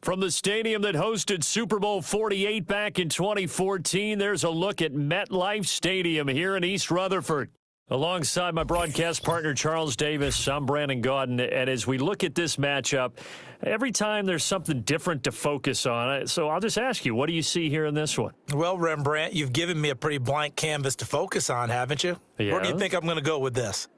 From the stadium that hosted Super Bowl 48 back in 2014, there's a look at MetLife Stadium here in East Rutherford. Alongside my broadcast partner, Charles Davis, I'm Brandon Gaudin. And as we look at this matchup, every time there's something different to focus on. So I'll just ask you, what do you see here in this one? Well, Rembrandt, you've given me a pretty blank canvas to focus on, haven't you? Yeah. Where do you think I'm going to go with this?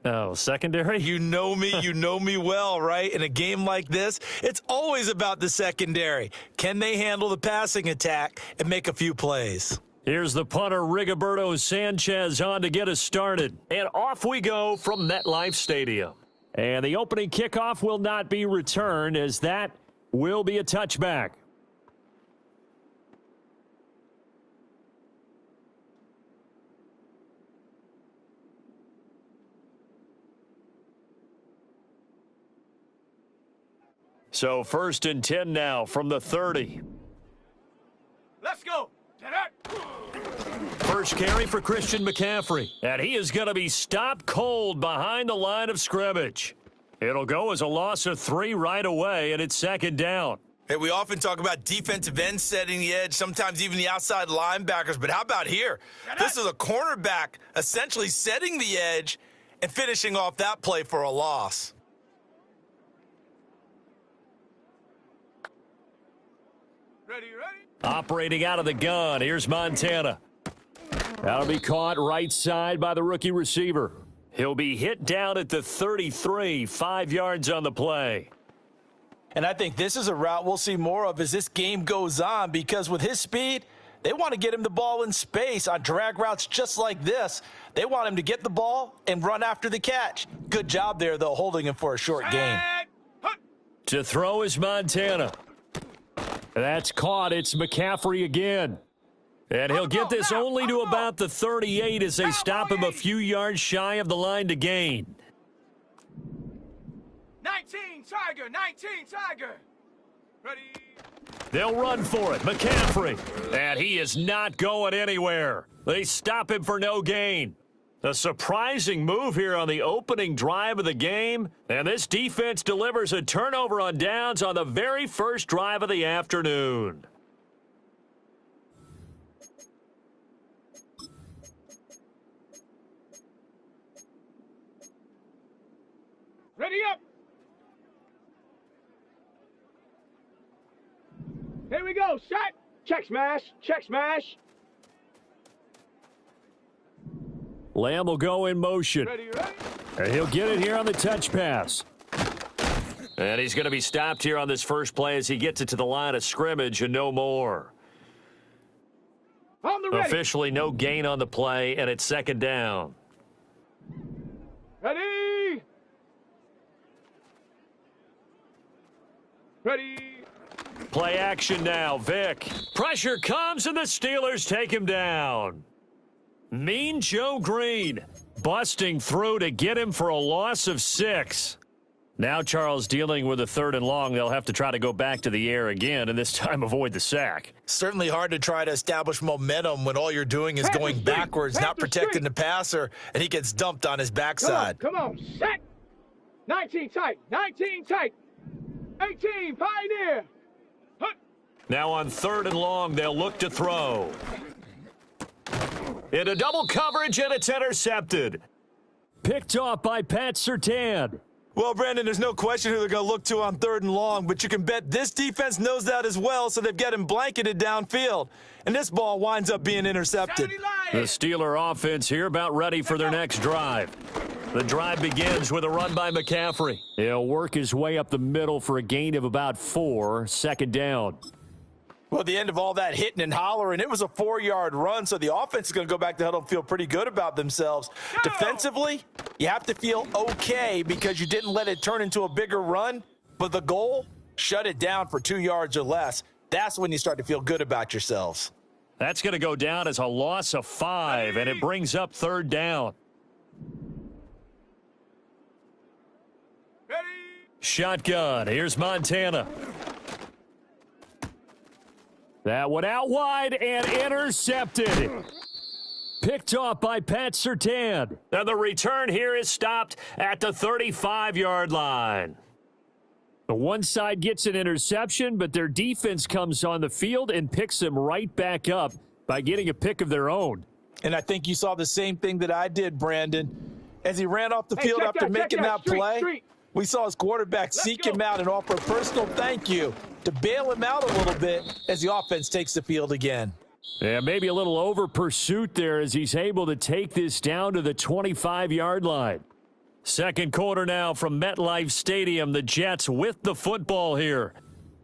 Oh, secondary? You know me well, right? In a game like this, it's always about the secondary. Can they handle the passing attack and make a few plays? Here's the punter, Rigoberto Sanchez, on to get us started. And off we go from MetLife Stadium. And the opening kickoff will not be returned, as that will be a touchback. So 1st and 10 now from the 30. Let's go. First carry for Christian McCaffrey. And he is going to be stopped cold behind the line of scrimmage. It'll go as a loss of 3 right away, and it's 2nd down. Hey, we often talk about defensive ends setting the edge, sometimes even the outside linebackers, but how about here? This is a cornerback essentially setting the edge and finishing off that play for a loss. Ready. Operating out of the gun, here's Montana. That'll be caught right side by the rookie receiver. He'll be hit down at the 33, 5 yards on the play. And I think this is a route we'll see more of as this game goes on, because with his speed, they want to get him the ball in space on drag routes just like this. They want him to get the ball and run after the catch. Good job there, though, holding him for a short gain. To throw is Montana. That's caught. It's McCaffrey again. And he'll get this only to about the 38 as they stop him a few yards shy of the line to gain. 19 Tiger. Ready. They'll run for it. McCaffrey. And he is not going anywhere. They stop him for no gain. A surprising move here on the opening drive of the game. And this defense delivers a turnover on downs on the very first drive of the afternoon. Ready up. Here we go. Shot. Check smash. Lamb will go in motion. Ready. And he'll get it here on the touch pass. And he's going to be stopped here on this first play as he gets it to the line of scrimmage and no more. On the ready. Officially no gain on the play, and it's 2nd down. Ready. Play action now, Vic. Pressure comes, and the Steelers take him down. Mean Joe Green busting through to get him for a loss of 6. Now Charles dealing with a 3rd and long. They'll have to try to go back to the air again, and this time avoid the sack. Certainly hard to try to establish momentum when all you're doing is going backwards, not protecting the passer, and he gets dumped on his backside. Come on. Set. 19 tight. 18 Pioneer. Now on 3rd and long, they'll look to throw. Into double coverage, and it's intercepted. Picked off by Pat Surtain. Well, Brandon, there's no question who they're going to look to on 3rd and long, but you can bet this defense knows that as well, so they've got him blanketed downfield. And this ball winds up being intercepted. The Steeler offense here about ready for their next drive. The drive begins with a run by McCaffrey. He'll work his way up the middle for a gain of about 4, 2nd down. Well, at the end of all that hitting and hollering, it was a 4-yard run, so the offense is going to go back to huddle and feel pretty good about themselves. Defensively, you have to feel okay because you didn't let it turn into a bigger run, but the goal, shut it down for 2 yards or less. That's when you start to feel good about yourselves. That's going to go down as a loss of 5, and it brings up 3rd down. Ready. Shotgun. Here's Montana. That one out wide and intercepted. Picked off by Pat Surtain. And the return here is stopped at the 35-yard line. The one side gets an interception, but their defense comes on the field and picks them right back up by getting a pick of their own. And I think you saw the same thing that I did, Brandon. As he ran off the field after making that play, we saw his quarterback seek him out and offer a personal thank you to bail him out a little bit as the offense takes the field again. Yeah, maybe a little over pursuit there as he's able to take this down to the 25-yard line. Second quarter now from MetLife Stadium. The Jets with the football here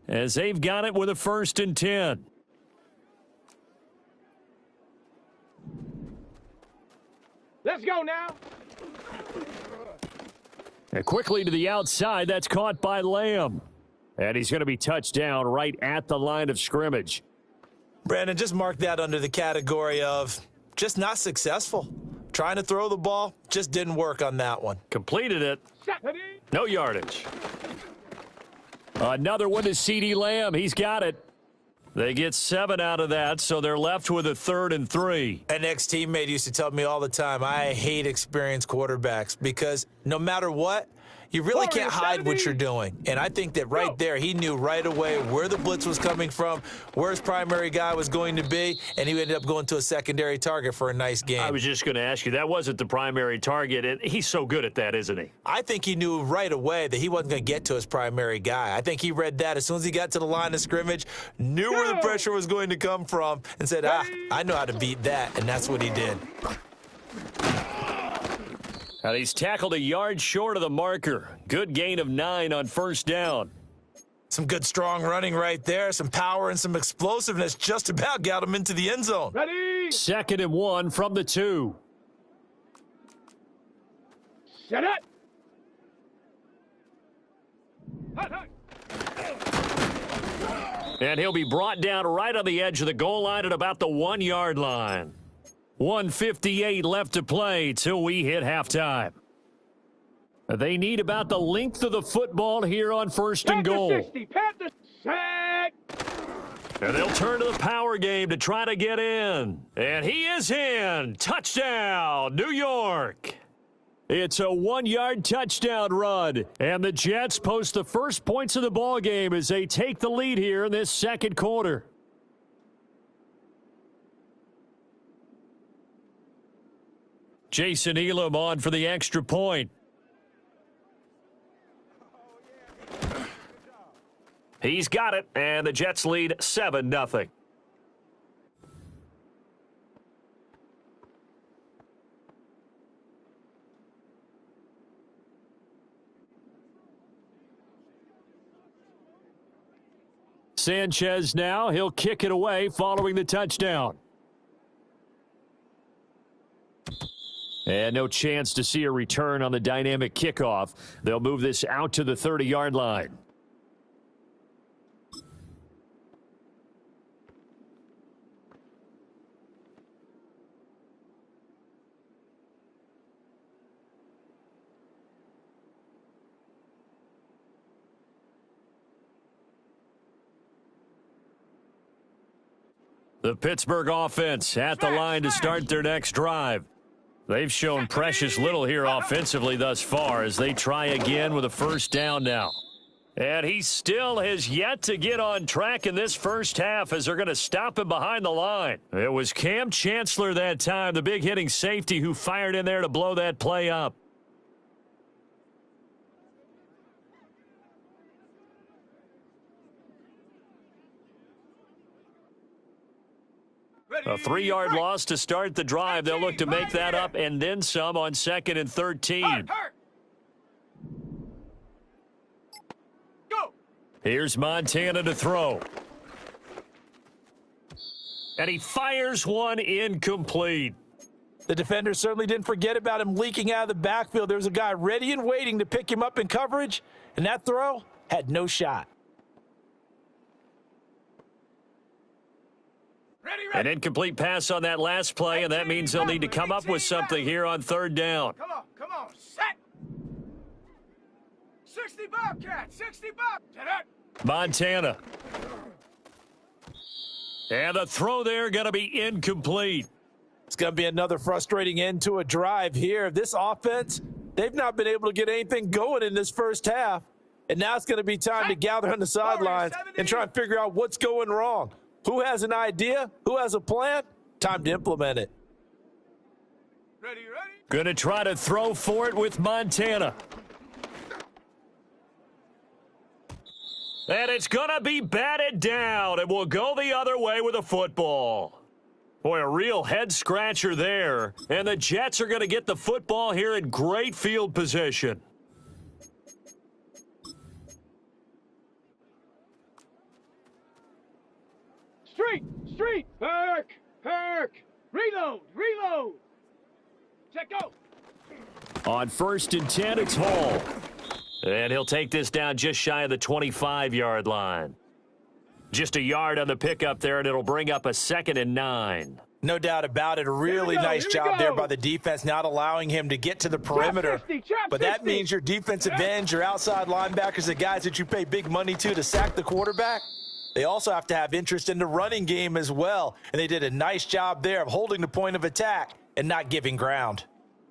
as they've got it with a 1st and 10. Let's go now. And quickly to the outside. That's caught by Lamb. And he's going to be touched down right at the line of scrimmage. Brandon, just mark that under the category of just not successful. Trying to throw the ball, just didn't work on that one. Completed it. No yardage. Another one to CeeDee Lamb. He's got it. They get 7 out of that, so they're left with a 3rd and 3. An ex-teammate used to tell me all the time, I hate experienced quarterbacks because no matter what, you really can't hide what you're doing. And I think that right there, he knew right away where the blitz was coming from, where his primary guy was going to be, and he ended up going to a secondary target for a nice game. I was just going to ask you, that wasn't the primary target, and he's so good at that, isn't he? I think he knew right away that he wasn't going to get to his primary guy. I think he read that as soon as he got to the line of scrimmage, knew where the pressure was going to come from, and said, I know how to beat that, and that's what he did. And he's tackled a yard short of the marker. Good gain of 9 on 1st down. Some good, strong running right there. Some power and some explosiveness just about got him into the end zone. Ready? 2nd and 1 from the 2. Set it. And he'll be brought down right on the edge of the goal line at about the 1-yard line. 1:58 left to play till we hit halftime. They need about the length of the football here on 1st and goal. 60, Panther, set. And they'll turn to the power game to try to get in. And he is in. Touchdown, New York. It's a 1-yard touchdown run. And the Jets post the first points of the ball game as they take the lead here in this second quarter. Jason Elam on for the extra point. He's got it, and the Jets lead 7-0. Sanchez now, he'll kick it away following the touchdown. And no chance to see a return on the dynamic kickoff. They'll move this out to the 30-yard line. The Pittsburgh offense at the line to start their next drive. They've shown precious little here offensively thus far as they try again with a 1st down now. And he still has yet to get on track in this first half as they're going to stop him behind the line. It was Cam Chancellor that time, the big hitting safety who fired in there to blow that play up. A 3-yard loss to start the drive. They'll look to make that up and then some on 2nd and 13. Go. Here's Montana to throw. And he fires one incomplete. The defender certainly didn't forget about him leaking out of the backfield. There was a guy ready and waiting to pick him up in coverage, and that throw had no shot. An incomplete pass on that last play, and that means they'll need to come up with something here on 3rd down. Come on, set. 60 Bobcats, 60 Bobcats. Montana. And the throw there going to be incomplete. It's going to be another frustrating end to a drive here. This offense, they've not been able to get anything going in this first half. And now it's going to be time to gather on the sidelines and try and figure out what's going wrong. Who has an idea? Who has a plan? Time to implement it. Ready. Going to try to throw for it with Montana. And it's going to be batted down, and we'll go the other way with a football. Boy, a real head-scratcher there. And the Jets are going to get the football here in great field position. Street. Herc. Reload. Check go. On 1st and 10, it's Hall. And he'll take this down just shy of the 25-yard line. Just a yard on the pickup there, and it'll bring up a 2nd and 9. No doubt about it. A really nice job there by the defense, not allowing him to get to the perimeter. But that means your defensive ends, your outside linebackers, the guys that you pay big money to sack the quarterback, they also have to have interest in the running game as well. And they did a nice job there of holding the point of attack and not giving ground.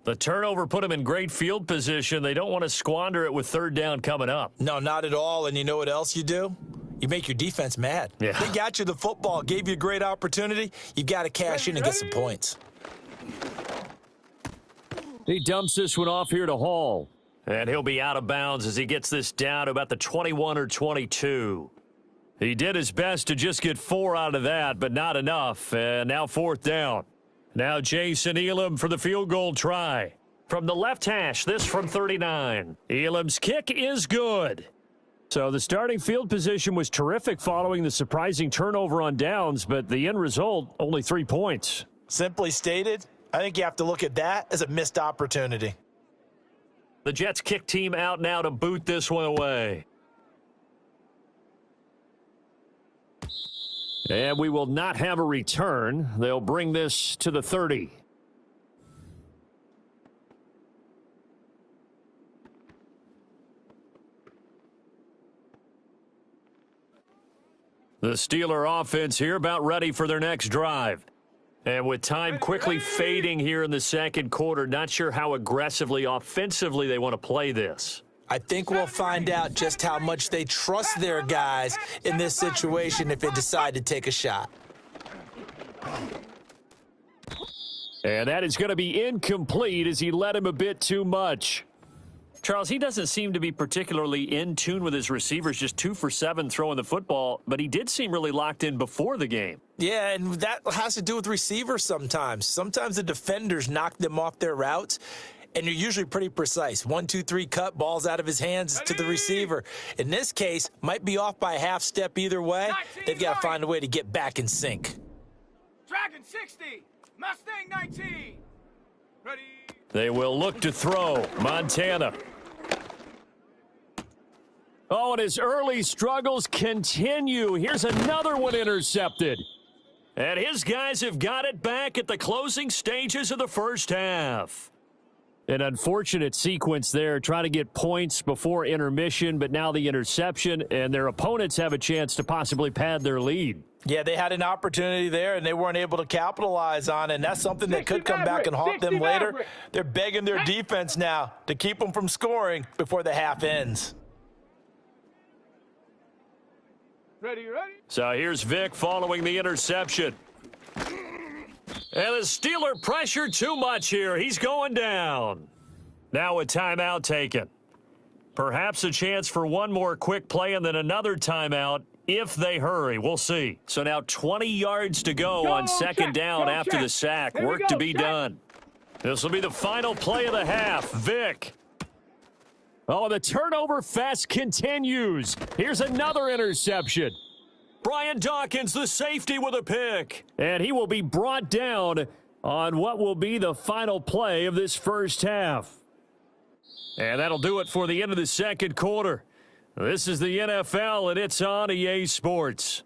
The turnover put them in great field position. They don't want to squander it with 3rd down coming up. No, not at all. And you know what else you do? You make your defense mad. Yeah. They got you the football, gave you a great opportunity. You've got to cash in and get some points. He dumps this one off here to Hall. And he'll be out of bounds as he gets this down to about the 21 or 22. He did his best to just get 4 out of that, but not enough. And now 4th down. Now Jason Elam for the field goal try. From the left hash, this from 39. Elam's kick is good. So the starting field position was terrific following the surprising turnover on downs, but the end result, only 3 points. Simply stated, I think you have to look at that as a missed opportunity. The Jets kick team out now to boot this one away. And we will not have a return. They'll bring this to the 30. The Steeler offense here about ready for their next drive. And with time quickly fading here in the second quarter, not sure how aggressively, offensively they want to play this. I think we'll find out just how much they trust their guys in this situation if they decide to take a shot. And that is going to be incomplete as he led him a bit too much. Charles, he doesn't seem to be particularly in tune with his receivers, just 2 for 7 throwing the football, but he did seem really locked in before the game. Yeah, and that has to do with receivers sometimes. Sometimes the defenders knock them off their routes, and you're usually pretty precise. 1, 2, 3, cut, balls out of his hands to the receiver. In this case, might be off by a half step either way. They've got to find a way to get back in sync. Dragon 60. Mustang 19. Ready. They will look to throw. Montana. Oh, and his early struggles continue. Here's another one intercepted. And his guys have got it back at the closing stages of the first half. An unfortunate sequence there, trying to get points before intermission, but now the interception, and their opponents have a chance to possibly pad their lead. Yeah, they had an opportunity there, and they weren't able to capitalize on it, and that's something that could come back and haunt them later. They're begging their defense now to keep them from scoring before the half ends. Ready. So here's Vic following the interception. And the Steeler pressure too much here. He's going down. Now a timeout taken. Perhaps a chance for one more quick play and then another timeout if they hurry. We'll see. So now 20 yards to go on second down after the sack. Work to be done. This will be the final play of the half. Vic. Oh, the turnover fest continues. Here's another interception. Brian Dawkins, the safety, with a pick. And he will be brought down on what will be the final play of this first half. And that'll do it for the end of the second quarter. This is the NFL, and it's on EA Sports.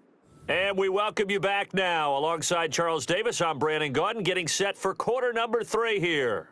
And we welcome you back now. Alongside Charles Davis, I'm Brandon Gaudin, getting set for quarter number 3 here.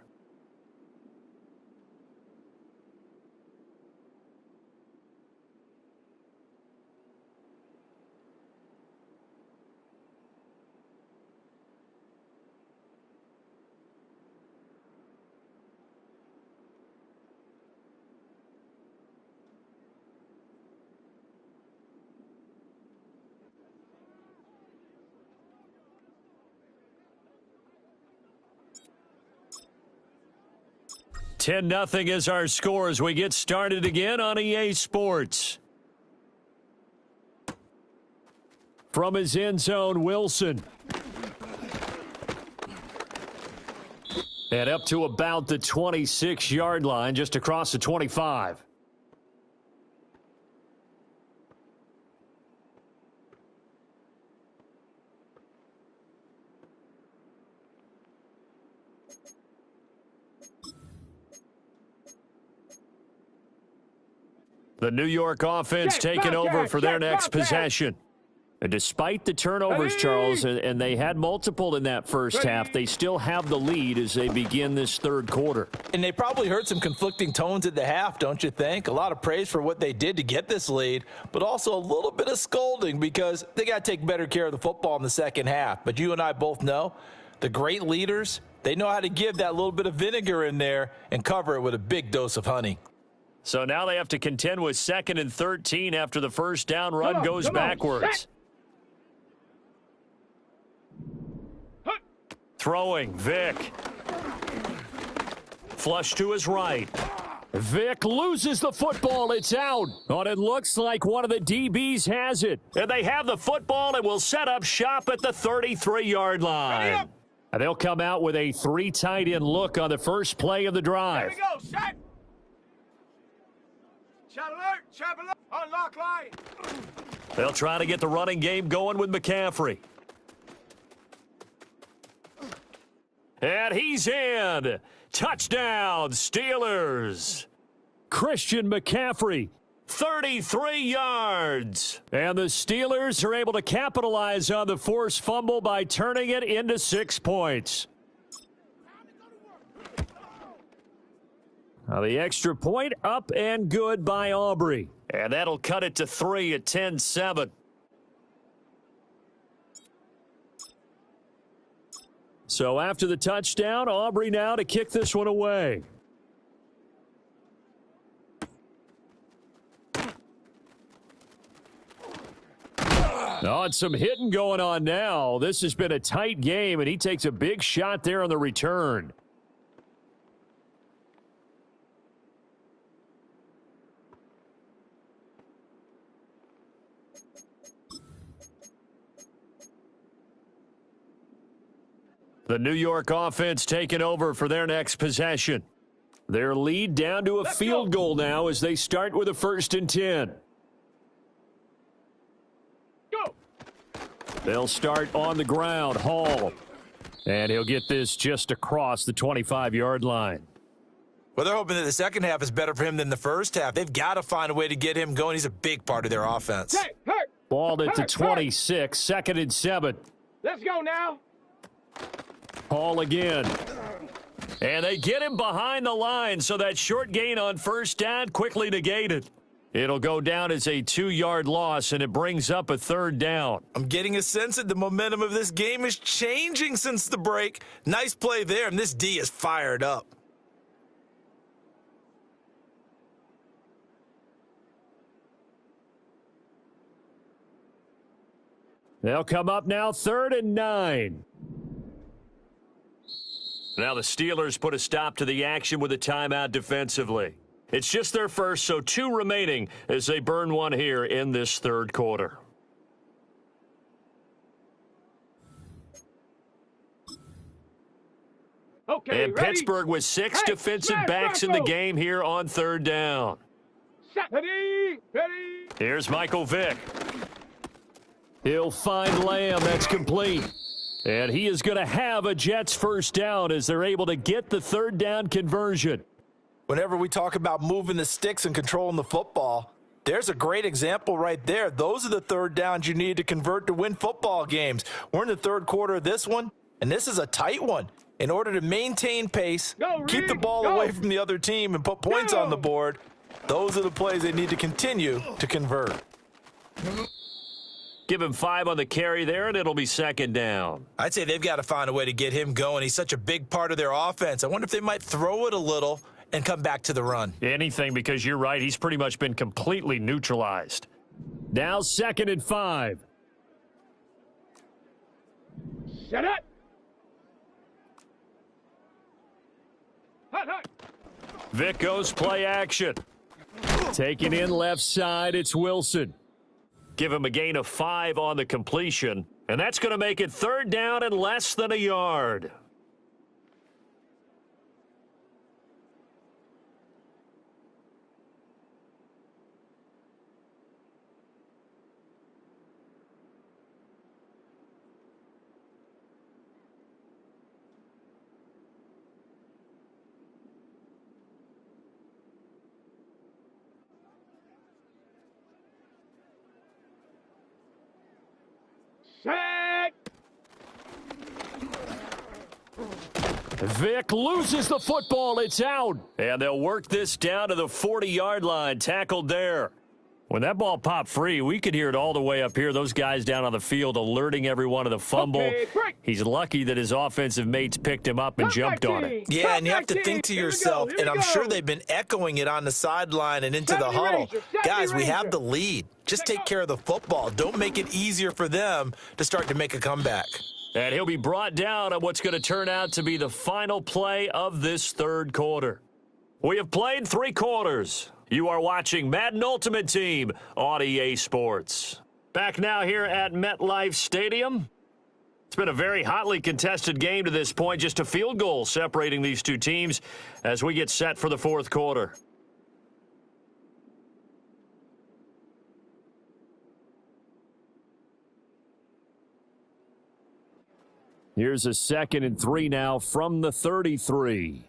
10-0 is our score as we get started again on EA Sports. From his end zone, Wilson. And up to about the 26-yard line, just across the 25. The New York offense taking over for their next possession. And despite the turnovers, Charles, and they had multiple in that first half, they still have the lead as they begin this third quarter. And they probably heard some conflicting tones at the half, don't you think? A lot of praise for what they did to get this lead, but also a little bit of scolding because they got to take better care of the football in the second half. But you and I both know the great leaders, they know how to give that little bit of vinegar in there and cover it with a big dose of honey. So now they have to contend with 2nd and 13 after the first down run goes backwards. Throwing, Vick. Flush to his right. Vick loses the football. It's out. Oh, it looks like one of the DBs has it. And they have the football and will set up shop at the 33-yard line. And they'll come out with a 3 tight end look on the first play of the drive. Here we go, set. Chat alert, chat alert, unlock line. They'll try to get the running game going with McCaffrey. And he's in. Touchdown, Steelers. Christian McCaffrey, 33 yards. And the Steelers are able to capitalize on the forced fumble by turning it into 6 points. Now the extra point up and good by Aubrey. And that'll cut it to 3 at 10-7. So after the touchdown, Aubrey now to kick this one away. Oh, and some hitting going on now. This has been a tight game, and he takes a big shot there on the return. The New York offense taking over for their next possession. Their lead down to a field goal now as they start with a 1st and 10. Go. They'll start on the ground. Hall. And he'll get this just across the 25-yard line. Well, they're hoping that the second half is better for him than the first half. They've got to find a way to get him going. He's a big part of their offense. Hey, hey. Balled at the 26, 2nd and 7. Let's go now. Hall again. And they get him behind the line, so that short gain on first down quickly negated. It'll go down as a 2-yard loss, and it brings up a 3rd down. I'm getting a sense that the momentum of this game is changing since the break. Nice play there, and this D is fired up. They'll come up now 3rd and 9. Now the Steelers put a stop to the action with a timeout defensively. It's just their first, so 2 remaining as they burn one here in this third quarter. Okay, and ready? Pittsburgh with 6 defensive backs in the game here on 3rd down. Set. Ready, ready. Here's Michael Vick. He'll find Lamb. That's complete. And he is going to have a Jets first down as they're able to get the 3rd down conversion. Whenever we talk about moving the sticks and controlling the football, there's a great example right there. Those are the 3rd downs you need to convert to win football games. We're in the 3rd quarter of this one, and this is a tight one. In order to maintain pace, keep the ball away from the other team, and put points on the board, those are the plays they need to continue to convert. Give him 5 on the carry there, and it'll be 2nd down. I'd say they've got to find a way to get him going. He's such a big part of their offense. I wonder if they might throw it a little and come back to the run. Anything, because you're right. He's pretty much been completely neutralized. Now 2nd and 5. Set it. Hut, hut. Vic goes play action. Taking in left side, it's Wilson. Give him a gain of 5 on the completion, and that's going to make it 3rd down and less than a yard. Set. Vic loses the football. It's out. And they'll work this down to the 40-yard line. Tackled there. When that ball popped free, we could hear it all the way up here. Those guys down on the field alerting everyone of the fumble. Okay, he's lucky that his offensive mates picked him up and jumped on it. Yeah, and you have to think to yourself, and I'm sure they've been echoing it on the sideline and into the huddle. Guys, we have the lead. Just take care of the football. Don't make it easier for them to start to make a comeback. And he'll be brought down on what's going to turn out to be the final play of this 3rd quarter. We have played 3 quarters. You are watching Madden Ultimate Team on EA Sports. Back now here at MetLife Stadium. It's been a very hotly contested game to this point. Just a field goal separating these two teams as we get set for the 4th quarter. Here's a 2nd and 3 now from the 33.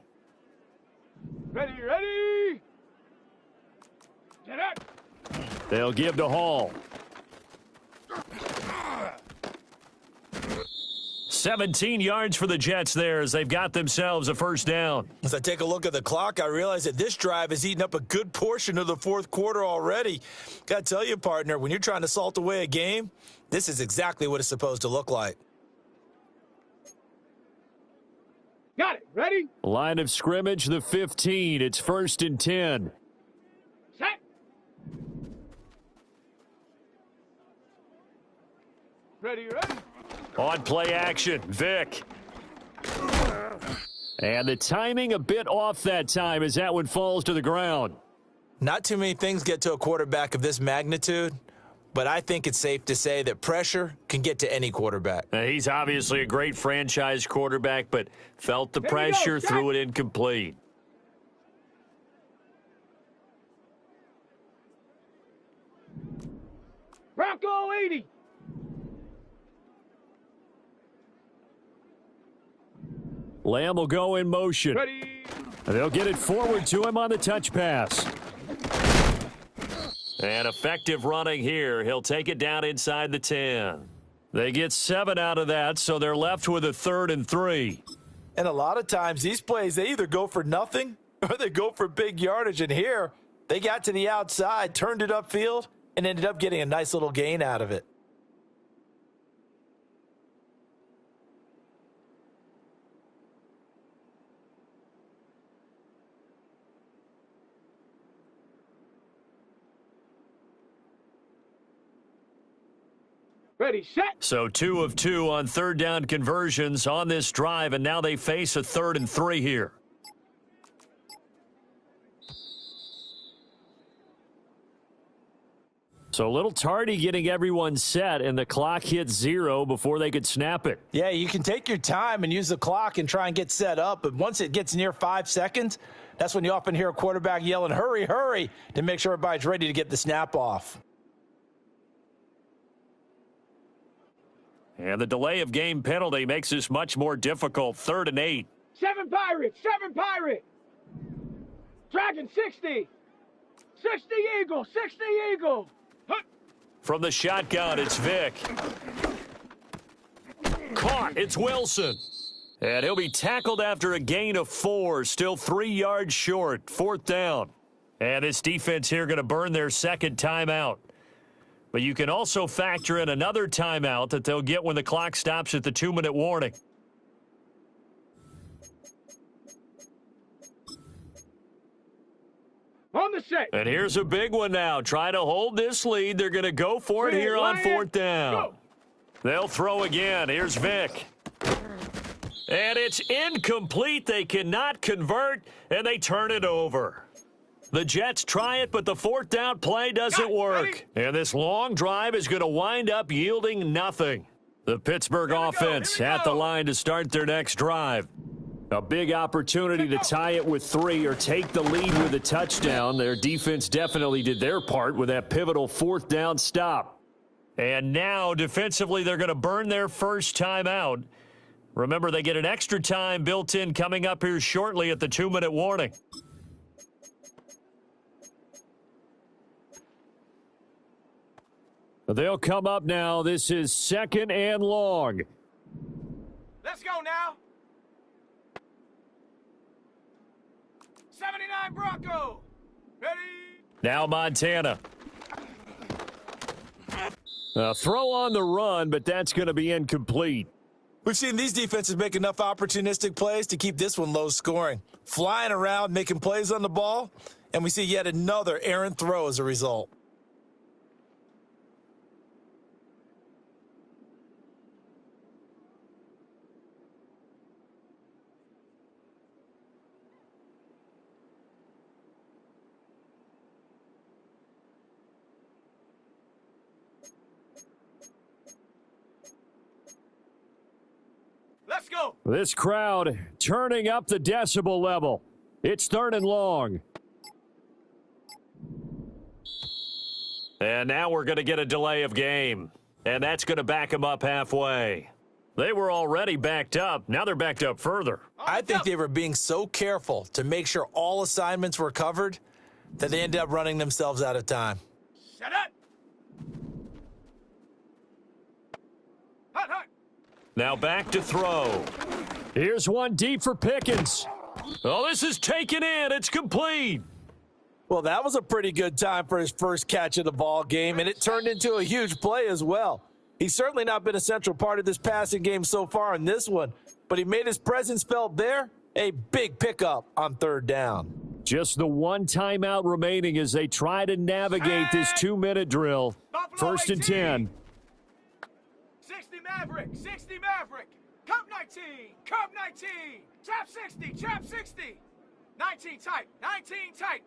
Ready. Get up. They'll give to Hall. 17 yards for the Jets there as they've got themselves a 1st down. As I take a look at the clock, I realize that this drive has eaten up a good portion of the 4th quarter already. Got to tell you, partner, when you're trying to salt away a game, this is exactly what it's supposed to look like. Got it. Ready. Line of scrimmage, the 15. It's 1st and 10. Set. Ready. On play action, Vic. And the timing a bit off that time as that one falls to the ground. Not too many things get to a quarterback of this magnitude, but I think it's safe to say that pressure can get to any quarterback. He's obviously a great franchise quarterback, but felt the pressure, threw it incomplete. Bronco 80. Lamb will go in motion. Ready. They'll get it forward to him on the touch pass. And effective running here. He'll take it down inside the 10. They get 7 out of that, so they're left with a 3rd and 3. And a lot of times these plays, they either go for nothing or they go for big yardage. And here, they got to the outside, turned it upfield, and ended up getting a nice little gain out of it. Ready, set. So 2 of 2 on 3rd down conversions on this drive, and now they face a 3rd and 3 here. So a little tardy getting everyone set, and the clock hits 0 before they could snap it. Yeah, you can take your time and use the clock and try and get set up, but once it gets near 5 seconds, that's when you often hear a quarterback yelling, hurry, hurry, to make sure everybody's ready to get the snap off. And the delay of game penalty makes this much more difficult. 3rd and 8. 7 Pirate. Dragon 60. 60 Eagle. 60 Eagle. From the shotgun, it's Vic. Caught. It's Wilson. And he'll be tackled after a gain of 4. Still 3 yards short. 4th down. And this defense here going to burn their 2nd timeout. But you can also factor in another timeout that they'll get when the clock stops at the 2-minute warning. On the set. And here's a big one now. Trying to hold this lead. They're going to go for it here on 4th down. Go. They'll throw again. Here's Vic. And it's incomplete. They cannot convert, and they turn it over. The Jets try it, but the fourth down play doesn't work. And this long drive is going to wind up yielding nothing. The Pittsburgh offense at the line to start their next drive. A big opportunity to tie it with 3 or take the lead with a touchdown. Their defense definitely did their part with that pivotal fourth down stop. And now, defensively, they're going to burn their first time out. Remember, they get an extra time built in coming up here shortly at the 2-minute warning. They'll come up now. This is 2nd and long. Let's go now. 79 Bronco. Ready? Now Montana. Throw on the run, but that's going to be incomplete. We've seen these defenses make enough opportunistic plays to keep this one low scoring. Flying around, making plays on the ball, and we see yet another errant throw as a result. Let's go. This crowd turning up the decibel level. It's 3rd and long. And now we're going to get a delay of game. And that's going to back them up halfway. They were already backed up. Now they're backed up further. I think they were being so careful to make sure all assignments were covered that they ended up running themselves out of time. Shut up. Hut, hut. Now back to throw. Here's one deep for Pickens. Oh, this is taken in. It's complete. Well, that was a pretty good time for his first catch of the ball game, and it turned into a huge play as well. He's certainly not been a central part of this passing game so far in this one, but he made his presence felt there. A big pickup on 3rd down. Just the one timeout remaining as they try to navigate this 2-minute drill. Buffalo 1st and 18. 10. 60 Maverick. 60 Maverick. Cup 19. Cup 19. Trap 60. Trap 60. 19 tight. 19 tight.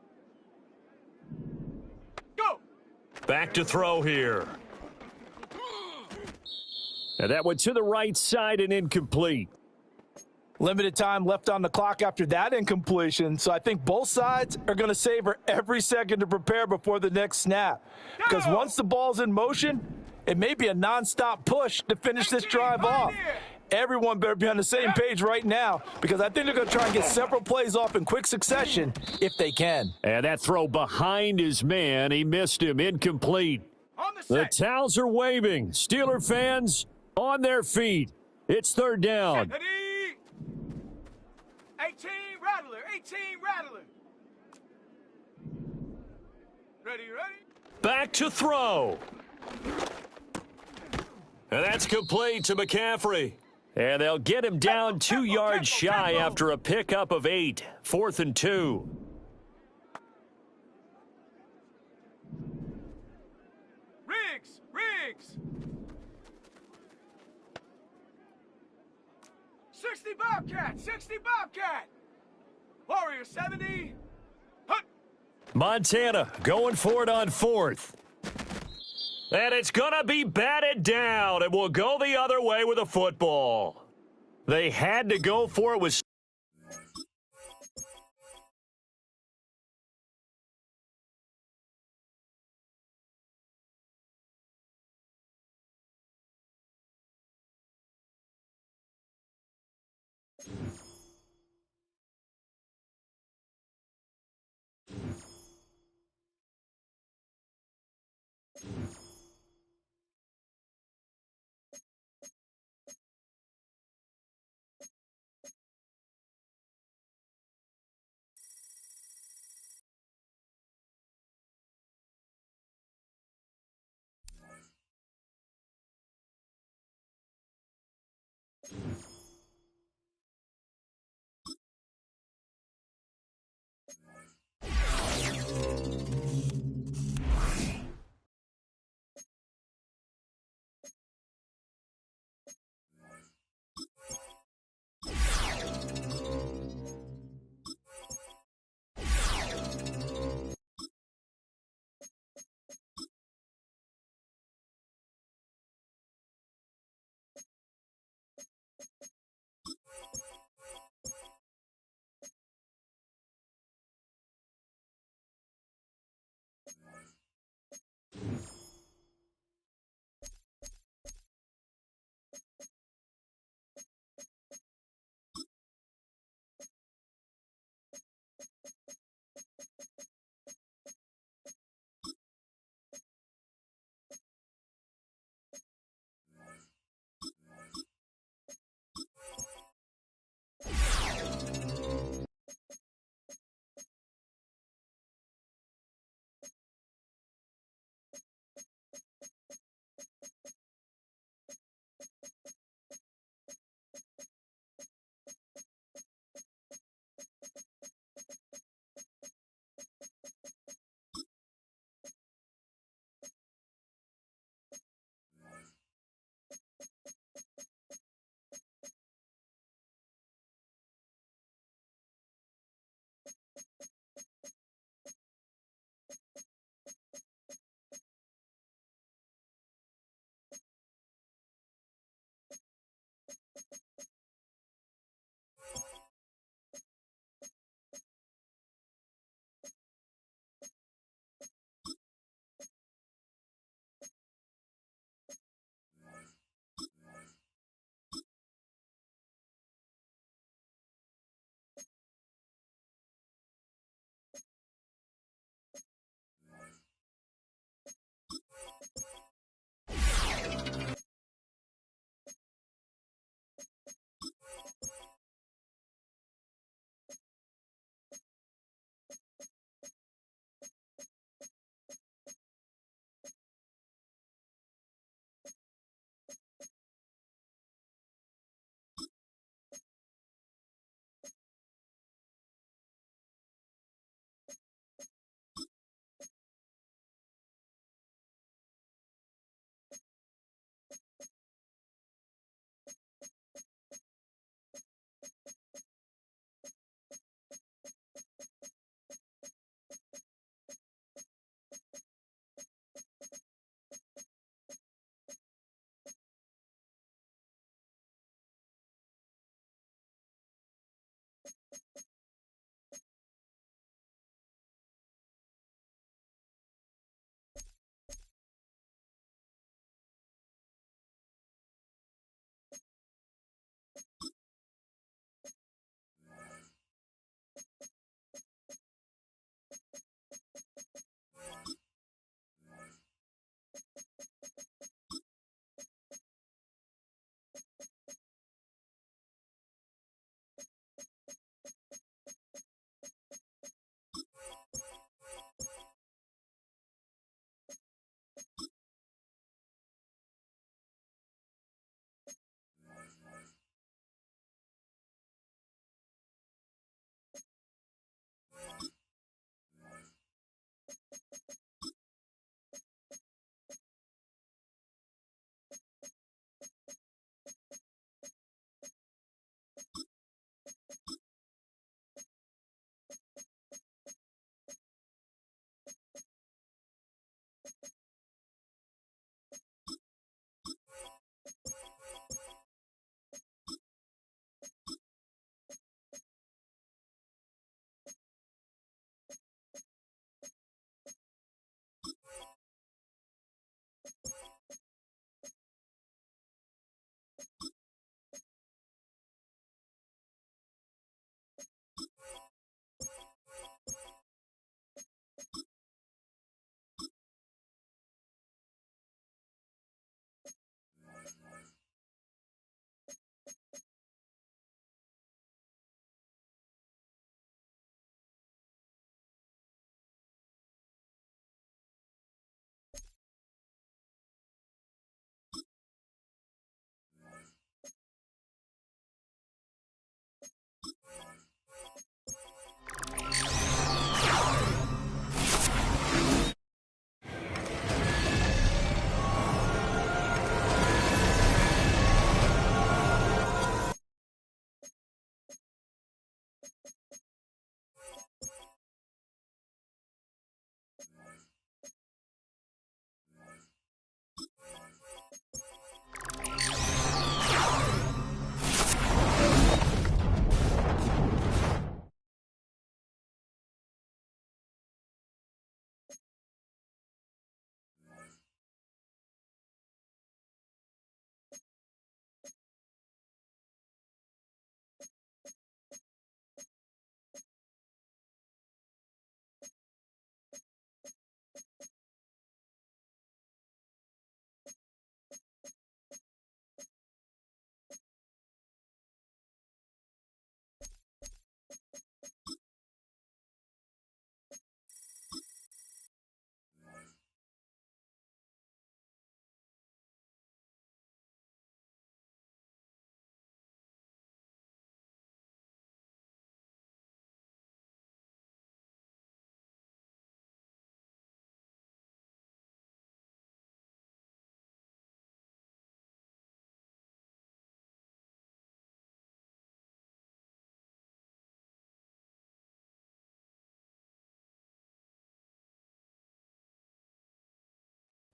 Go. Back to throw here. And that went to the right side and incomplete. Limited time left on the clock after that incompletion, so I think both sides are going to savor every second to prepare before the next snap. Because once the ball's in motion, it may be a nonstop push to finish this drive off. Everyone better be on the same page right now because I think they're going to try and get several plays off in quick succession if they can. And that throw behind his man, he missed him, incomplete. The towels are waving. Steeler fans on their feet. It's 3rd down. 18 Rattler. 18 Rattler. Ready, ready. Back to throw. And that's complete to McCaffrey. And they'll get him down 2 yards shy after a pickup of 8. 4th and 2. Riggs. 60 Bobcat. 60 Bobcat. Warrior 70. Hut. Montana going for it on 4th. And it's going to be batted down. It will go the other way with a football. They had to go for it with...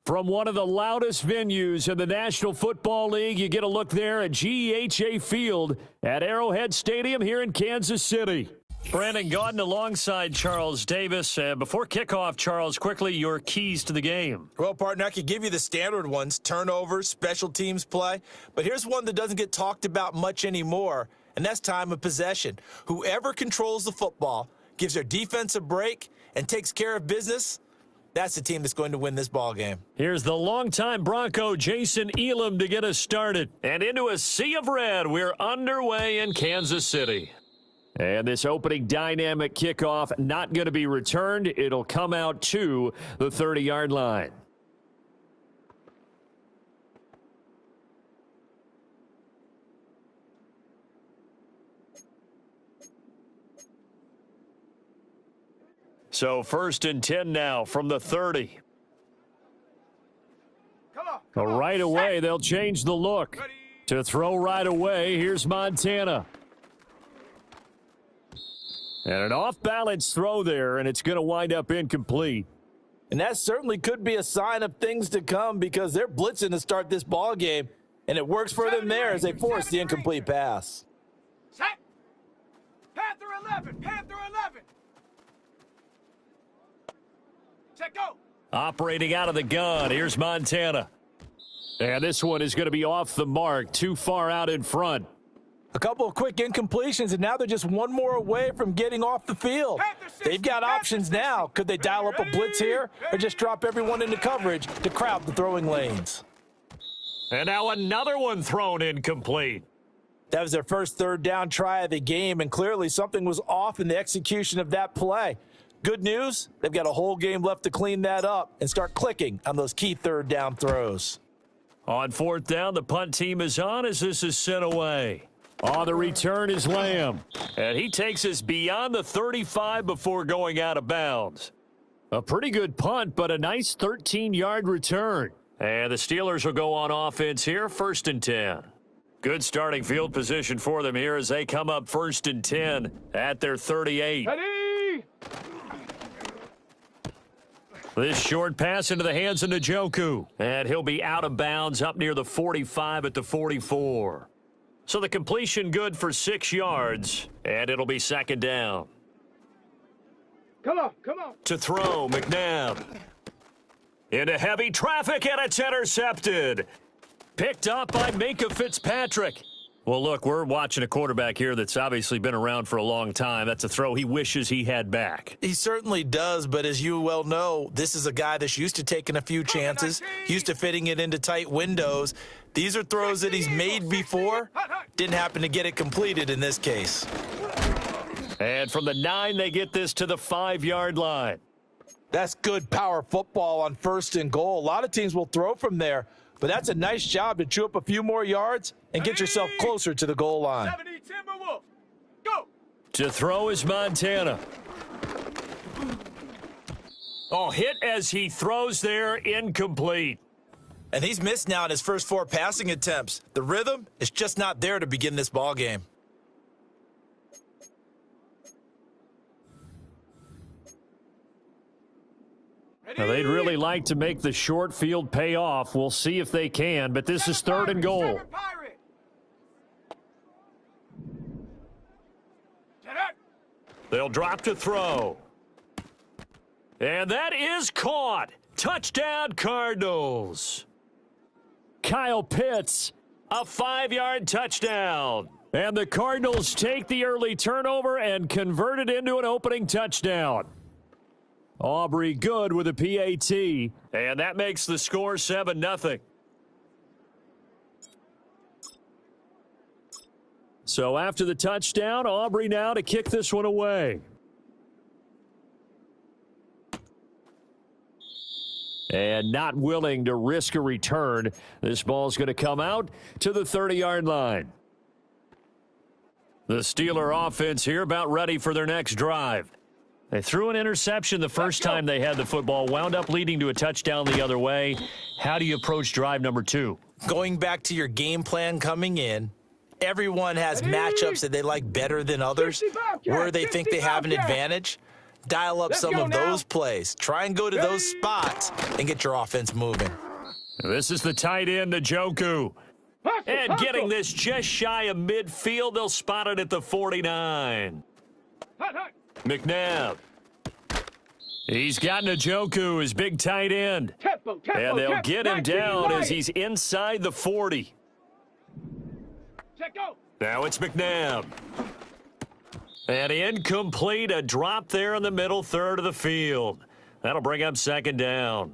From one of the loudest venues in the National Football League, you get a look there at GEHA Field at Arrowhead Stadium here in Kansas City. Brandon Gaudin alongside Charles Davis. Before kickoff, Charles, quickly, your keys to the game. Well, partner, I could give you the standard ones, turnovers, special teams play. But here's one that doesn't get talked about much anymore, and that's time of possession. Whoever controls the football, gives their defense a break, and takes care of business, that's the team that's going to win this ball game. Here's the longtime Bronco, Jason Elam, to get us started. And into a sea of red, we're underway in Kansas City. And this opening dynamic kickoff not going to be returned. It'll come out to the 30-yard line. So 1st and 10 now from the 30. Right away, they'll change the look. To throw right away, here's Montana. And an off-balance throw there, and it's going to wind up incomplete. And that certainly could be a sign of things to come because they're blitzing to start this ball game, and it works for them there as they force the incomplete pass. Set. Panther 11. Panther 11. Set, go. Operating out of the gun, here's Montana. And this one is going to be off the mark, too far out in front. A couple of quick incompletions, and now they're just one more away from getting off the field. They've got options now. Could they dial up a blitz here or just drop everyone into coverage to crowd the throwing lanes? And now another one thrown incomplete. That was their first third down try of the game, and clearly something was off in the execution of that play. Good news, they've got a whole game left to clean that up and start clicking on those key third down throws. On 4th down, the punt team is on as this is sent away. On the return is Lamb. And he takes us beyond the 35 before going out of bounds. A pretty good punt, but a nice 13-yard return. And the Steelers will go on offense here, 1st and 10. Good starting field position for them here as they come up 1st and 10 at their 38. Ready. This short pass into the hands of Njoku. And he'll be out of bounds up near the 45 at the 44. So the completion good for 6 yards, and it'll be 2nd down. Come on, come on. To throw, McNabb. Into heavy traffic, and it's intercepted. Picked up by Minkah Fitzpatrick. Well, look, we're watching a quarterback here that's obviously been around for a long time. That's a throw he wishes he had back. He certainly does, but as you well know, this is a guy that's used to taking a few chances, used to fitting it into tight windows. These are throws that he's made before. Didn't happen to get it completed in this case. And from the 9, they get this to the 5-yard line. That's good power football on 1st and goal. A lot of teams will throw from there, but that's a nice job to chew up a few more yards and get yourself closer to the goal line. 70 Timberwolves. Go. To throw is Montana. Oh, hit as he throws there, incomplete. And he's missed now in his first 4 passing attempts. The rhythm is just not there to begin this ball game. Now, they'd really like to make the short field pay off. We'll see if they can, but this is 3rd and goal. They'll drop to throw. And that is caught. Touchdown, Cardinals. Kyle Pitts, a 5-yard touchdown. And the Cardinals take the early turnover and convert it into an opening touchdown. Aubrey good with a PAT, and that makes the score 7-0. So after the touchdown, Aubrey now to kick this one away. And not willing to risk a return. This ball's going to come out to the 30-yard line. The Steeler offense here about ready for their next drive. They threw an interception the first time they had the football, wound up leading to a touchdown the other way. How do you approach drive number 2? Going back to your game plan coming in, everyone has matchups that they like better than others, where they think they have an advantage. dial up some of those plays. Try and go to those spots and get your offense moving. This is the tight end, Njoku. And getting this just shy of midfield, they'll spot it at the 49. McNabb. He's got Njoku, his big tight end. And they'll get him down as he's inside the 40. Now it's McNabb. And incomplete, a drop there in the middle third of the field. That'll bring up second down.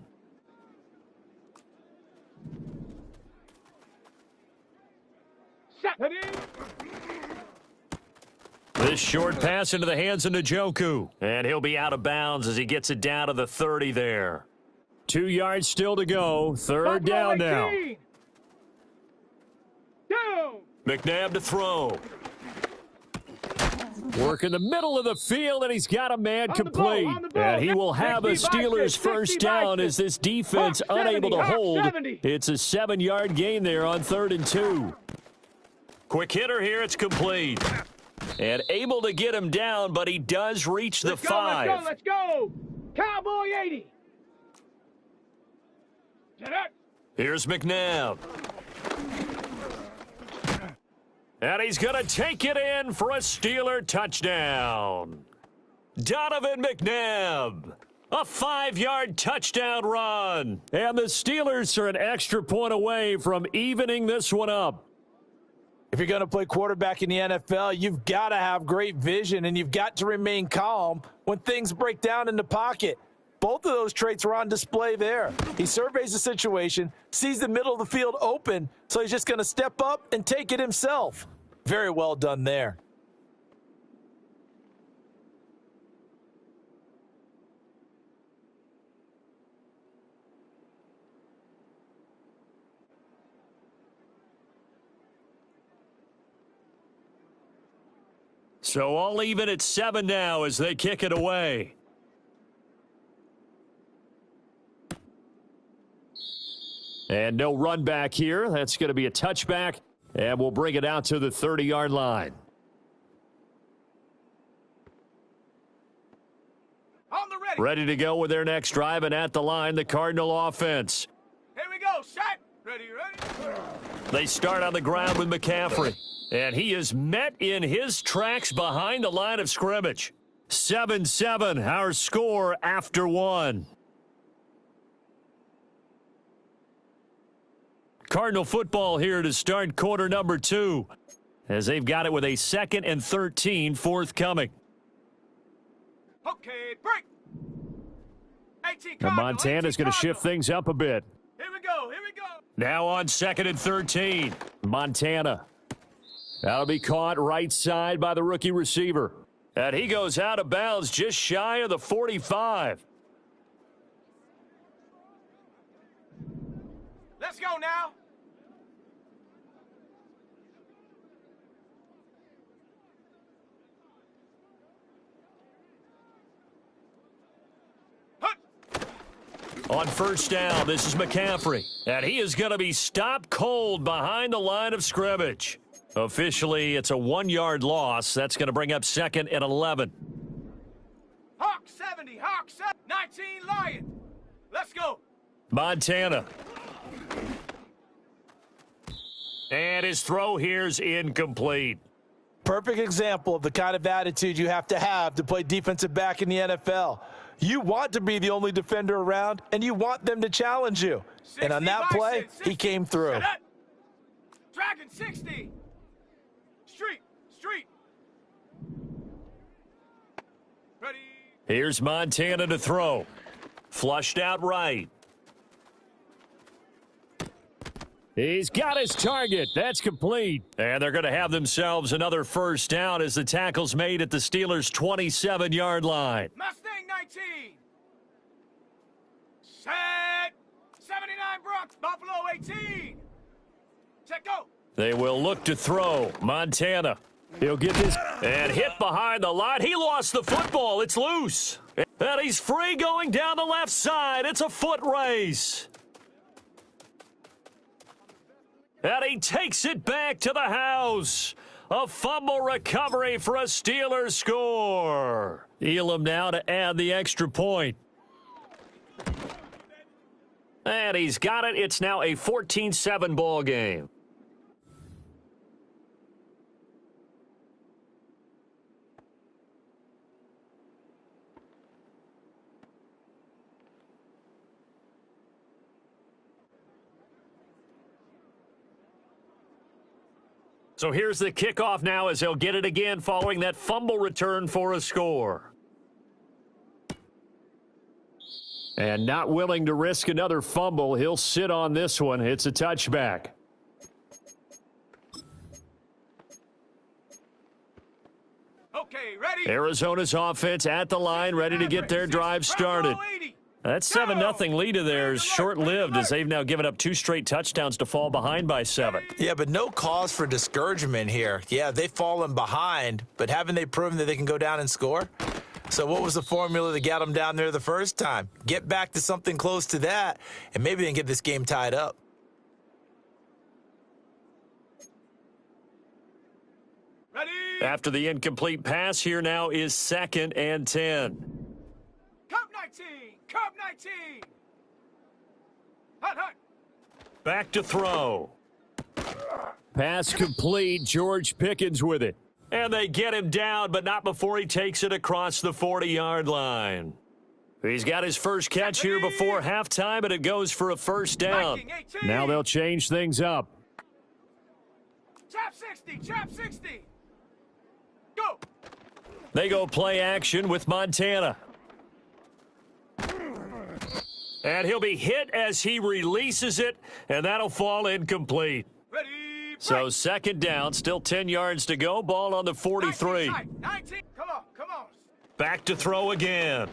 This short pass into the hands of Njoku. And he'll be out of bounds as he gets it down to the 30 there. 2 yards still to go. Third down now. McNabb to throw. Work in the middle of the field, and he's got a man complete. And he will have a Steelers first down as this defense unable to hold. It's a 7-yard gain there on 3rd and 2. Quick hitter here, it's complete. And able to get him down, but he does reach the 5. Let's go! Cowboy 80! Here's McNabb. And he's going to take it in for a Steeler touchdown. Donovan McNabb. A 5-yard touchdown run. And the Steelers are an extra point away from evening this one up. If you're going to play quarterback in the NFL, you've got to have great vision, and you've got to remain calm when things break down in the pocket. Both of those traits are on display there. He surveys the situation, sees the middle of the field open, so he's just going to step up and take it himself. Very well done there. So all even at 7 now as they kick it away. And no run back here. That's going to be a touchback, and we'll bring it out to the 30-yard line. Ready to go with their next drive, and at the line, the Cardinal offense. Here we go, set. Ready. They start on the ground with McCaffrey. And he is met in his tracks behind the line of scrimmage. 7-7, our score after 1. Cardinal football here to start quarter number 2, as they've got it with a 2nd and 13 forthcoming. Okay, break. 18 Now Montana's going to shift things up a bit. Here we go. Now on 2nd and 13, Montana. That'll be caught right side by the rookie receiver. And he goes out of bounds just shy of the 45. Let's go now. On first down, this is McCaffrey. And he is going to be stopped cold behind the line of scrimmage. Officially, it's a 1-yard loss. That's going to bring up 2nd and 11. Hawk 70, Hawk 19 Lion. Let's go. Montana. And his throw here's incomplete. Perfect example of the kind of attitude you have to play defensive back in the NFL. You want to be the only defender around, and you want them to challenge you. And on that play, he came through. Dragon 60. Street. Ready. Here's Montana to throw. Flushed out right. He's got his target. That's complete. And they're going to have themselves another first down as the tackle's made at the Steelers' 27-yard line. Mustang 19. Set. 79 Brooks. Buffalo 18. Check go. They will look to throw. Montana. He'll get this and hit behind the line. He lost the football. It's loose. And he's free going down the left side. It's a foot race. And he takes it back to the house. A fumble recovery for a Steelers score. Elam now to add the extra point. And he's got it. It's now a 14-7 ball game. So here's the kickoff now as they'll get it again following that fumble return for a score. And not willing to risk another fumble, he'll sit on this one. It's a touchback. Okay, ready? Arizona's offense at the line, ready to get their drive started. That 7-0 lead of theirs short-lived as they've now given up 2 straight touchdowns to fall behind by 7. Yeah, but no cause for discouragement here. Yeah, they've fallen behind, but haven't they proven that they can go down and score? So what was the formula that got them down there the first time? Get back to something close to that, and maybe they can get this game tied up. Ready? After the incomplete pass, here now is 2nd and 10. Cup 19! Cup 19! Hut, hut! Back to throw. Pass complete. George Pickens with it. And they get him down, but not before he takes it across the 40-yard line. He's got his first catch here before halftime, and it goes for a first down. Now they'll change things up. Trap 60! Trap 60! Go! They go play action with Montana. And he'll be hit as he releases it, and that'll fall incomplete. Ready? So 2nd down, still 10 yards to go. Ball on the 43. 19. Come on, come on. Back to throw again.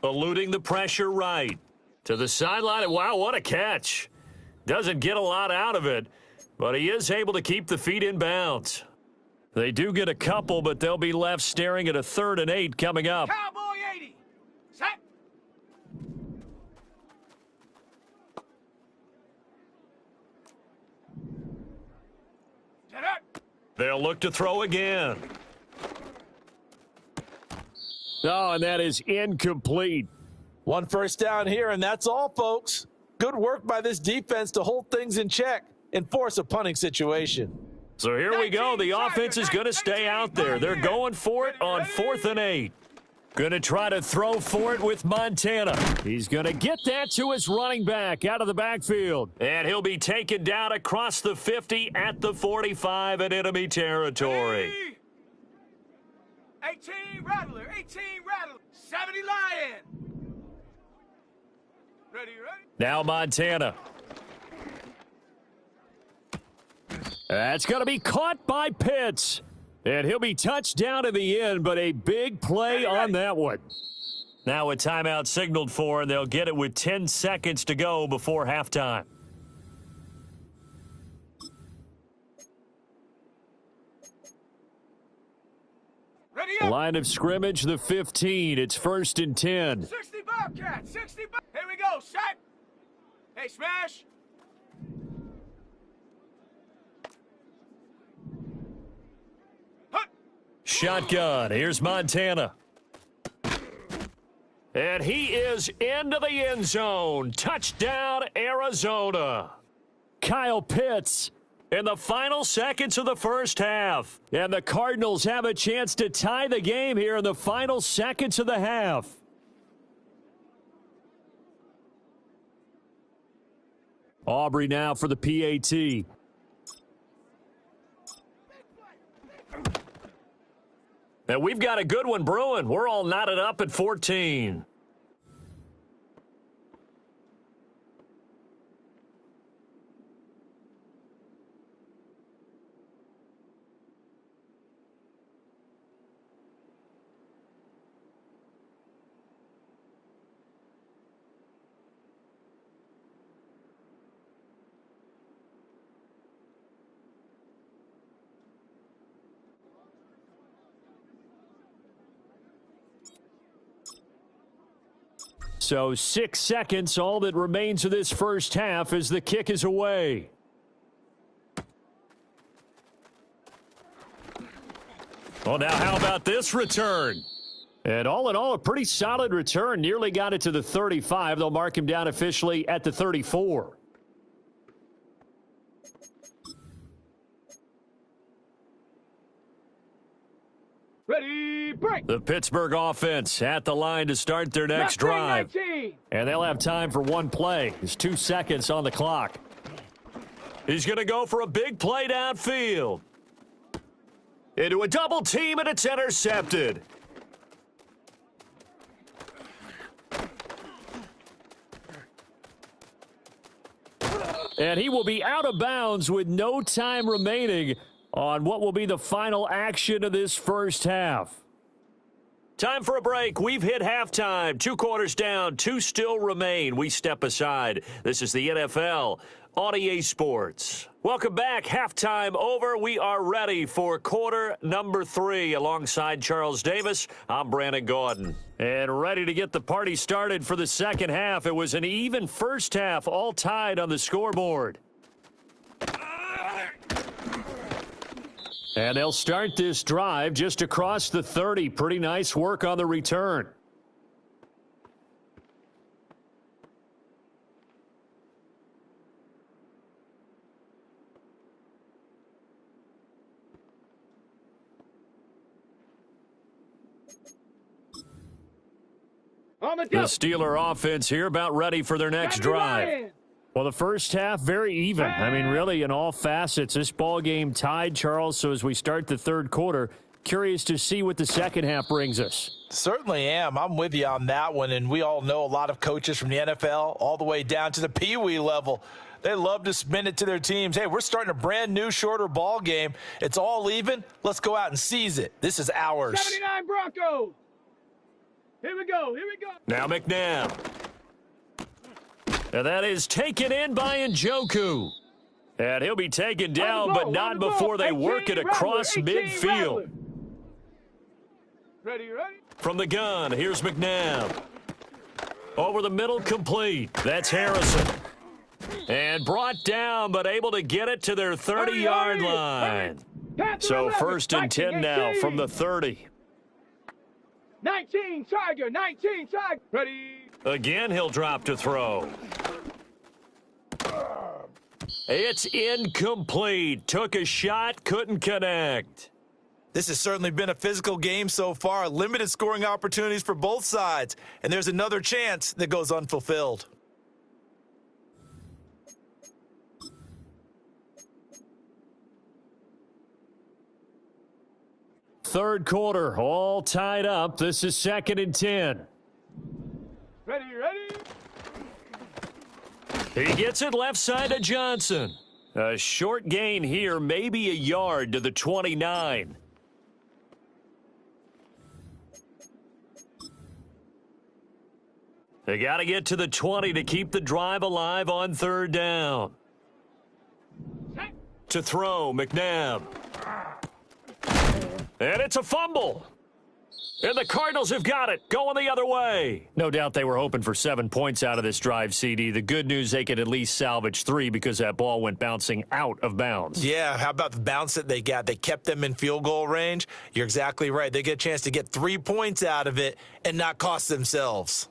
Eluding the pressure right. To the sideline. Wow, what a catch. Doesn't get a lot out of it, but he is able to keep the feet in bounds. They do get a couple, but they'll be left staring at a 3rd and 8 coming up. Cowboy 80. Set. Set up. They'll look to throw again. Oh, and that is incomplete. 1 first down here, and that's all, folks. Good work by this defense to hold things in check and force a punting situation. So here we go. The offense is going to stay out there. They're going for it on 4th and 8. Going to try to throw for it with Montana. He's going to get that to his running back out of the backfield. And he'll be taken down across the 50 at the 45 in enemy territory. 18 Rattler, 18 Rattler, 70 Lion. Ready, ready? Now Montana. That's going to be caught by Pitts. And he'll be touched down in the end, but a big play on that one. Now a timeout signaled for, and they'll get it with 10 seconds to go before halftime. Ready up. Line of scrimmage, the 15. It's 1st and 10. 60 Bobcat, 60 Bobcat. Here we go, set. Hey, smash. Shotgun. Here's Montana. And he is into the end zone. Touchdown, Arizona. Kyle Pitts in the final seconds of the first half. And the Cardinals have a chance to tie the game here in the final seconds of the half. Aubrey now for the PAT. And we've got a good one brewing. We're all knotted up at 14. So 6 seconds, all that remains of this first half as the kick is away. Well, now how about this return? And all in all, a pretty solid return. Nearly got it to the 35. They'll mark him down officially at the 34. Ready, break. The Pittsburgh offense at the line to start their next drive. 19. And they'll have time for one play. There's 2 seconds on the clock. He's going to go for a big play downfield. Into a double team, and it's intercepted. And he will be out of bounds with no time remaining on what will be the final action of this first half. Time for a break. We've hit halftime. 2 quarters down, 2 still remain. We step aside. This is the NFL on EA Sports. Welcome back. Halftime over. We are ready for quarter number 3. Alongside Charles Davis, I'm Brandon Gaudin. And ready to get the party started for the second half. It was an even first half, all tied on the scoreboard. And they'll start this drive just across the 30. Pretty nice work on the return. The Steeler offense here about ready for their next drive. Well, the first half, very even. I mean, really, in all facets, this ball game tied, Charles. So as we start the third quarter, curious to see what the second half brings us. Certainly am. I'm with you on that one. And we all know a lot of coaches from the NFL all the way down to the Pee Wee level. They love to spin it to their teams. Hey, we're starting a brand new, shorter ball game. It's all even. Let's go out and seize it. This is ours. 79 Broncos. Here we go. Here we go. Now McNabb. And that is taken in by Njoku. And he'll be taken down, but not before they work it across midfield. Ready. From the gun, here's McNabb. Over the middle, complete. That's Harrison. And brought down, but able to get it to their 30-yard line. So 1st and 10 now from the 30. 19 Tiger. Ready. Again, he'll drop to throw. It's incomplete. Took a shot, couldn't connect. This has certainly been a physical game so far. Limited scoring opportunities for both sides. And there's another chance that goes unfulfilled. Third quarter, all tied up. This is 2nd and 10. Ready. He gets it left side to Johnson. A short gain here, maybe a yard to the 29. They got to get to the 20 to keep the drive alive on 3rd down. To throw, McNabb. And it's a fumble. And the Cardinals have got it, going the other way. No doubt they were hoping for 7 points out of this drive, CD. The good news, they could at least salvage 3 because that ball went bouncing out of bounds. Yeah, how about the bounce that they got? They kept them in field goal range. You're exactly right. They get a chance to get 3 points out of it and not cost themselves.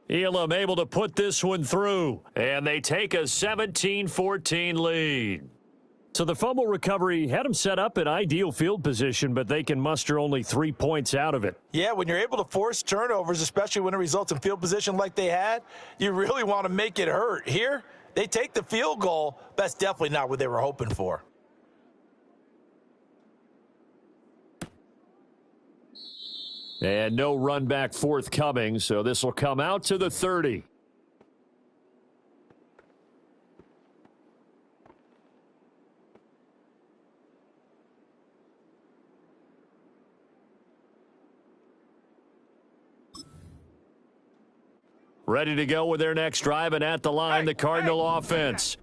Elam able to put this one through, and they take a 17-14 lead. So the fumble recovery had them set up in ideal field position, but they can muster only 3 points out of it. Yeah, when you're able to force turnovers, especially when it results in field position like they had, you really want to make it hurt. Here, they take the field goal. That's definitely not what they were hoping for. And no run back forthcoming, so this will come out to the 30. Ready to go with their next drive, and at the line, the Cardinal offense.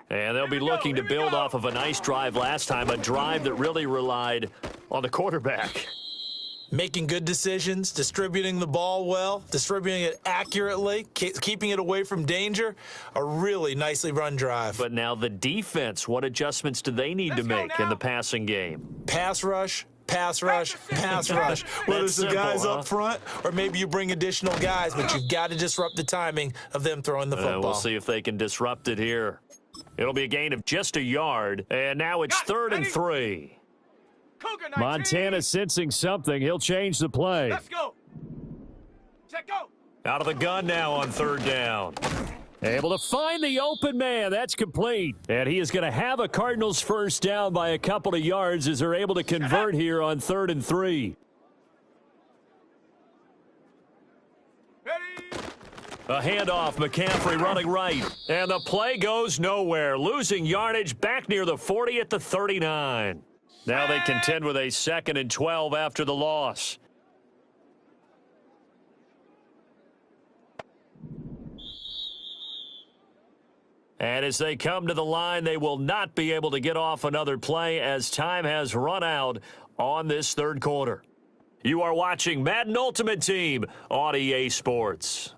And they'll be looking to build off of a nice drive last time, a drive that really relied on the quarterback. Making good decisions, distributing the ball well, distributing it accurately, keeping it away from danger. A really nicely run drive. But now the defense, what adjustments do they need to make in the passing game? Pass rush, pass rush, pass rush. Whether it's the guys up front or maybe you bring additional guys, but you've got to disrupt the timing of them throwing the football. We'll see if they can disrupt it here. It'll be a gain of just a yard, and now it's 3rd and 3. Montana sensing something. He'll change the play. Let's go. Set go. Out of the gun now on 3rd down. Able to find the open man. That's complete. And he is going to have a Cardinals first down by a couple of yards as they're able to convert here on 3rd and 3. Ready. A handoff, McCaffrey running right. And the play goes nowhere. Losing yardage back near the 40 at the 39. Now they contend with a 2nd and 12 after the loss. And as they come to the line, they will not be able to get off another play as time has run out on this 3rd quarter. You are watching Madden Ultimate Team on EA Sports.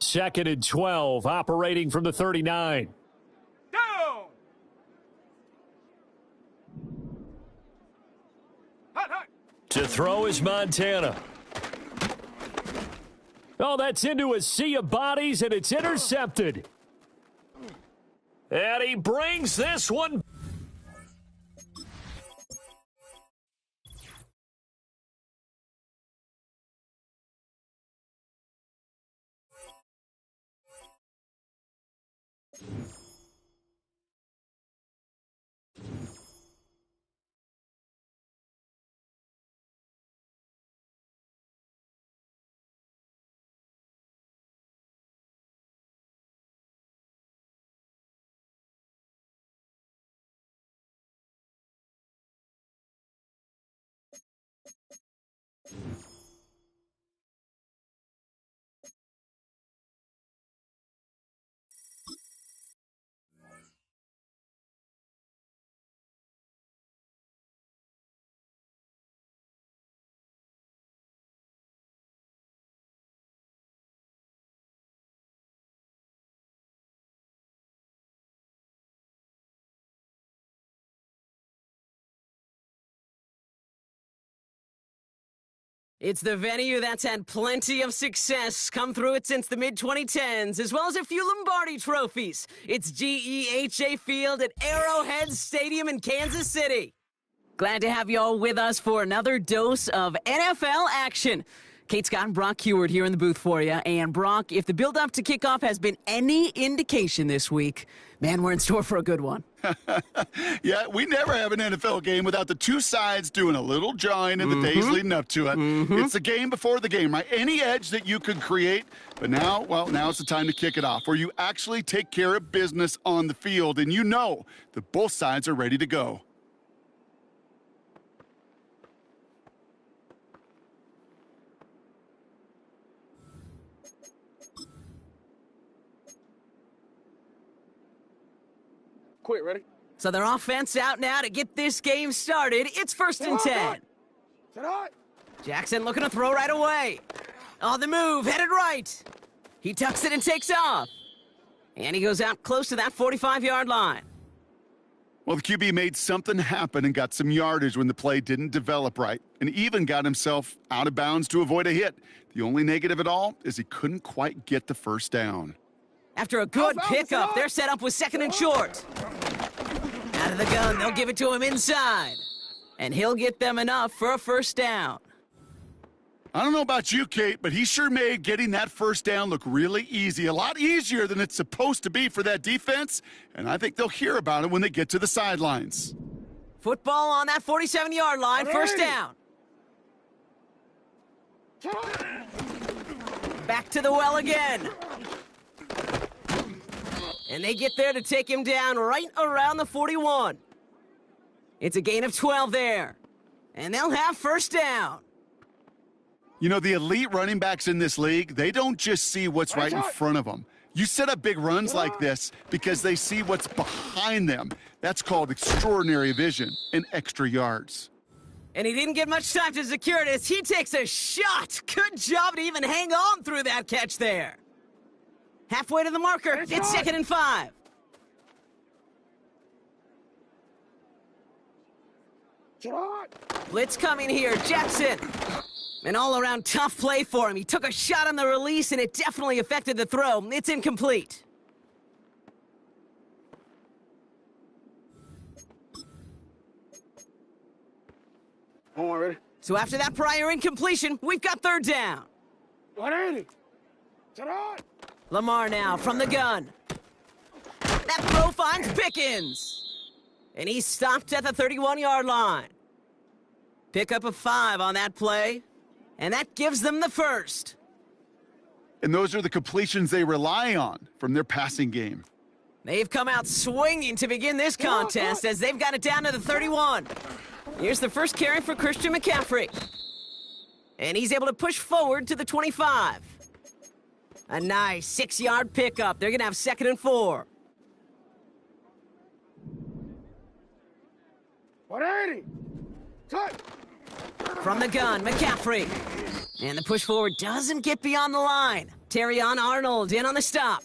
Second and 12, operating from the 39. Down. Hot, hot. To throw is Montana. Oh, that's into a sea of bodies, and it's intercepted. And he brings this one. It's the venue that's had plenty of success come through it since the mid-2010s, as well as a few Lombardi trophies. It's GEHA Field at Arrowhead Stadium in Kansas City. Glad to have you all with us for another dose of NFL action. Kate Scott and Brock Heward here in the booth for you. And Brock, if the build-up to kickoff has been any indication this week, man, we're in store for a good one. Yeah, we never have an NFL game without the two sides doing a little jawing in the days leading up to it. It's the game before the game, right? Any edge that you could create, but now, well, now it's the time to kick it off, where you actually take care of business on the field, and you know that both sides are ready to go. Quit, ready? So their offense out now to get this game started. It's 1st and 10. Set hot. Jackson looking to throw right away. On the move, headed right. He tucks it and takes off. And he goes out close to that 45-yard line. Well, the QB made something happen and got some yardage when the play didn't develop right, and even got himself out of bounds to avoid a hit. The only negative at all is he couldn't quite get the first down. After a good pickup, they're set up with 2nd and short. Out of the gun, they'll give it to him inside. And he'll get them enough for a first down. I don't know about you, Kate, but he sure made getting that first down look really easy. A lot easier than it's supposed to be for that defense. And I think they'll hear about it when they get to the sidelines. Football on that 47-yard line, first down. Back to the well again. And they get there to take him down right around the 41. It's a gain of 12 there. And they'll have first down. You know, the elite running backs in this league, they don't just see what's right in front of them. You set up big runs like this because they see what's behind them. That's called extraordinary vision and extra yards. And he didn't get much time to secure it as he takes a shot. Good job to even hang on through that catch there. Halfway to the marker, it's 2nd and 5. Blitz coming here, Jackson. An all-around tough play for him. He took a shot on the release, and it definitely affected the throw. It's incomplete. So after that prior incompletion, we've got 3rd down. 180. Lamar now from the gun. That throw finds Pickens. And he's stopped at the 31-yard line. Pick up a 5 on that play. And that gives them the first. And those are the completions they rely on from their passing game. They've come out swinging to begin this contest as they've got it down to the 31. Here's the first carry for Christian McCaffrey. And he's able to push forward to the 25. A nice 6-yard pickup. They're going to have 2nd and 4. 180. Cut. From the gun, McCaffrey. And the push forward doesn't get beyond the line. Terrion Arnold in on the stop.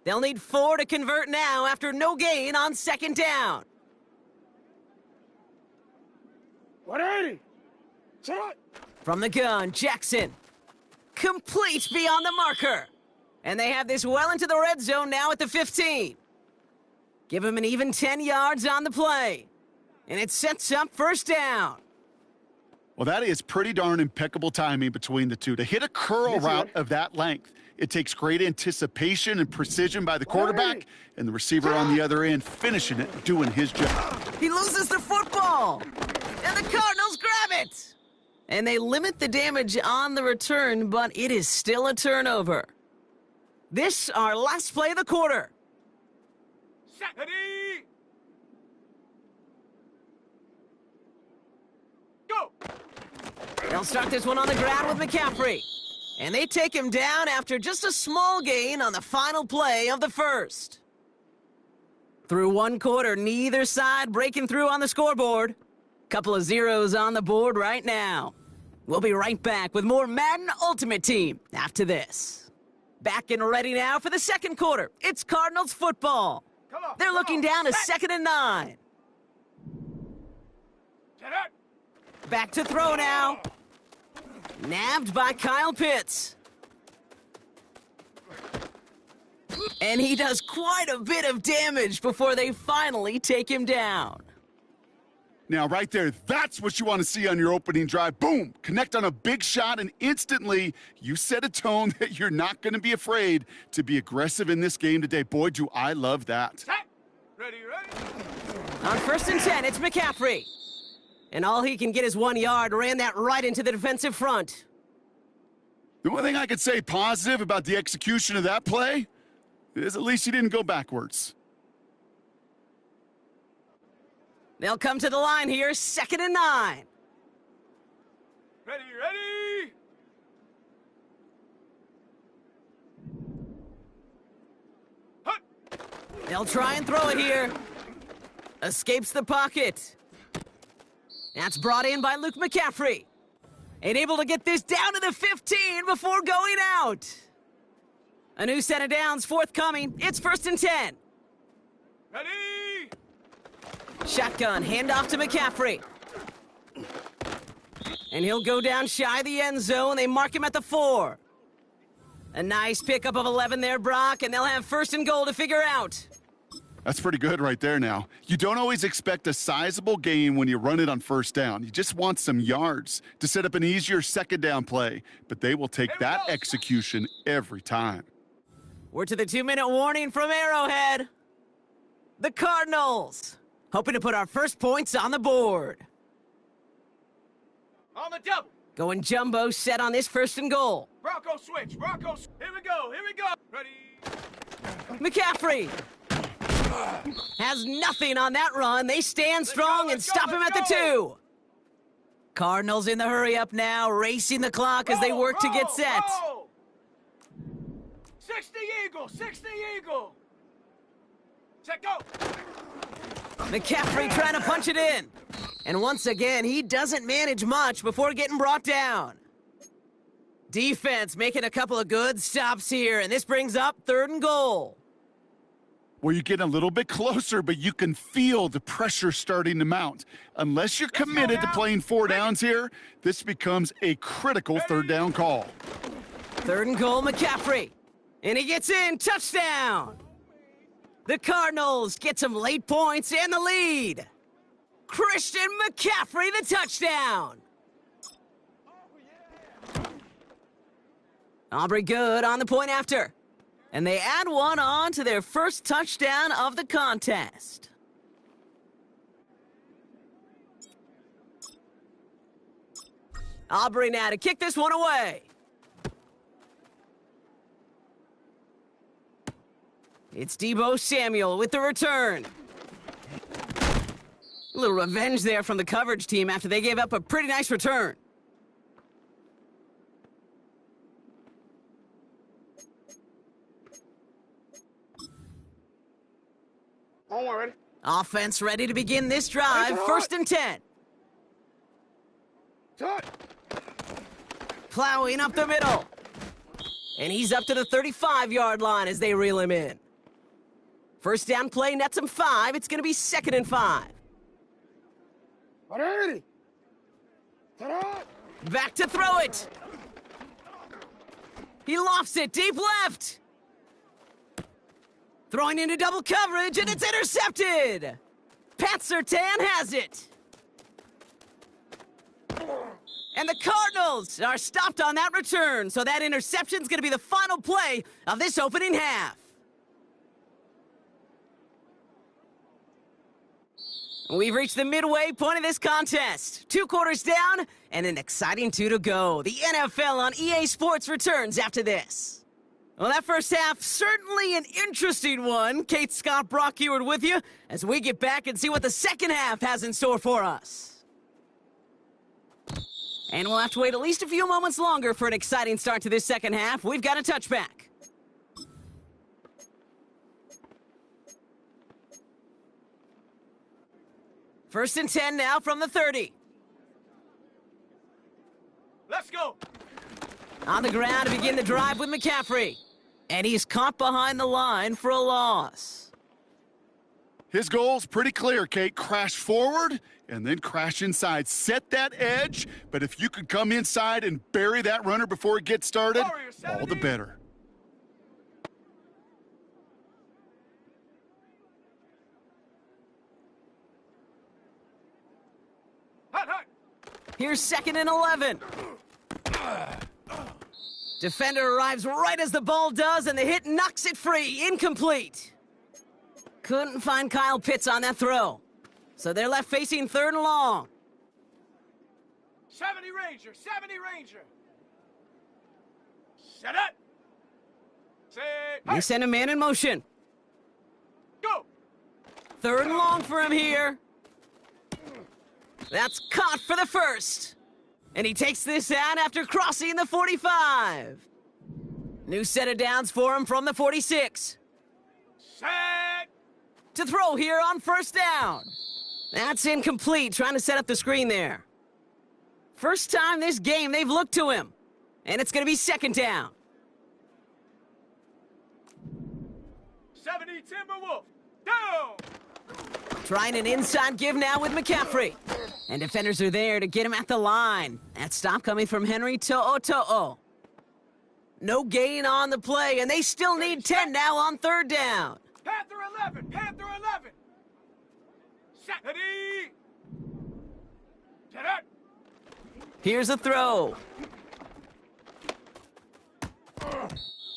They'll need 4 to convert now after no gain on 2nd down. 180. Cut. From the gun, Jackson. Complete beyond the marker. And they have this well into the red zone now at the 15. Give him an even 10 yards on the play. And it sets up 1st down. Well, that is pretty darn impeccable timing between the two. To hit a curl route of that length, it takes great anticipation and precision by the quarterback, and the receiver on the other end finishing it, doing his job. He loses the football, and the Cardinals grab it. And they limit the damage on the return, but it is still a turnover. This, our last play of the quarter. Ready. Go. They'll start this one on the ground with McCaffrey. And they take him down after just a small gain on the final play of the first. Through 1 quarter, neither side breaking through on the scoreboard. Couple of zeros on the board right now. We'll be right back with more Madden Ultimate Team after this. Back and ready now for the 2nd quarter. It's Cardinals football. They're looking down to 2nd and 9. Back to throw now. Nabbed by Kyle Pitts. And he does quite a bit of damage before they finally take him down. Now, right there, that's what you want to see on your opening drive. Boom! Connect on a big shot, and instantly you set a tone that you're not going to be afraid to be aggressive in this game today. Boy, do I love that. Ready. On 1st and 10, it's McCaffrey. And all he can get is 1 yard, ran that right into the defensive front. The only thing I could say positive about the execution of that play is at least he didn't go backwards. They'll come to the line here, 2nd and 9. Ready. Hut. They'll try and throw it here. Escapes the pocket. That's brought in by Luke McCaffrey. And able to get this down to the 15 before going out. A new set of downs forthcoming. It's 1st and 10. Ready. Shotgun, handoff to McCaffrey. And he'll go down shy of the end zone. They mark him at the 4. A nice pickup of 11 there, Brock, and they'll have 1st and goal to figure out. That's pretty good right there now. You don't always expect a sizable gain when you run it on 1st down. You just want some yards to set up an easier 2nd down play, but they will take that execution every time. We're to the 2-minute warning from Arrowhead. The Cardinals, hoping to put our first points on the board. On the double. Going jumbo set on this 1st and goal. Bronco switch. Here we go. Ready. McCaffrey has nothing on that run. They stand strong and stop him at the 2. Cardinals in the hurry up now, racing the clock as they work to get set. 60 Eagle, 60 Eagle. Set, go. McCaffrey trying to punch it in. And once again, he doesn't manage much before getting brought down. Defense making a couple of good stops here, and this brings up 3rd and goal. Well, you're getting a little bit closer, but you can feel the pressure starting to mount. Unless you're committed to playing 4 downs here, this becomes a critical 3rd down call. 3rd and goal, McCaffrey. And he gets in, touchdown! The Cardinals get some late points and the lead. Christian McCaffrey, the touchdown! Aubrey good on the point after. And they add one on to their first touchdown of the contest. Aubrey now to kick this one away. It's Deebo Samuel with the return. A little revenge there from the coverage team after they gave up a pretty nice return. Ready? Offense ready to begin this drive. 1st and 10. Plowing up the middle. And he's up to the 35-yard line as they reel him in. 1st down play nets him 5. It's going to be 2nd and 5. Ready? Back to throw it. He lofts it deep left. Throwing into double coverage, and it's intercepted. Pat Surtain has it. And the Cardinals are stopped on that return, so that interception's going to be the final play of this opening half. We've reached the midway point of this contest. 2 quarters down, and an exciting 2 to go. The NFL on EA Sports returns after this. Well, that first half, certainly an interesting one. Kate Scott, Brock Eward with you as we get back and see what the second half has in store for us. And we'll have to wait at least a few moments longer for an exciting start to this second half. We've got a touchback. First and 10 now from the 30. Let's go. On the ground to begin the drive with McCaffrey. And he's caught behind the line for a loss. His goal's pretty clear, Kate. Crash forward and then crash inside. Set that edge, but if you could come inside and bury that runner before it gets started, all the better. Here's 2nd and 11. Defender arrives right as the ball does, and the hit knocks it free. Incomplete. Couldn't find Kyle Pitts on that throw. So they're left facing 3rd and long. 70 Ranger, 70 Ranger. Set it. They send a man in motion. Go. 3rd and long for him here. That's caught for the first. And he takes this out after crossing the 45. New set of downs for him from the 46. Set. To throw here on 1st down. That's incomplete, trying to set up the screen there. First time this game they've looked to him. And it's going to be 2nd down. 70 Timberwolf. Down. Trying an inside give now with McCaffrey. And defenders are there to get him at the line. That stop coming from Henry To'o. No gain on the play, and they still need 10 now on 3rd down. Panther 11, Panther 11. Set. Ready. Set it. Here's a throw.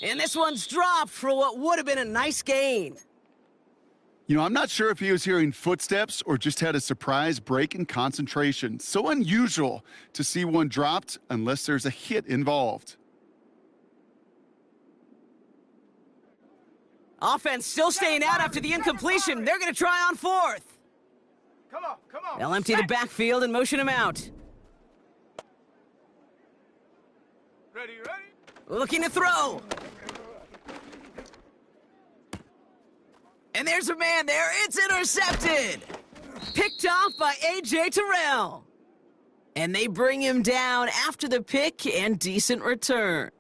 And this one's dropped for what would have been a nice gain. You know, I'm not sure if he was hearing footsteps or just had a surprise break in concentration. So unusual to see one dropped unless there's a hit involved. Offense still staying out after the incompletion. They're going to try on 4th. Come on, come on. They'll empty the backfield and motion him out. Ready, ready. Looking to throw. And there's a man there. It's intercepted. Picked off by A.J. Terrell. And they bring him down after the pick and decent return.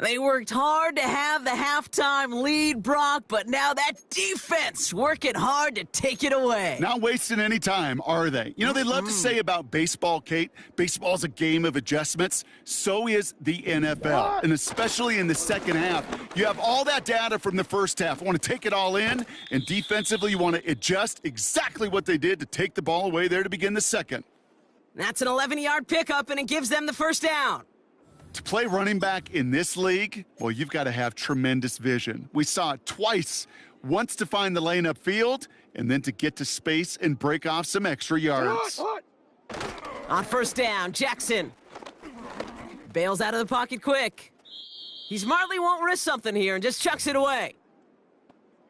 They worked hard to have the halftime lead, Brock, but now that defense working hard to take it away. Not wasting any time, are they? You know, they love to say about baseball, Kate, baseball's a game of adjustments. So is the NFL, and especially in the second half. You have all that data from the first half. You want to take it all in, and defensively you want to adjust exactly what they did to take the ball away there to begin the second. That's an 11-yard pickup, and it gives them the first down. To play running back in this league, well, you've got to have tremendous vision. We saw it twice, once to find the lane upfield, and then to get to space and break off some extra yards. On first down, Jackson bails out of the pocket quick. He smartly won't risk something here and just chucks it away.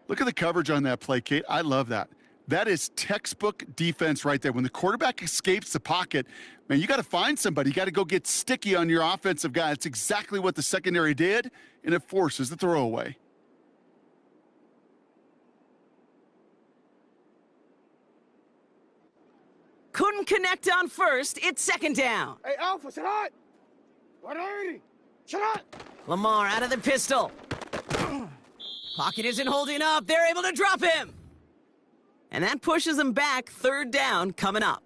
Look at the coverage on that play, Kate. I love that. That is textbook defense right there. When the quarterback escapes the pocket, man, you got to find somebody. You got to go get sticky on your offensive guy. That's exactly what the secondary did, and it forces the throwaway. Couldn't connect on first. It's second down. Hey, Alpha, sit hot. 180. Shut up. Lamar out of the pistol. Pocket isn't holding up. They're able to drop him. And that pushes them back. Third down coming up.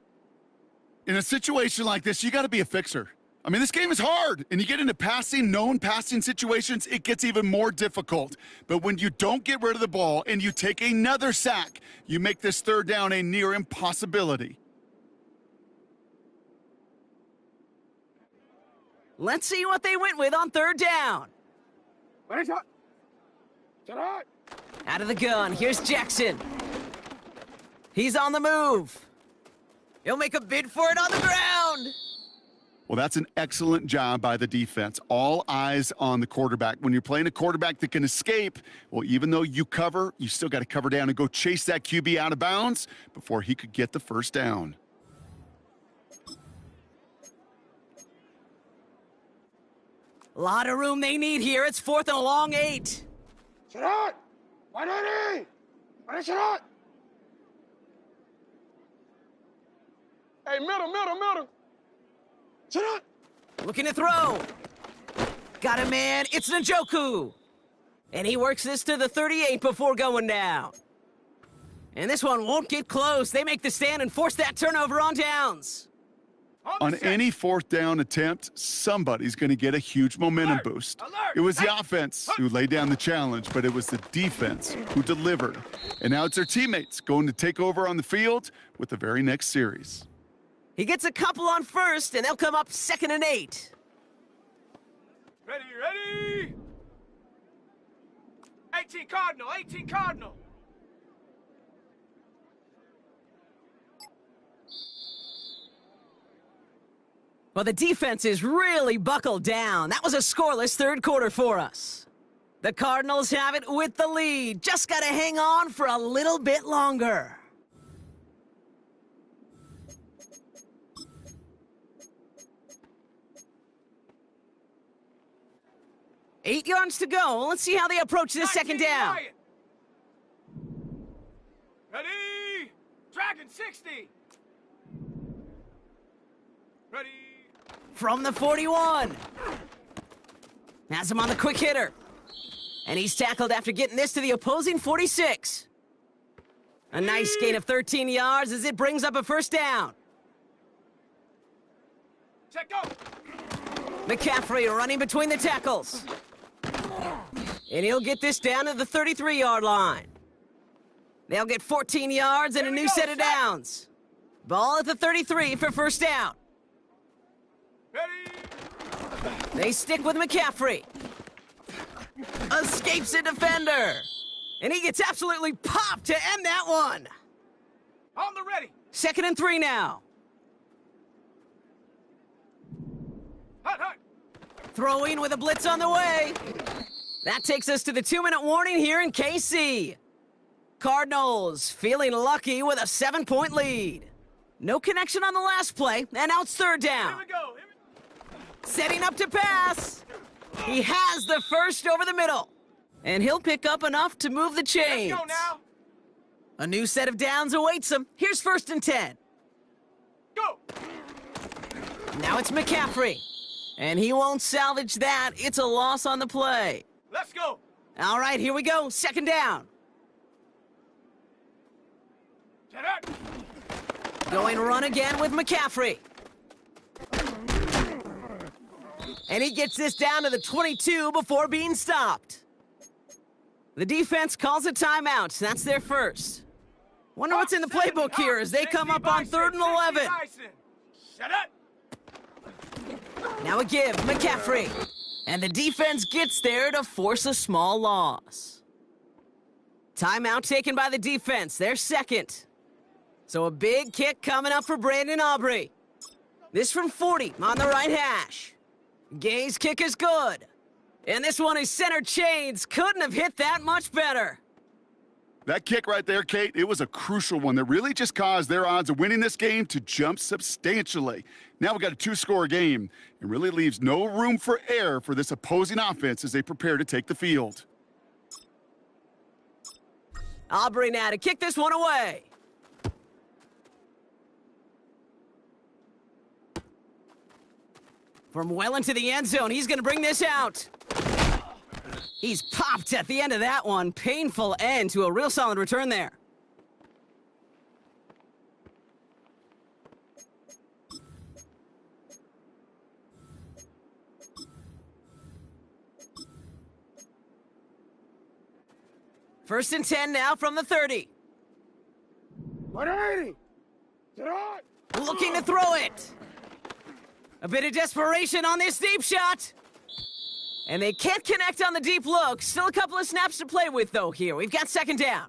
In a situation like this, you got to be a fixer. I mean, this game is hard, and you get into known passing situations, it gets even more difficult. But when you don't get rid of the ball and you take another sack, you make this third down a near impossibility. Let's see what they went with on third down. Out of the gun, here's Jackson. He's on the move. He'll make a bid for it on the ground. Well, that's an excellent job by the defense. All eyes on the quarterback. When you're playing a quarterback that can escape, well, even though you cover, you still got to cover down and go chase that QB out of bounds before he could get the first down. A lot of room they need here. It's 4th and a long 8. Shut up. 180. Shut up. Hey, middle. Shut up. Looking to throw. Got a man. It's Njoku. And he works this to the 38 before going down. And this one won't get close. They make the stand and force that turnover on downs. On any fourth down attempt, somebody's going to get a huge momentum boost. It was the offense who laid down the challenge, but it was the defense who delivered. And now it's their teammates going to take over on the field with the very next series. He gets a couple on first, and they'll come up 2nd and 8. Ready. 18 Cardinal. Well, the defense is really buckled down. That was a scoreless third quarter for us. The Cardinals have it with the lead. Just got to hang on for a little bit longer. Eight yards to go. Let's see how they approach this second down. Ready. Dragon 60. Ready. From the 41. Has him on the quick hitter. And he's tackled after getting this to the opposing 46. A nice gain of 13 yards as it brings up a first down. Check go. McCaffrey running between the tackles. And he'll get this down to the 33-yard line. They'll get 14 yards and a new set of downs. Ball at the 33 for first down. Ready. They stick with McCaffrey. Escapes a defender. And he gets absolutely popped to end that one. On the ready. 2nd and 3 now. Hot. Throwing with a blitz on the way. That takes us to the 2-minute warning here in KC. Cardinals feeling lucky with a 7-point lead. No connection on the last play, and now it's third down. Here we go. Setting up to pass. He has the first over the middle. And he'll pick up enough to move the Let's chains. go now. A new set of downs awaits him. Here's 1st and 10. Go. Now it's McCaffrey. And he won't salvage that. It's a loss on the play. Let's go. All right, here we go. 2nd down. Set up. Going run again with McCaffrey. And he gets this down to the 22 before being stopped. The defense calls a timeout. That's their first. Wonder what's in the playbook here as they come up on 3rd and 11. Set up. Now a give, McCaffrey. And the defense gets there to force a small loss. Timeout taken by the defense, their 2nd. So a big kick coming up for Brandon Aubrey. This from 40 on the right hash. Gay's kick is good. And this one is center chains. Couldn't have hit that much better. That kick right there, Kate, it was a crucial one that really just caused their odds of winning this game to jump substantially. Now we got a 2-score game and really leaves no room for error for this opposing offense as they prepare to take the field. Aubrey now to kick this one away. From well into the end zone, he's going to bring this out. He's popped at the end of that one. Painful end to a real solid return there. First and 10 now from the 30. 180. Set up. Looking to throw it. A bit of desperation on this deep shot. And they can't connect on the deep look. Still a couple of snaps to play with, though, here. We've got 2nd down.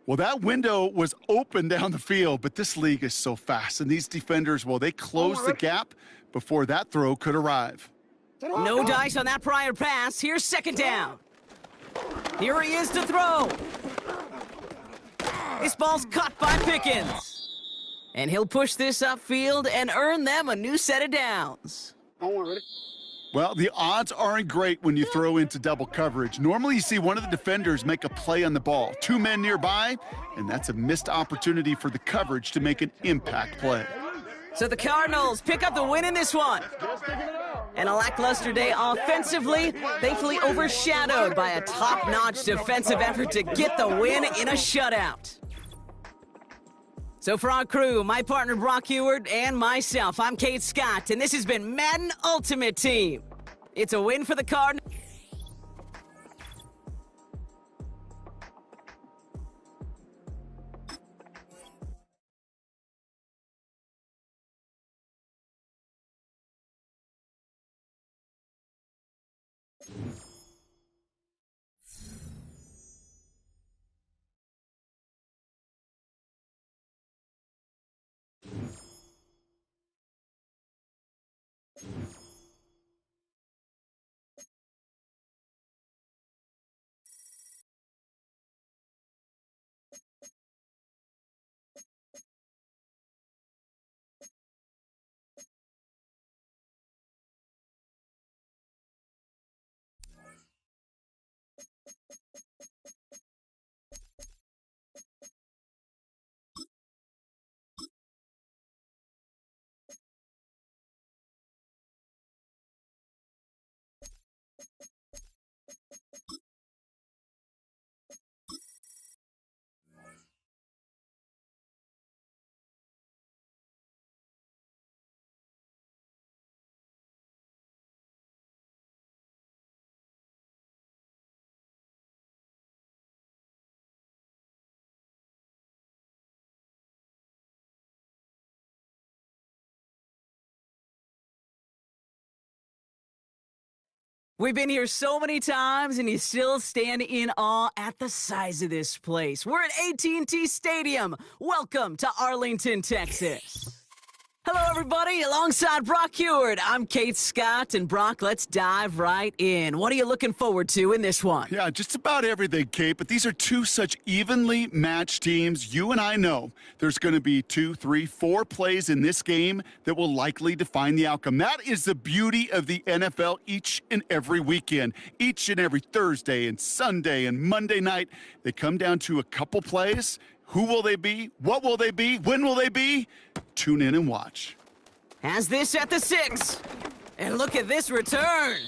Well, that window was open down the field, but this league is so fast. And these defenders, well, they closed the gap before that throw could arrive. No dice on that prior pass. Here's 2nd down. Here he is to throw. This ball's caught by Pickens. And he'll push this upfield and earn them a new set of downs. Well, the odds aren't great when you throw into double coverage. Normally, you see one of the defenders make a play on the ball. 2 men nearby, and that's a missed opportunity for the coverage to make an impact play. So the Cardinals pick up the win in this one. And a lackluster day offensively, thankfully overshadowed by a top-notch defensive effort to get the win in a shutout. So for our crew, my partner Brock Ewart and myself, I'm Kate Scott, and this has been Madden Ultimate Team. It's a win for the Cardinals. We've been here so many times, and you still stand in awe at the size of this place. We're at AT&T Stadium. Welcome to Arlington, Texas. Hello, everybody. Alongside Brock Heward, I'm Kate Scott. And Brock, let's dive right in. What are you looking forward to in this one? Yeah, just about everything, Kate, but these are two such evenly matched teams. You and I know there's going to be 2, 3, 4 plays in this game that will likely define the outcome. That is the beauty of the NFL each and every weekend. Each and every Thursday and Sunday and Monday night, they come down to a couple plays. Who will they be? What will they be? When will they be? Tune in and watch. Has this at the 6. And look at this return.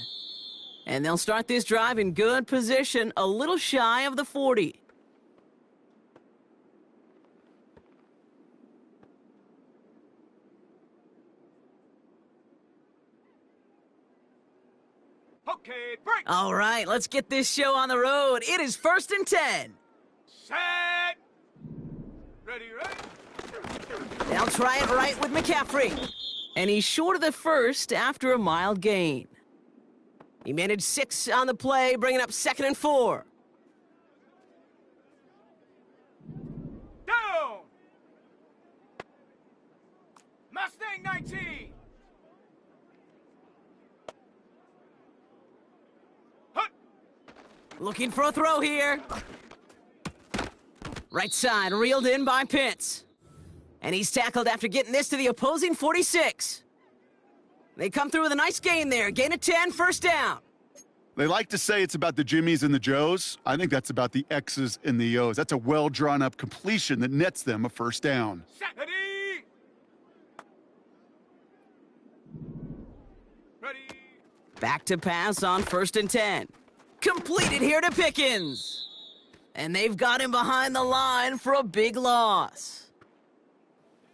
And they'll start this drive in good position, a little shy of the 40. Okay, break. All right, let's get this show on the road. It is 1st and 10. Set. Ready, ready. They'll try it right with McCaffrey. And he's short of the first after a mild gain. He managed 6 on the play, bringing up 2nd and 4. Down. Mustang 19. Hut. Looking for a throw here. Right side, reeled in by Pitts. And he's tackled after getting this to the opposing 46. They come through with a nice gain there. Gain of 10, 1st down. They like to say it's about the Jimmies and the Joes. I think that's about the X's and the O's. That's a well-drawn-up completion that nets them a 1st down. Set. Ready. Ready. Back to pass on 1st and 10. Completed here to Pickens. And they've got him behind the line for a big loss.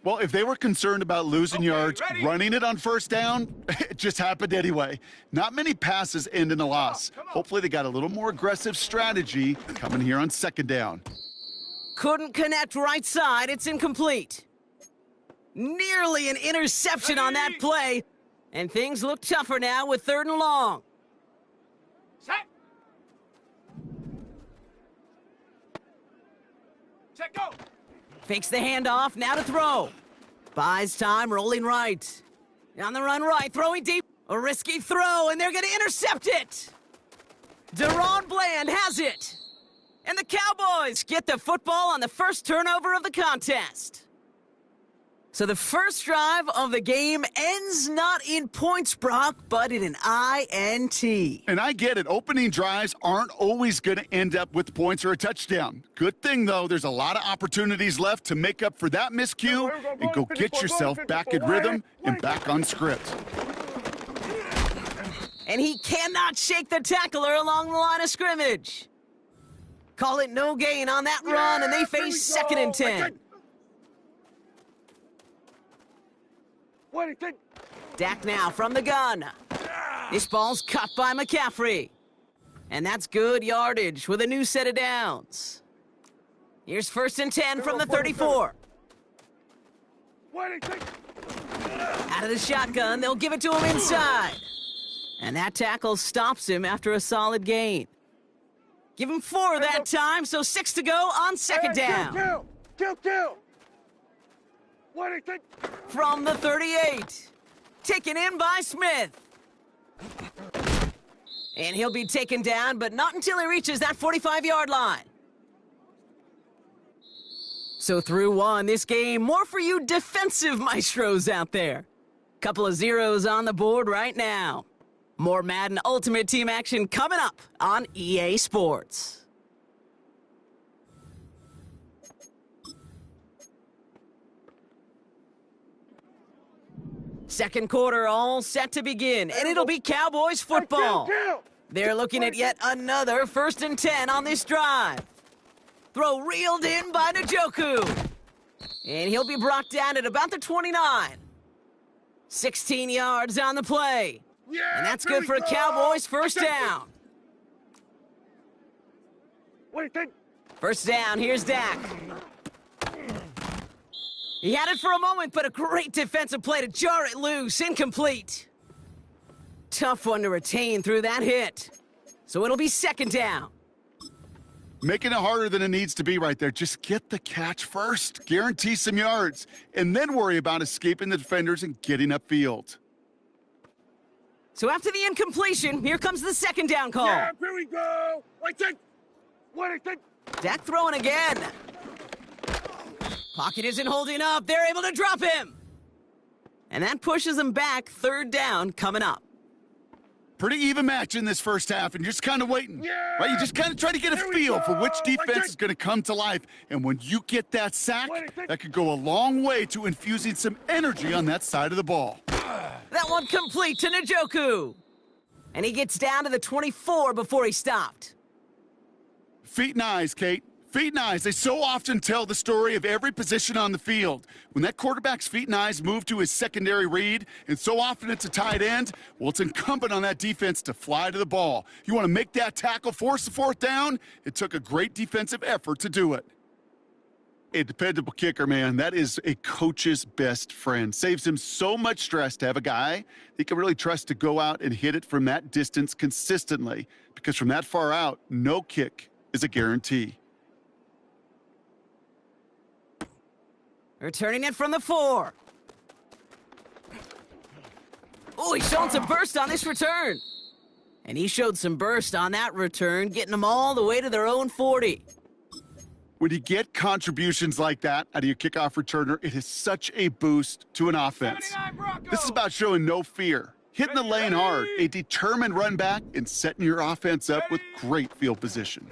Well, if they were concerned about losing yards, ready. running it on 1st down, it just happened anyway. Not many passes end in a loss. Come on. Hopefully they got a little more aggressive strategy coming here on 2nd down. Couldn't connect right side. It's incomplete. Nearly an interception on that play. And things look tougher now with 3rd and long. Set. Set, go. Fakes the handoff, now to throw. Buys time, rolling right. On the run right, throwing deep. A risky throw, and they're going to intercept it. Deron Bland has it. And the Cowboys get the football on the first turnover of the contest. So the first drive of the game ends not in points, Brock, but in an INT. And I get it. Opening drives aren't always going to end up with points or a touchdown. Good thing, though, there's a lot of opportunities left to make up for that miscue and go get yourself back in rhythm and back on script. And he cannot shake the tackler along the line of scrimmage. Call it no gain on that run, and they face 2nd and 10. Dak now from the gun. This ball's cut by McCaffrey. And that's good yardage with a new set of downs. Here's 1st and 10 from the 34. Out of the shotgun, they'll give it to him inside. And that tackle stops him after a solid gain. Give him 4 that time, so 6 to go on 2nd down. Kill. From the 38. Taken in by Smith. And he'll be taken down, but not until he reaches that 45-yard line. So through 1, this game, more for you defensive maestros out there. Couple of zeros on the board right now. More Madden Ultimate Team action coming up on EA Sports. Second quarter all set to begin, and it'll be Cowboys football. They're looking at yet another 1st and 10 on this drive. Throw reeled in by Njoku. And he'll be brought down at about the 29. 16 yards on the play. And that's good for a Cowboys 1st down. First down, here's Dak. He had it for a moment, but a great defensive play to jar it loose. Incomplete. Tough one to retain through that hit. So it'll be 2nd down. Making it harder than it needs to be right there. Just get the catch first. Guarantee some yards. And then worry about escaping the defenders and getting upfield. So after the incompletion, here comes the second down call. Yeah, here we go. Dak throwing again. Pocket isn't holding up. They're able to drop him. And that pushes him back. Third down coming up. Pretty even match in this first half, and you're just kind of waiting. Yeah. Right? You just kind of try to get a feel for which defense is going to come to life. And when you get that sack, that could go a long way to infusing some energy on that side of the ball. That one complete to Njoku. And he gets down to the 24 before he stopped. Feet and eyes, Kate. Feet and eyes, they so often tell the story of every position on the field. When that quarterback's feet and eyes move to his secondary read, and so often it's a tight end, well, it's incumbent on that defense to fly to the ball. You want to make that tackle, force the fourth down? It took a great defensive effort to do it. A dependable kicker, man, that is a coach's best friend. Saves him so much stress to have a guy he can really trust to go out and hit it from that distance consistently, because from that far out, no kick is a guarantee. Returning it from the 4. Oh, he's showing some burst on this return. And he showed some burst on that return, getting them all the way to their own 40. When you get contributions like that out of your kickoff returner, it is such a boost to an offense. This is about showing no fear, hitting the lane hard, a determined run back, and setting your offense up with great field position.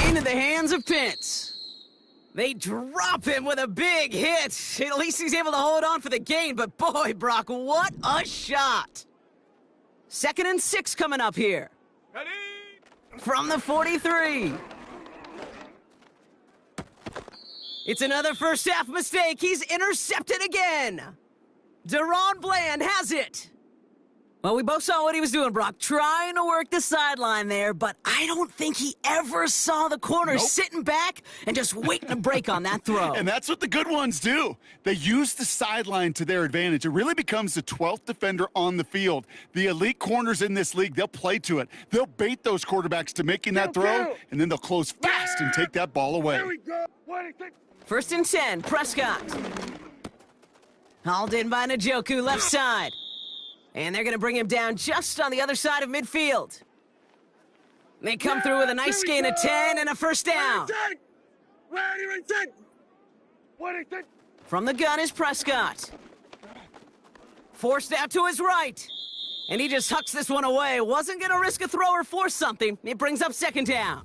Into the hands of Pitts. They drop him with a big hit. At least he's able to hold on for the gain, but boy, Brock, what a shot. 2nd and 6 coming up here. Ready? From the 43. It's another first half mistake. He's intercepted again. Deron Bland has it. Well, we both saw what he was doing, Brock, trying to work the sideline there, but I don't think he ever saw the corner sitting back and just waiting to break on that throw. And that's what the good ones do. They use the sideline to their advantage. It really becomes the 12th defender on the field. The elite corners in this league, they'll play to it. They'll bait those quarterbacks to making that throw, and then they'll close fast and take that ball away. There we go. 1st and 10, Prescott. Hauled in by Njoku, left side. And they're going to bring him down just on the other side of midfield. They come through with a nice gain of 10 and a first down. From the gun is Prescott. Forced out to his right. And he just hucks this one away. Wasn't going to risk a throw or force something. It brings up 2nd down.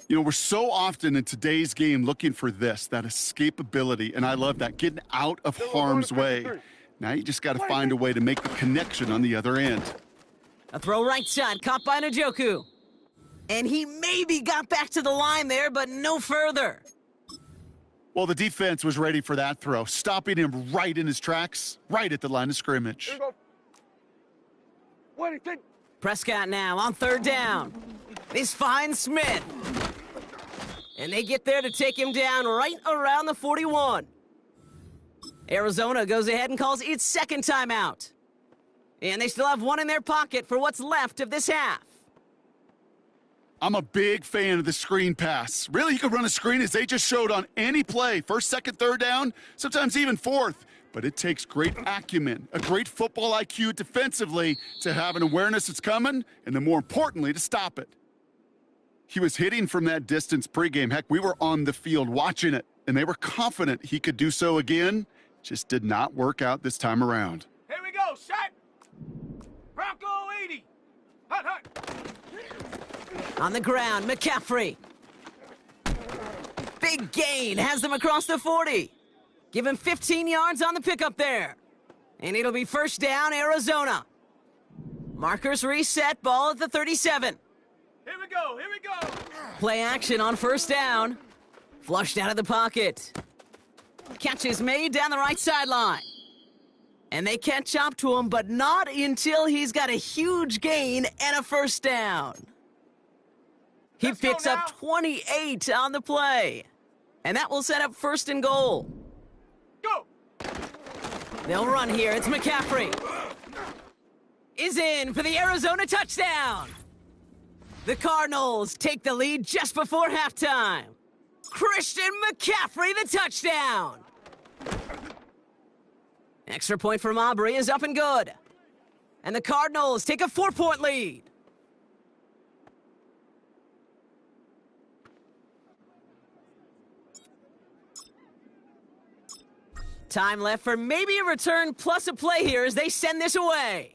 You know, we're so often in today's game looking for this, that escapability, and I love that, getting out of harm's way. Now you just got to find a way to make the connection on the other end. A throw right side, caught by Njoku. And he maybe got back to the line there, but no further. Well, the defense was ready for that throw, stopping him right in his tracks, right at the line of scrimmage. Prescott now on 3rd down. This finds Smith. And they get there to take him down right around the 41. Arizona goes ahead and calls its 2nd timeout. And they still have one in their pocket for what's left of this half. I'm a big fan of the screen pass. Really, you can run a screen as they just showed on any play. 1st, 2nd, 3rd down, sometimes even 4th. But it takes great acumen, a great football IQ defensively to have an awareness it's coming, and then more importantly, to stop it. He was hitting from that distance pregame. Heck, we were on the field watching it, and they were confident he could do so again. Just did not work out this time around. Here we go, set. Bronco 80. Hut, hut. On the ground, McCaffrey. Big gain, has them across the 40. Give him 15 yards on the pickup there. And it'll be 1st down, Arizona. Markers reset, ball at the 37. Here we go, here we go. Play action on 1st down. Flushed out of the pocket. Catch is made down the right sideline. And they catch up to him, but not until he's got a huge gain and a 1st down. He picks up 28 on the play. And that will set up 1st and goal. Go! They'll run here. It's McCaffrey. Is in for the Arizona touchdown. The Cardinals take the lead just before halftime. Christian McCaffrey, the touchdown. Extra point from Aubrey is up and good. And the Cardinals take a 4-point lead. Time left for maybe a return plus a play here as they send this away.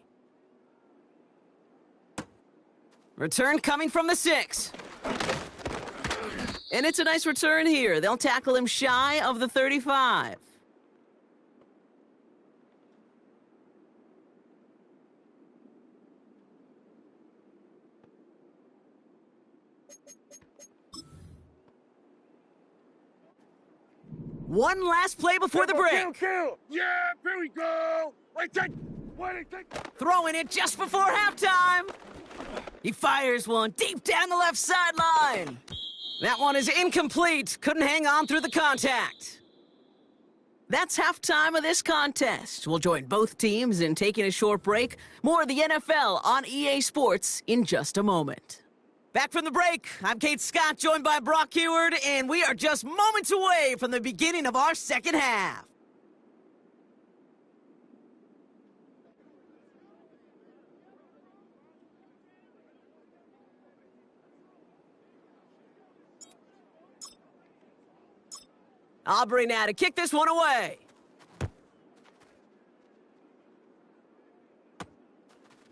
Return coming from the 6. And it's a nice return here. They'll tackle him shy of the 35. One last play before the break. Kill. Yeah, here we go. Wait, take. Throwing it just before halftime. He fires one deep down the left sideline. That one is incomplete. Couldn't hang on through the contact. That's halftime of this contest. We'll join both teams in taking a short break. More of the NFL on EA Sports in just a moment. Back from the break, I'm Kate Scott, joined by Brock Heward, and we are just moments away from the beginning of our second half. Aubrey now to kick this one away.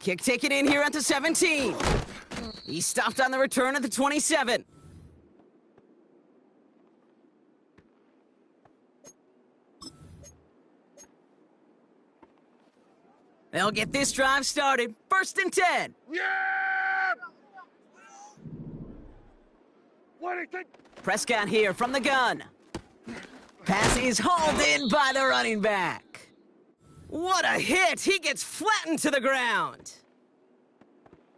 Kick taken in here at the 17. He stopped on the return at the 27. They'll get this drive started. 1st and 10. Yeah! What do you think? Prescott here from the gun. Pass is hauled in by the running back. What a hit! He gets flattened to the ground.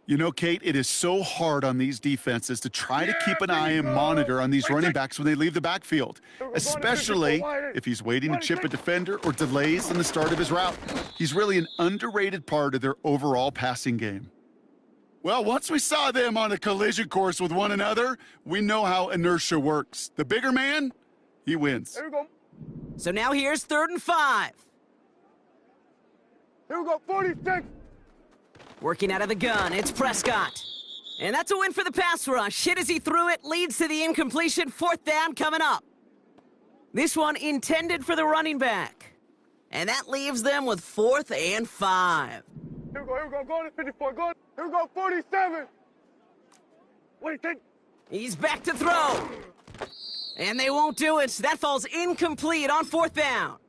You know, Kate, it is so hard on these defenses to try to keep an eye and monitor on these running backs when they leave the backfield, especially if he's waiting to chip a defender or delays in the start of his route. He's really an underrated part of their overall passing game. Well, once we saw them on a collision course with one another, we know how inertia works. The bigger man, he wins. Here we go. So now here's 3rd and 5. Here we go, 46. Working out of the gun, it's Prescott. And that's a win for the pass rush. Hit as he threw it, leads to the incompletion. 4th down coming up. This one intended for the running back. And that leaves them with 4th and 5. Here we go, go to 54, go. Here we go, 47. What do you think? He's back to throw. And they won't do it. That falls incomplete on 4th down.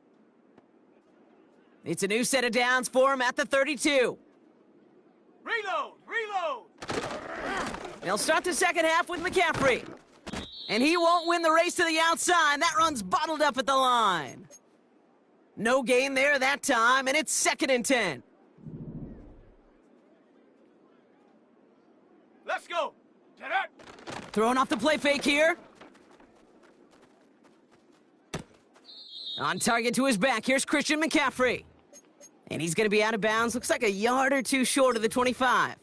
It's a new set of downs for him at the 32. Reload! They'll start the second half with McCaffrey. And he won't win the race to the outside. That run's bottled up at the line. No gain there that time, and it's 2nd and 10. Let's go. To that. Throwing off the play fake here. On target to his back, here's Christian McCaffrey. And he's going to be out of bounds. Looks like a yard or two short of the 25.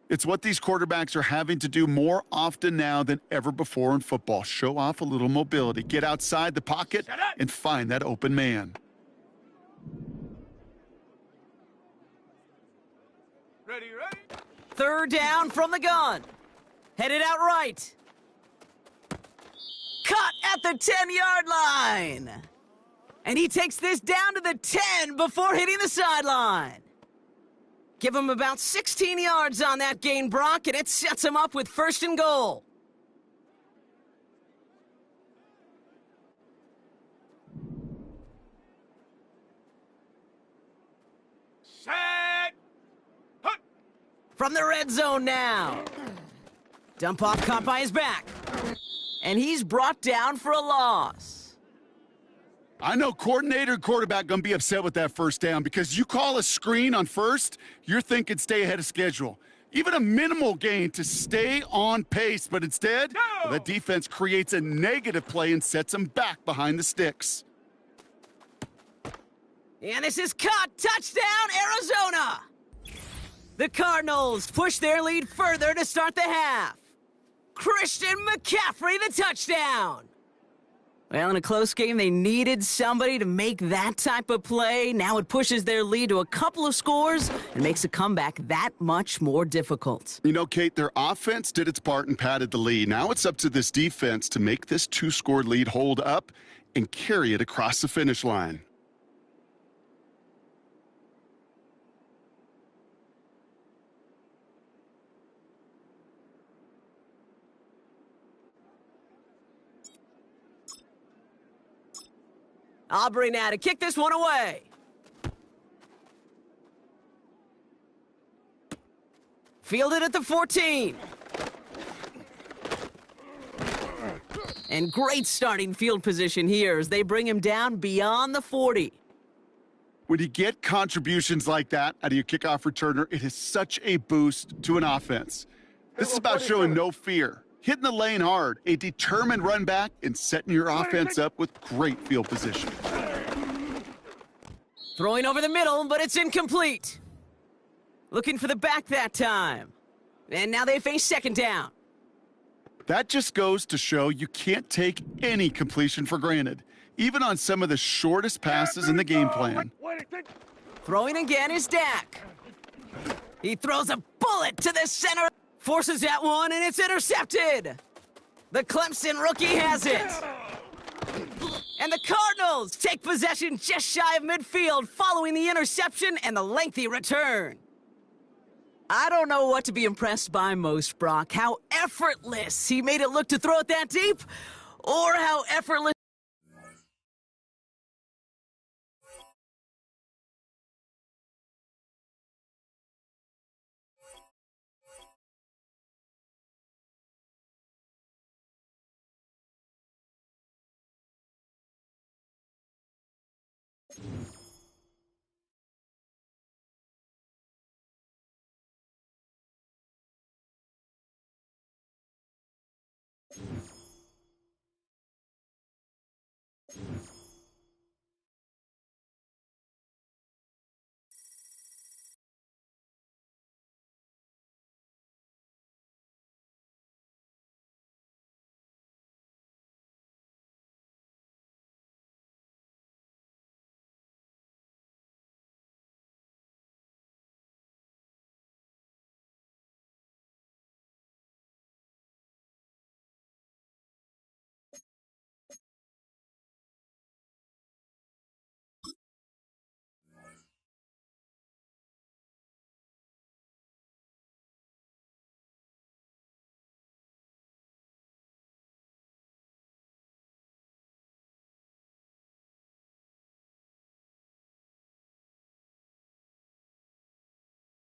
It's what these quarterbacks are having to do more often now than ever before in football. Show off a little mobility. Get outside the pocket and find that open man. Ready? 3rd down from the gun. Headed out right. Cut at the 10-yard line. And he takes this down to the 10 before hitting the sideline. Give him about 16 yards on that gain, Brock, and it sets him up with 1st and goal. Set. Hut. From the red zone now. Dump off caught by his back. And he's brought down for a loss. I know coordinator and quarterback going to be upset with that 1st down because you call a screen on 1st, you're thinking stay ahead of schedule. Even a minimal gain to stay on pace, but instead, the defense creates a negative play and sets them back behind the sticks. And this is caught. Touchdown, Arizona. The Cardinals push their lead further to start the half. Christian McCaffrey, the touchdown. Well, in a close game, they needed somebody to make that type of play. Now it pushes their lead to a couple of scores and makes a comeback that much more difficult. You know, Kate, their offense did its part and padded the lead. Now it's up to this defense to make this 2-score lead hold up and carry it across the finish line. Aubrey now to kick this one away. Fielded at the 14. And great starting field position here as they bring him down beyond the 40. When you get contributions like that out of your kickoff returner, it is such a boost to an offense. This is about showing no fear, hitting the lane hard, a determined run back, and setting your offense up with great field position. Throwing over the middle, but it's incomplete. Looking for the back that time. And now they face second down. That just goes to show you can't take any completion for granted, even on some of the shortest passes in the game plan. Throwing again is Dak. He throws a bullet to the center. Forces that one, and it's intercepted. The Clemson rookie has it. And the Cardinals take possession just shy of midfield following the interception and the lengthy return. I don't know what to be impressed by most, Brock. How effortless he made it look to throw it that deep, or how effortless.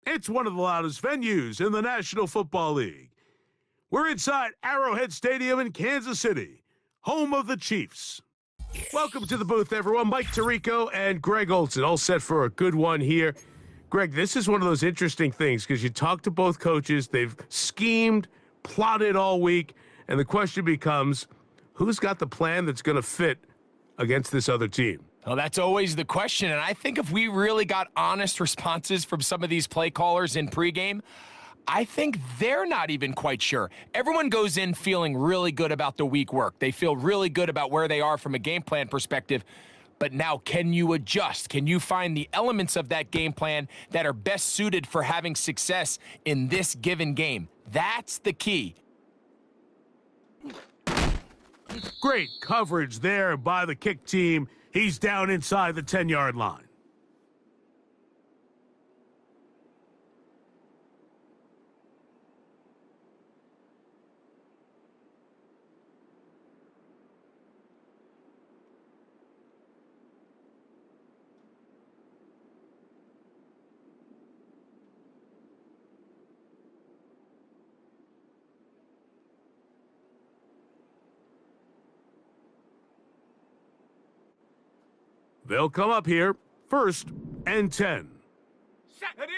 It's one of the loudest venues in the National Football League. We're inside Arrowhead Stadium in Kansas City, home of the Chiefs. Welcome to the booth, everyone. Mike Tirico and Greg Olson, all set for a good one here. Greg, this is one of those interesting things because you talk to both coaches. They've schemed, plotted all week, and the question becomes, who's got the plan that's going to fit against this other team? Well, that's always the question, and I think if we really got honest responses from some of these play callers in pregame, I think they're not even quite sure. Everyone goes in feeling really good about the week work. They feel really good about where they are from a game plan perspective. But now, can you adjust? Can you find the elements of that game plan that are best suited for having success in this given game? That's the key. Great coverage there by the kick team. He's down inside the 10-yard line. They'll come up here, 1st and 10. Set. Ready.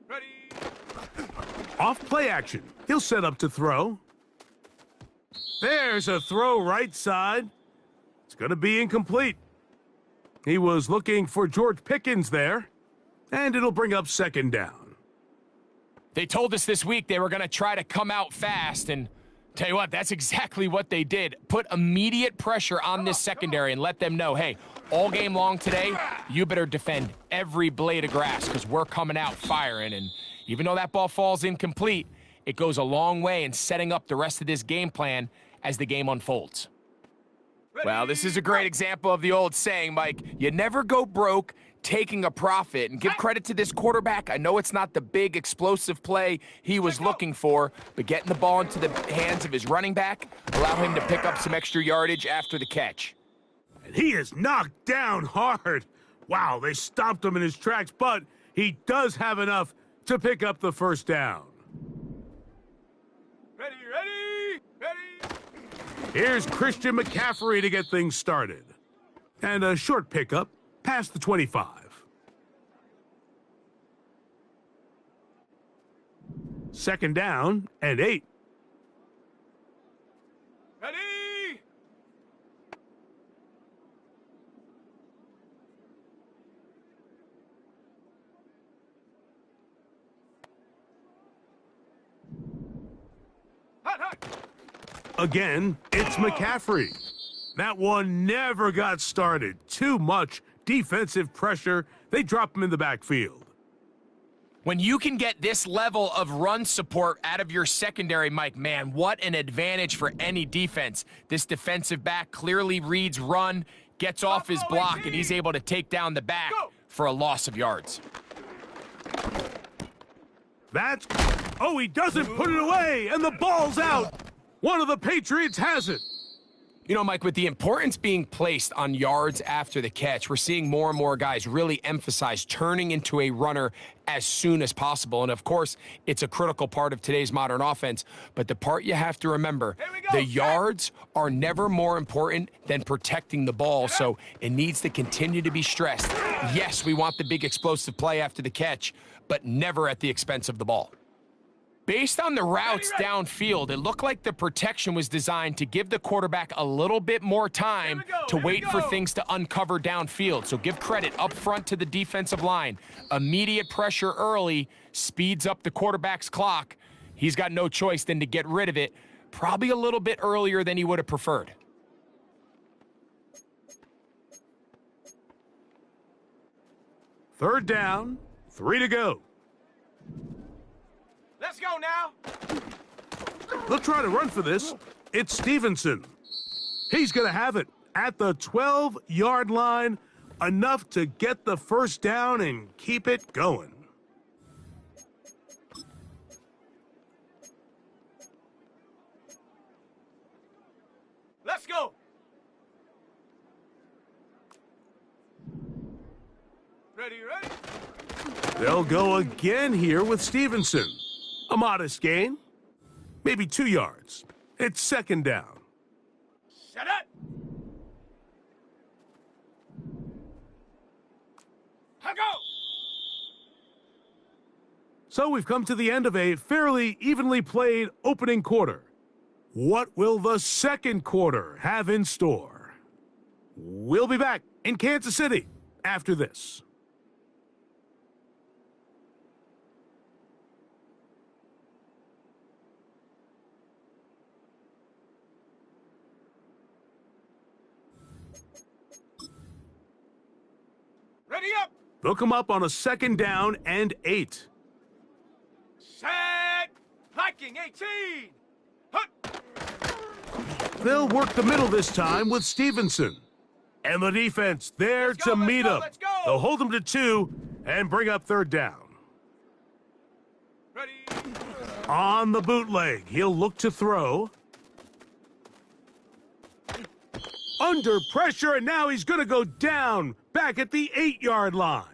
Ready. Off play action. He'll set up to throw. There's a throw right side. It's going to be incomplete. He was looking for George Pickens there, and it'll bring up second down. They told us this week they were going to try to come out fast, and tell you what, that's exactly what they did. Put immediate pressure on this secondary and let them know, hey, all game long today, you better defend every blade of grass because we're coming out firing. And even though that ball falls incomplete, it goes a long way in setting up the rest of this game plan as the game unfolds. Well, this is a great example of the old saying, Mike, you never go broke taking a profit. And give credit to this quarterback. I know it's not the big explosive play he was looking for, but getting the ball into the hands of his running back allow him to pick up some extra yardage after the catch. And he is knocked down hard. Wow, they stopped him in his tracks, but he does have enough to pick up the first down. Ready, ready, ready. Here's Christian McCaffrey to get things started. And a short pickup past the 25. Second down and 8. Ready. Hot, hot. Again, it's McCaffrey. That one never got started. Too much defensive pressure. They drop him in the backfield. When you can get this level of run support out of your secondary, Mike, man, what an advantage for any defense. This defensive back clearly reads run, gets off his block, and he's able to take down the back for a loss of yards. That's... Oh, he doesn't put it away, and the ball's out. One of the Patriots has it. You know, Mike, with the importance being placed on yards after the catch, we're seeing more and more guys really emphasize turning into a runner as soon as possible. And, of course, it's a critical part of today's modern offense. But the part you have to remember, the yards are never more important than protecting the ball. So it needs to continue to be stressed. Yes, we want the big explosive play after the catch, but never at the expense of the ball. Based on the routes downfield, it looked like the protection was designed to give the quarterback a little bit more time to wait for things to uncover downfield. So give credit up front to the defensive line. Immediate pressure early speeds up the quarterback's clock. He's got no choice than to get rid of it, probably a little bit earlier than he would have preferred. Third down, 3 to go. Let's go now. They'll try to run for this. It's Stevenson. He's going to have it at the 12-yard line, enough to get the first down and keep it going. Let's go. Ready, ready. They'll go again here with Stevenson. A modest gain, maybe 2 yards. It's second down. Set it. Go. So we've come to the end of a fairly evenly played opening quarter. What will the second quarter have in store? We'll be back in Kansas City after this. Ready up. They'll come up on a second down and 8. Set. Hiking 18. Hut. They'll work the middle this time with Stevenson. And the defense there to meet him. Let's go. They'll hold him to 2 and bring up third down. Ready. On the bootleg, he'll look to throw. Under pressure, and now he's going to go down back at the 8-yard line.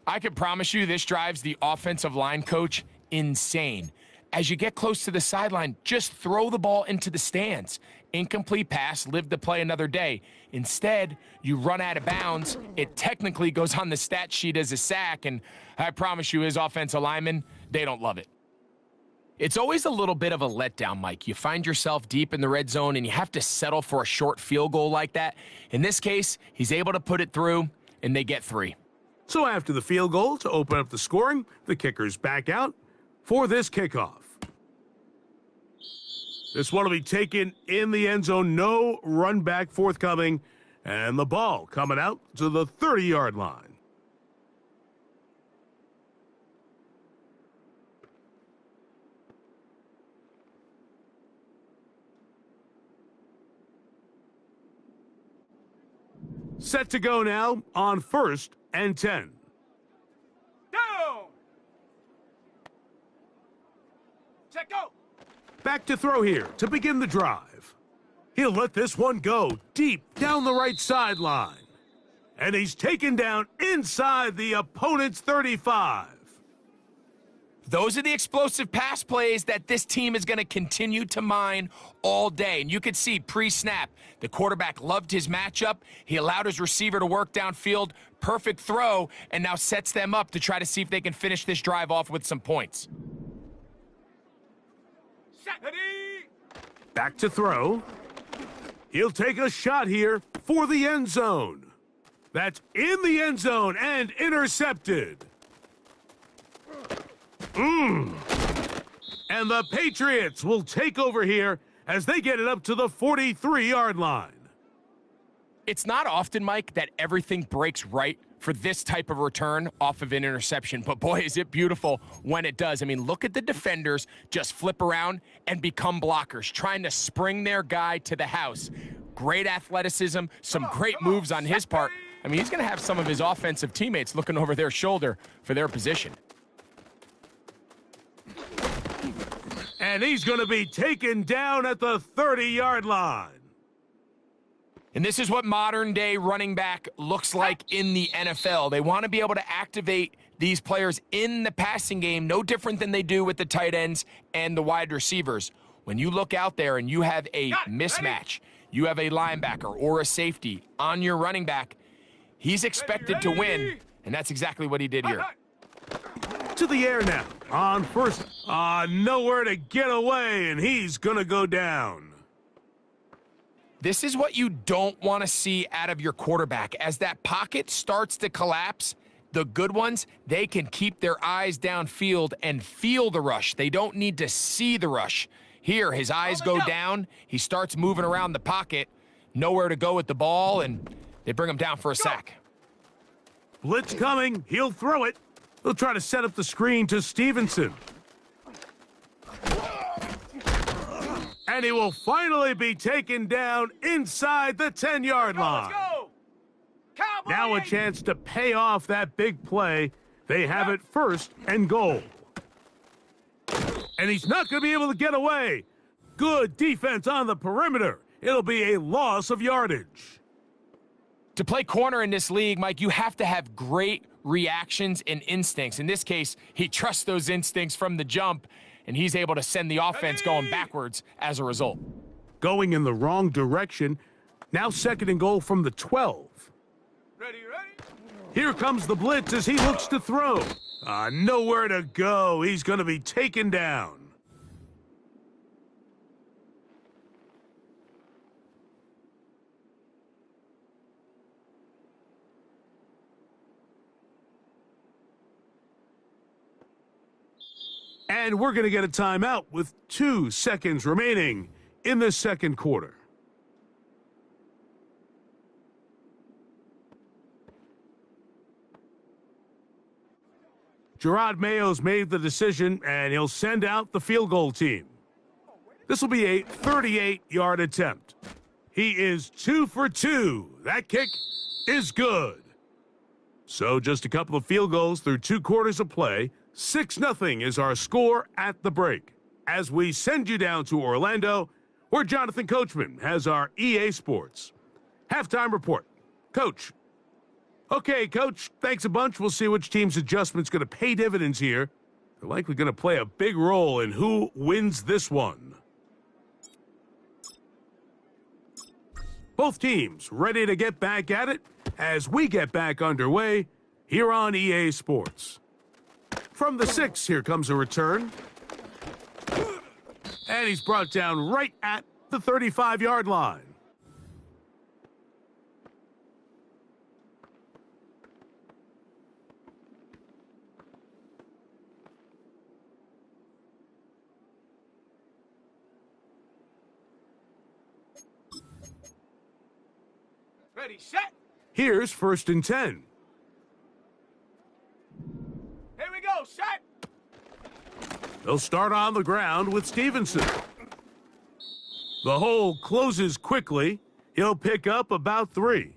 I can promise you this drives the offensive line coach insane. As you get close to the sideline, just throw the ball into the stands. Incomplete pass, live to play another day. Instead, you run out of bounds. It technically goes on the stat sheet as a sack, and I promise you his offensive linemen, they don't love it. It's always a little bit of a letdown, Mike. You find yourself deep in the red zone and you have to settle for a short field goal like that. In this case, he's able to put it through, and they get 3. So after the field goal to open up the scoring, the kickers back out for this kickoff. This one will be taken in the end zone. No run back forthcoming. And the ball coming out to the 30-yard line. Set to go now on 1st and 10. Down. Check, go. Back to throw here to begin the drive. He'll let this one go deep down the right sideline. And he's taken down inside the opponent's 35. Those are the explosive pass plays that this team is going to continue to mine all day. And you could see pre-snap, the quarterback loved his matchup. He allowed his receiver to work downfield. Perfect throw, and now sets them up to try to see if they can finish this drive off with some points. Back to throw. He'll take a shot here for the end zone. That's in the end zone and intercepted. And the Patriots will take over here as they get it up to the 43-yard line. It's not often, Mike, that everything breaks right for this type of return off of an interception. But boy, is it beautiful when it does. I mean, look at the defenders just flip around and become blockers, trying to spring their guy to the house. Great athleticism, some great moves on his part. I mean, he's going to have some of his offensive teammates looking over their shoulder for their position. And he's going to be taken down at the 30-yard line. And this is what modern-day running back looks like in the NFL. They want to be able to activate these players in the passing game, no different than they do with the tight ends and the wide receivers. When you look out there and you have a mismatch, you have a linebacker or a safety on your running back, he's expected to win, and that's exactly what he did here. To the air now on 1st. Nowhere to get away, and he's going to go down. This is what you don't want to see out of your quarterback. As that pocket starts to collapse, the good ones, they can keep their eyes downfield and feel the rush. They don't need to see the rush. Here, his eyes go down. He starts moving around the pocket, nowhere to go with the ball, and they bring him down for a sack. Blitz coming. He'll throw it. He'll try to set up the screen to Stevenson. And he will finally be taken down inside the 10-yard line. Now a chance to pay off that big play. They have it 1st and goal. And he's not going to be able to get away. Good defense on the perimeter. It'll be a loss of yardage. To play corner in this league, Mike, you have to have great reactions and instincts. In this case, he trusts those instincts from the jump, and he's able to send the offense going backwards as a result. Going in the wrong direction. Now 2nd and goal from the 12. Ready. Here comes the blitz as he looks to throw. Nowhere to go. He's going to be taken down. And we're going to get a timeout with 2 seconds remaining in the 2nd quarter. Gerard Mayo's made the decision, and he'll send out the field goal team. This will be a 38-yard attempt. He is 2 for 2. That kick is good. So just a couple of field goals through 2 quarters of play. 6-0 is our score at the break. As we send you down to Orlando, where Jonathan Coachman has our EA Sports halftime report. Coach. Okay, Coach, thanks a bunch. We'll see which team's adjustment's going to pay dividends here. They're likely going to play a big role in who wins this one. Both teams ready to get back at it as we get back underway here on EA Sports. From the 6, here comes a return. And he's brought down right at the 35-yard line. Ready, set. Here's 1st and 10. Here we go, set. They'll start on the ground with Stevenson. The hole closes quickly. He'll pick up about 3.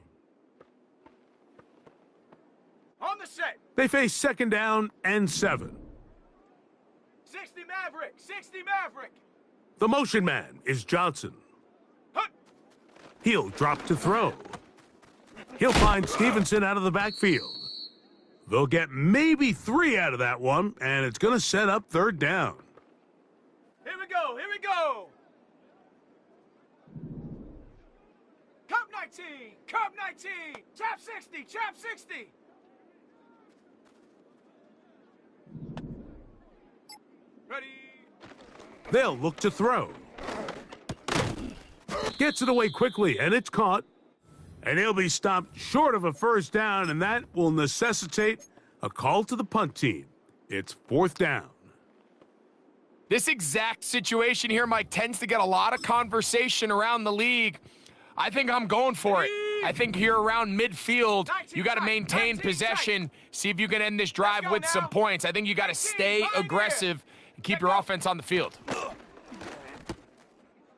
On the set. They face 2nd down and 7. 60 Maverick, 60 Maverick. The motion man is Johnson. Hut. He'll drop to throw. He'll find Stevenson out of the backfield. They'll get maybe 3 out of that one, and it's going to set up 3rd down. Here we go, here we go. Cup 19, Cup 19. Trap 60, trap 60. Ready. They'll look to throw. Gets it away quickly, and it's caught. And he'll be stopped short of a 1st down, and that will necessitate a call to the punt team. It's 4th down. This exact situation here, Mike, tends to get a lot of conversation around the league. I think I'm going for it. I think here around midfield, you got to maintain possession, see if you can end this drive with some points. I think you got to stay aggressive and keep your offense on the field.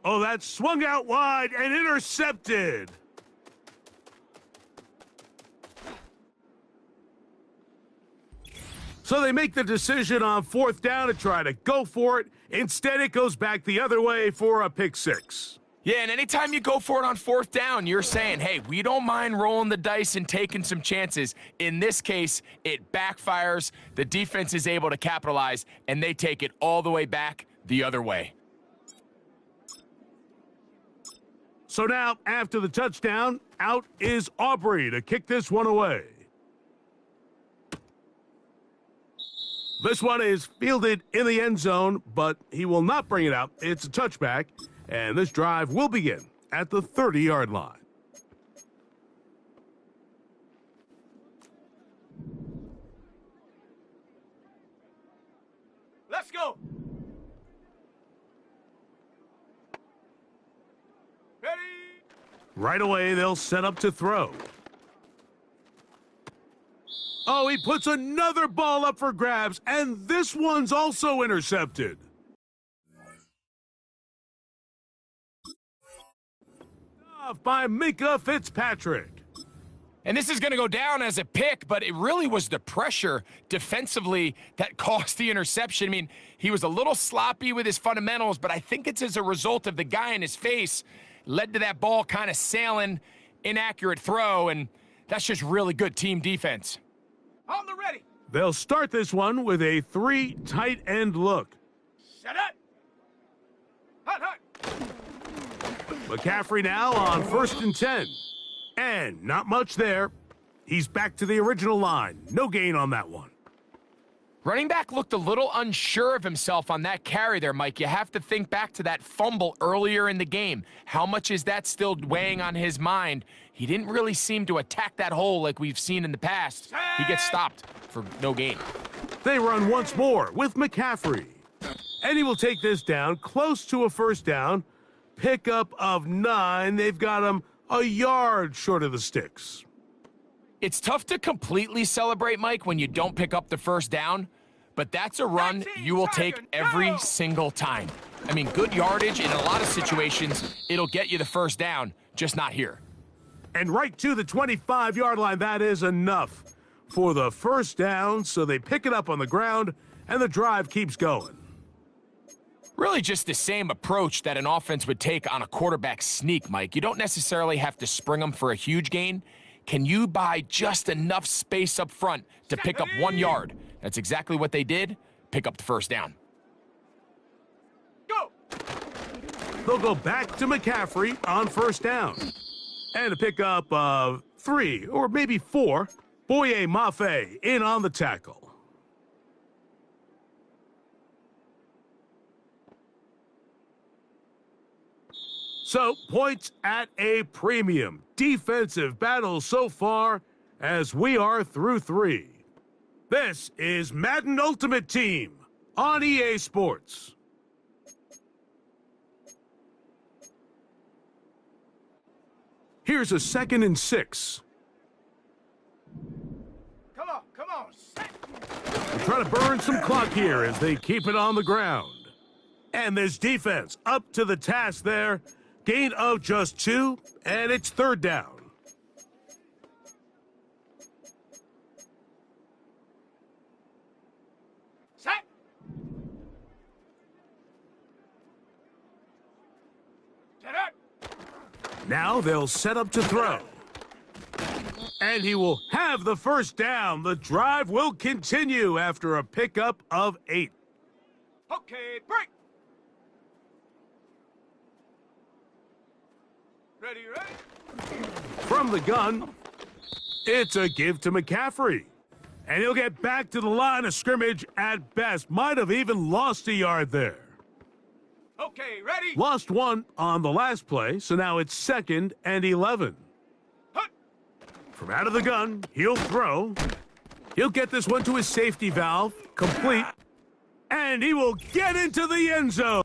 Oh, that swung out wide and intercepted. So they make the decision on 4th down to try to go for it. Instead, it goes back the other way for a pick 6. Yeah, and anytime you go for it on 4th down, you're saying, hey, we don't mind rolling the dice and taking some chances. In this case, it backfires. The defense is able to capitalize, and they take it all the way back the other way. So now, after the touchdown, out is Aubrey to kick this one away. This one is fielded in the end zone, but he will not bring it out. It's a touchback, and this drive will begin at the 30-yard line. Let's go. Ready. Right away, they'll set up to throw. Oh, he puts another ball up for grabs, and this one's also intercepted. Off by Minkah Fitzpatrick. And this is going to go down as a pick, but it really was the pressure defensively that caused the interception. I mean, he was a little sloppy with his fundamentals, but I think it's as a result of the guy in his face led to that ball kind of sailing, inaccurate throw, and that's just really good team defense. On the ready. They'll start this one with a 3 tight end look. Set up. Hut, hut. McCaffrey now on 1st and 10. And not much there. He's back to the original line. No gain on that one. Running back looked a little unsure of himself on that carry there, Mike. You have to think back to that fumble earlier in the game. How much is that still weighing on his mind? He didn't really seem to attack that hole like we've seen in the past. He gets stopped for no gain. They run once more with McCaffrey. And he will take this down close to a 1st down. Pickup of 9. They've got him a yard short of the sticks. It's tough to completely celebrate, Mike, when you don't pick up the 1st down, but that's a run you will take every single time. I mean, good yardage in a lot of situations, it'll get you the 1st down, just not here. And right to the 25-yard line, that is enough for the 1st down, so they pick it up on the ground, and the drive keeps going. Really just the same approach that an offense would take on a quarterback sneak, Mike. You don't necessarily have to spring them for a huge gain. Can you buy just enough space up front to pick up 1 yard? That's exactly what they did. Pick up the 1st down. Go. They'll go back to McCaffrey on 1st down. And a pickup of 3 or maybe 4. Boye Mafe in on the tackle. So, points at a premium. Defensive battle so far as we are through 3. This is Madden Ultimate Team on EA Sports. Here's a 2nd and 6. Come on, set. They're trying to burn some clock here as they keep it on the ground. And this defense up to the task there. Gain of just 2, and it's 3rd down. Set. Set up. Now they'll set up to throw. And he will have the 1st down. The drive will continue after a pickup of 8. Okay, break. Ready? From the gun, it's a give to McCaffrey. And he'll get back to the line of scrimmage at best. Might have even lost a yard there. Okay, ready? Lost 1 on the last play, so now it's 2nd and 11. Hut. From out of the gun, he'll throw. He'll get this one to his safety valve, complete. And he will get into the end zone.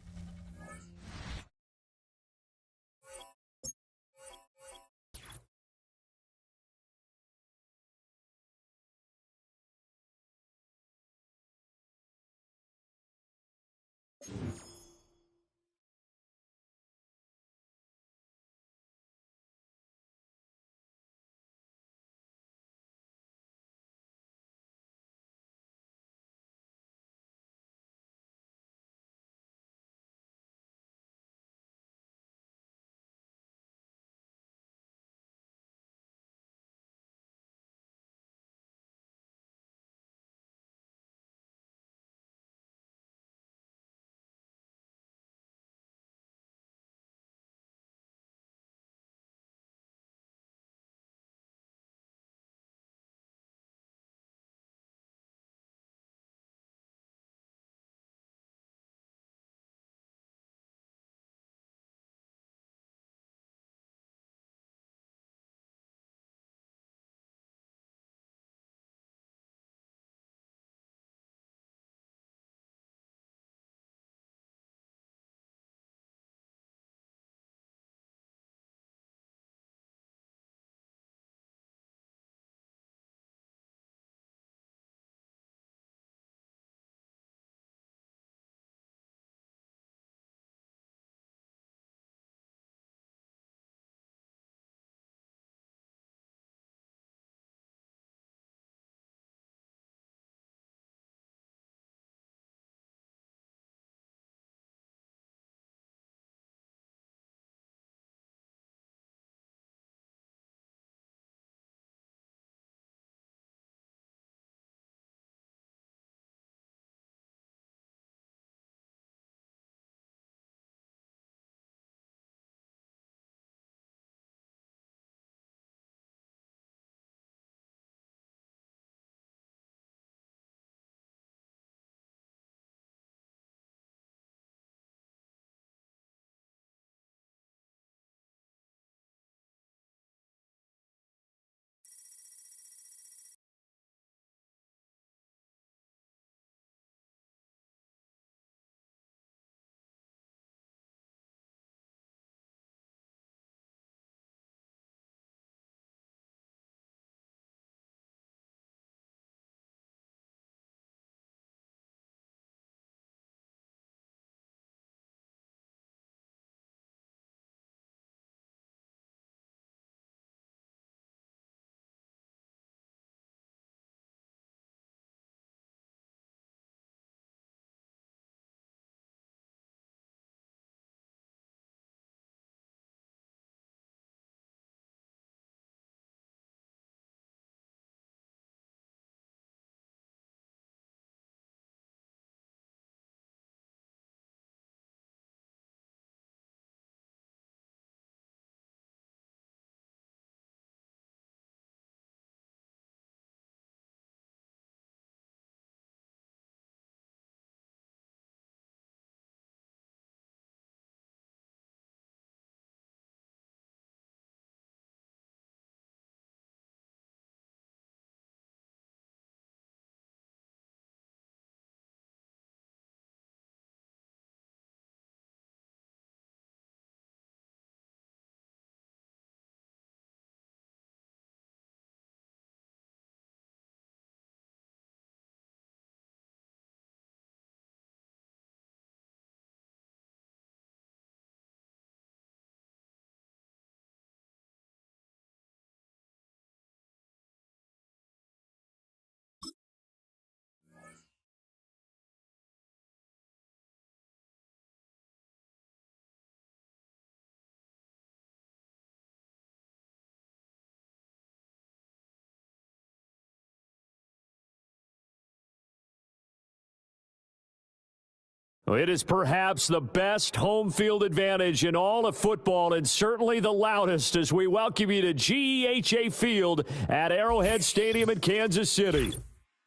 It is perhaps the best home field advantage in all of football and certainly the loudest as we welcome you to GEHA Field at Arrowhead Stadium in Kansas City.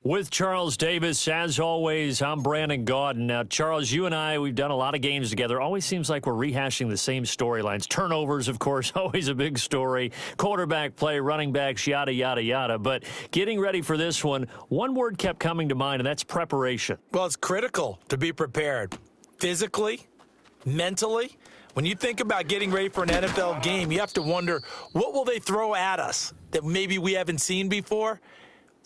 With Charles Davis, as always, I'm Brandon Gaudin. Now, Charles, you and I, we've done a lot of games together. Always seems like we're rehashing the same storylines. Turnovers, of course, always a big story. Quarterback play, running backs, yada, yada, yada. But getting ready for this one word kept coming to mind, and that's preparation. Well, it's critical to be prepared. Physically, mentally. When you think about getting ready for an NFL game, you have to wonder, what will they throw at us that maybe we haven't seen before?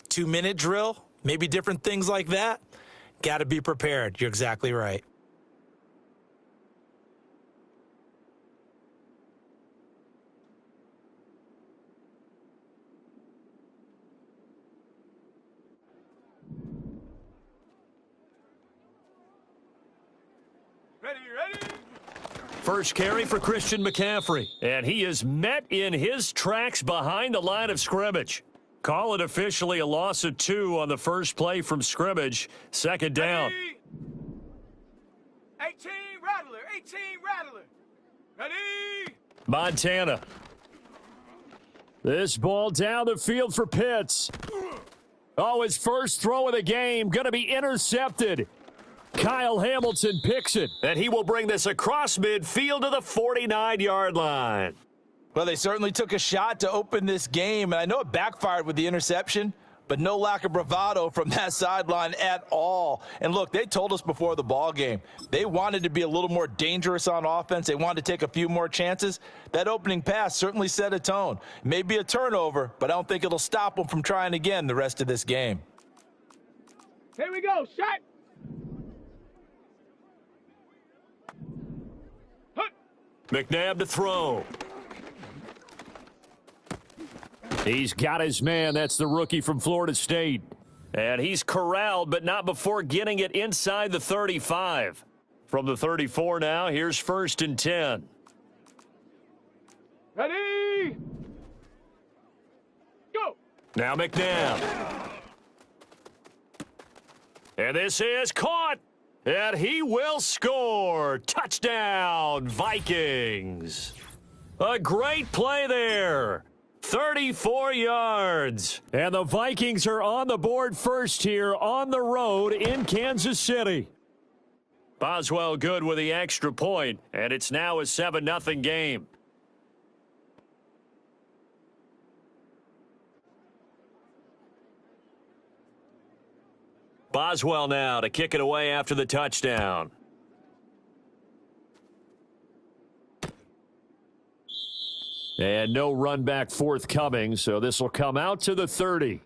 2-minute drill? Maybe different things like that. Got to be prepared. You're exactly right. Ready? First carry for Christian McCaffrey, and he is met in his tracks behind the line of scrimmage. Call it officially a loss of 2 on the first play from scrimmage. Second down. Ready? 18 Rattler. Ready? Montana. This ball down the field for Pitts. Oh, his first throw of the game going to be intercepted. Kyle Hamilton picks it, and he will bring this across midfield to the 49-yard line. Well, they certainly took a shot to open this game, and I know it backfired with the interception, but no lack of bravado from that sideline at all. And look, they told us before the ball game, they wanted to be a little more dangerous on offense. They wanted to take a few more chances. That opening pass certainly set a tone. Maybe a turnover, but I don't think it'll stop them from trying again the rest of this game. Here we go, shot. McNabb to throw. He's got his man. That's the rookie from Florida State. And he's corralled, but not before getting it inside the 35. From the 34 now, here's 1st and 10. Ready? Go. Now McNabb. And this is caught. And he will score. Touchdown, Vikings. A great play there. 34 yards. And the Vikings are on the board first here on the road in Kansas City. Boswell good with the extra point, and it's now a 7-0 game. Boswell now to kick it away after the touchdown. And no run back forthcoming, so this will come out to the 30.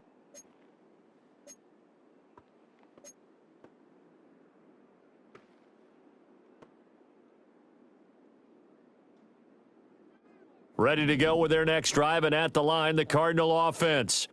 Ready to go with their next drive, and at the line, the Cardinal offense.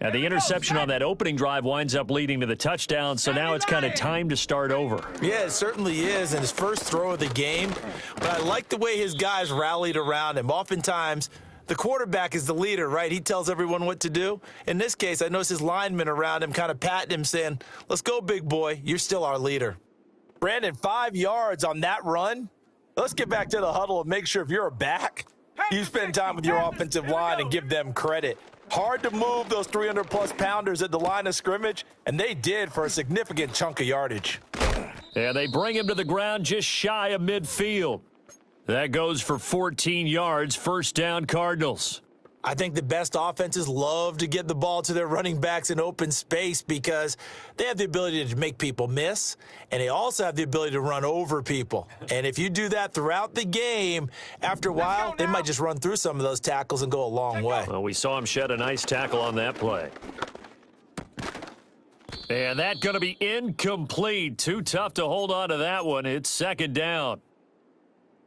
And the interception on that opening drive winds up leading to the touchdown, so now it's kind of time to start over. Yeah, it certainly is, and his first throw of the game. But I like the way his guys rallied around him. Oftentimes, the quarterback is the leader, right? He tells everyone what to do. In this case, I noticed his linemen around him kind of patting him, saying, let's go, big boy. You're still our leader. Brandon, 5 yards on that run. Let's get back to the huddle and make sure if you're a back, you spend time with your offensive line and give them credit. Hard to move those 300-plus pounders at the line of scrimmage, and they did for a significant chunk of yardage. And they bring him to the ground just shy of midfield. That goes for 14 yards, first down Cardinals. I think the best offenses love to get the ball to their running backs in open space because they have the ability to make people miss, and they also have the ability to run over people. And if you do that throughout the game, after a while, they might just run through some of those tackles and go a long way. Well, we saw him shed a nice tackle on that play. And that's going to be incomplete. Too tough to hold on to that one. It's second down.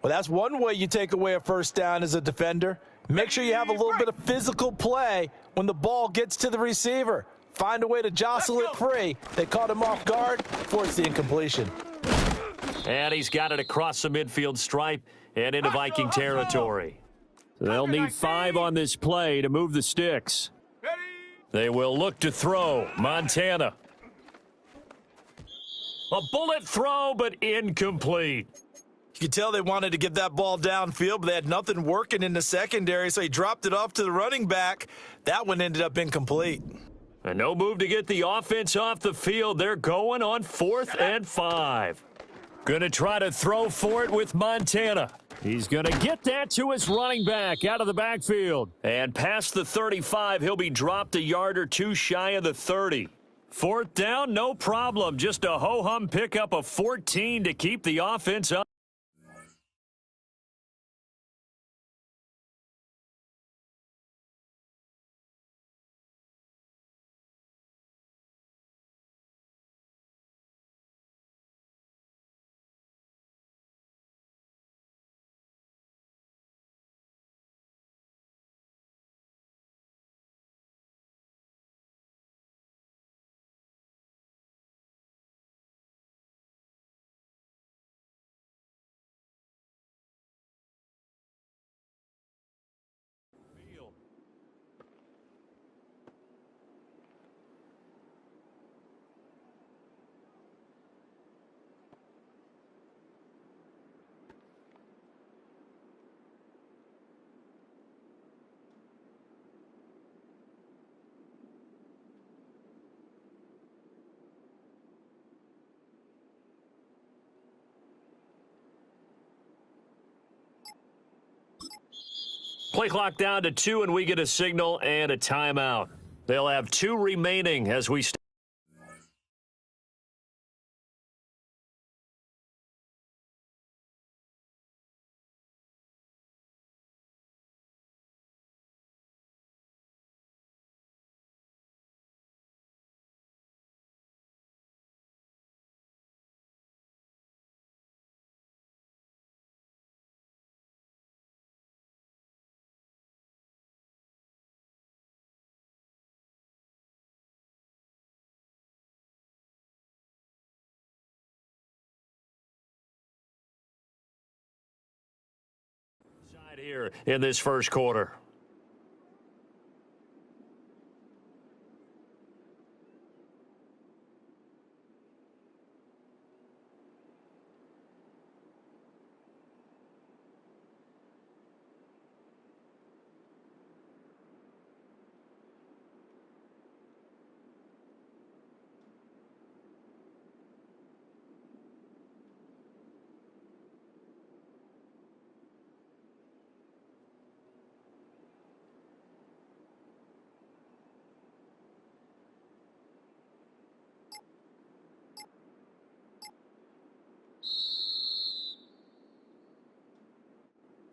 Well, that's one way you take away a first down as a defender. Make sure you have a little bit of physical play when the ball gets to the receiver. Find a way to jostle it free. They caught him off guard, forced the incompletion. And he's got it across the midfield stripe and into Viking territory. They'll need 5 on this play to move the sticks. They will look to throw. Montana. A bullet throw, but incomplete. You could tell they wanted to get that ball downfield, but they had nothing working in the secondary, so he dropped it off to the running back. That one ended up incomplete. And no move to get the offense off the field. They're going on 4th and 5. Going to try to throw for it with Montana. He's going to get that to his running back out of the backfield. And past the 35, he'll be dropped a yard or two shy of the 30. 4th down, no problem. Just a ho-hum pickup of 14 to keep the offense up. Play clock down to 2, and we get a signal and a timeout. They'll have 2 remaining as we start. Here in this first quarter.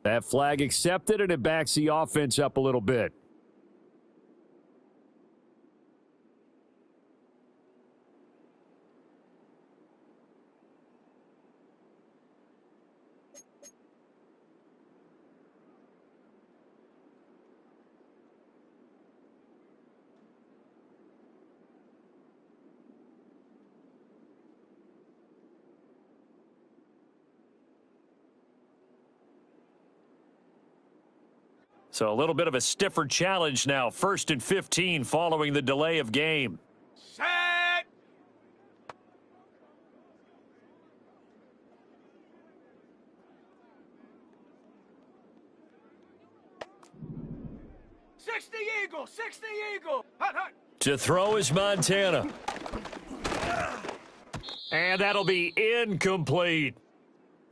That flag accepted, and it backs the offense up a little bit. So a little bit of a stiffer challenge now. 1st and 15 following the delay of game. Set! Eagle! 60 Eagle! Hut, hut! To throw is Montana. And that'll be incomplete.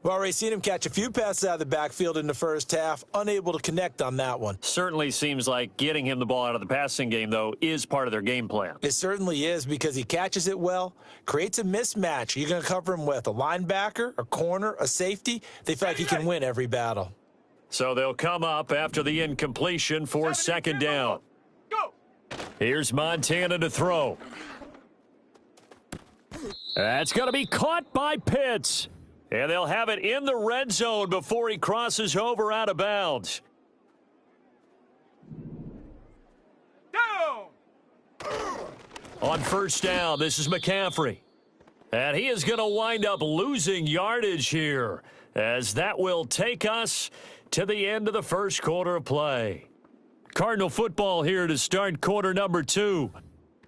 We've already seen him catch a few passes out of the backfield in the first half, unable to connect on that one. Certainly seems like getting him the ball out of the passing game, though, is part of their game plan. It certainly is, because he catches it well, creates a mismatch. You're going to cover him with a linebacker, a corner, a safety. They feel like he can win every battle. So they'll come up after the incompletion for 2nd down. Go! Here's Montana to throw. That's going to be caught by Pitts. And they'll have it in the red zone before he crosses over out of bounds. Down! On 1st down, this is McCaffrey. And he is going to wind up losing yardage here, as that will take us to the end of the first quarter of play. Cardinal football here to start quarter number 2,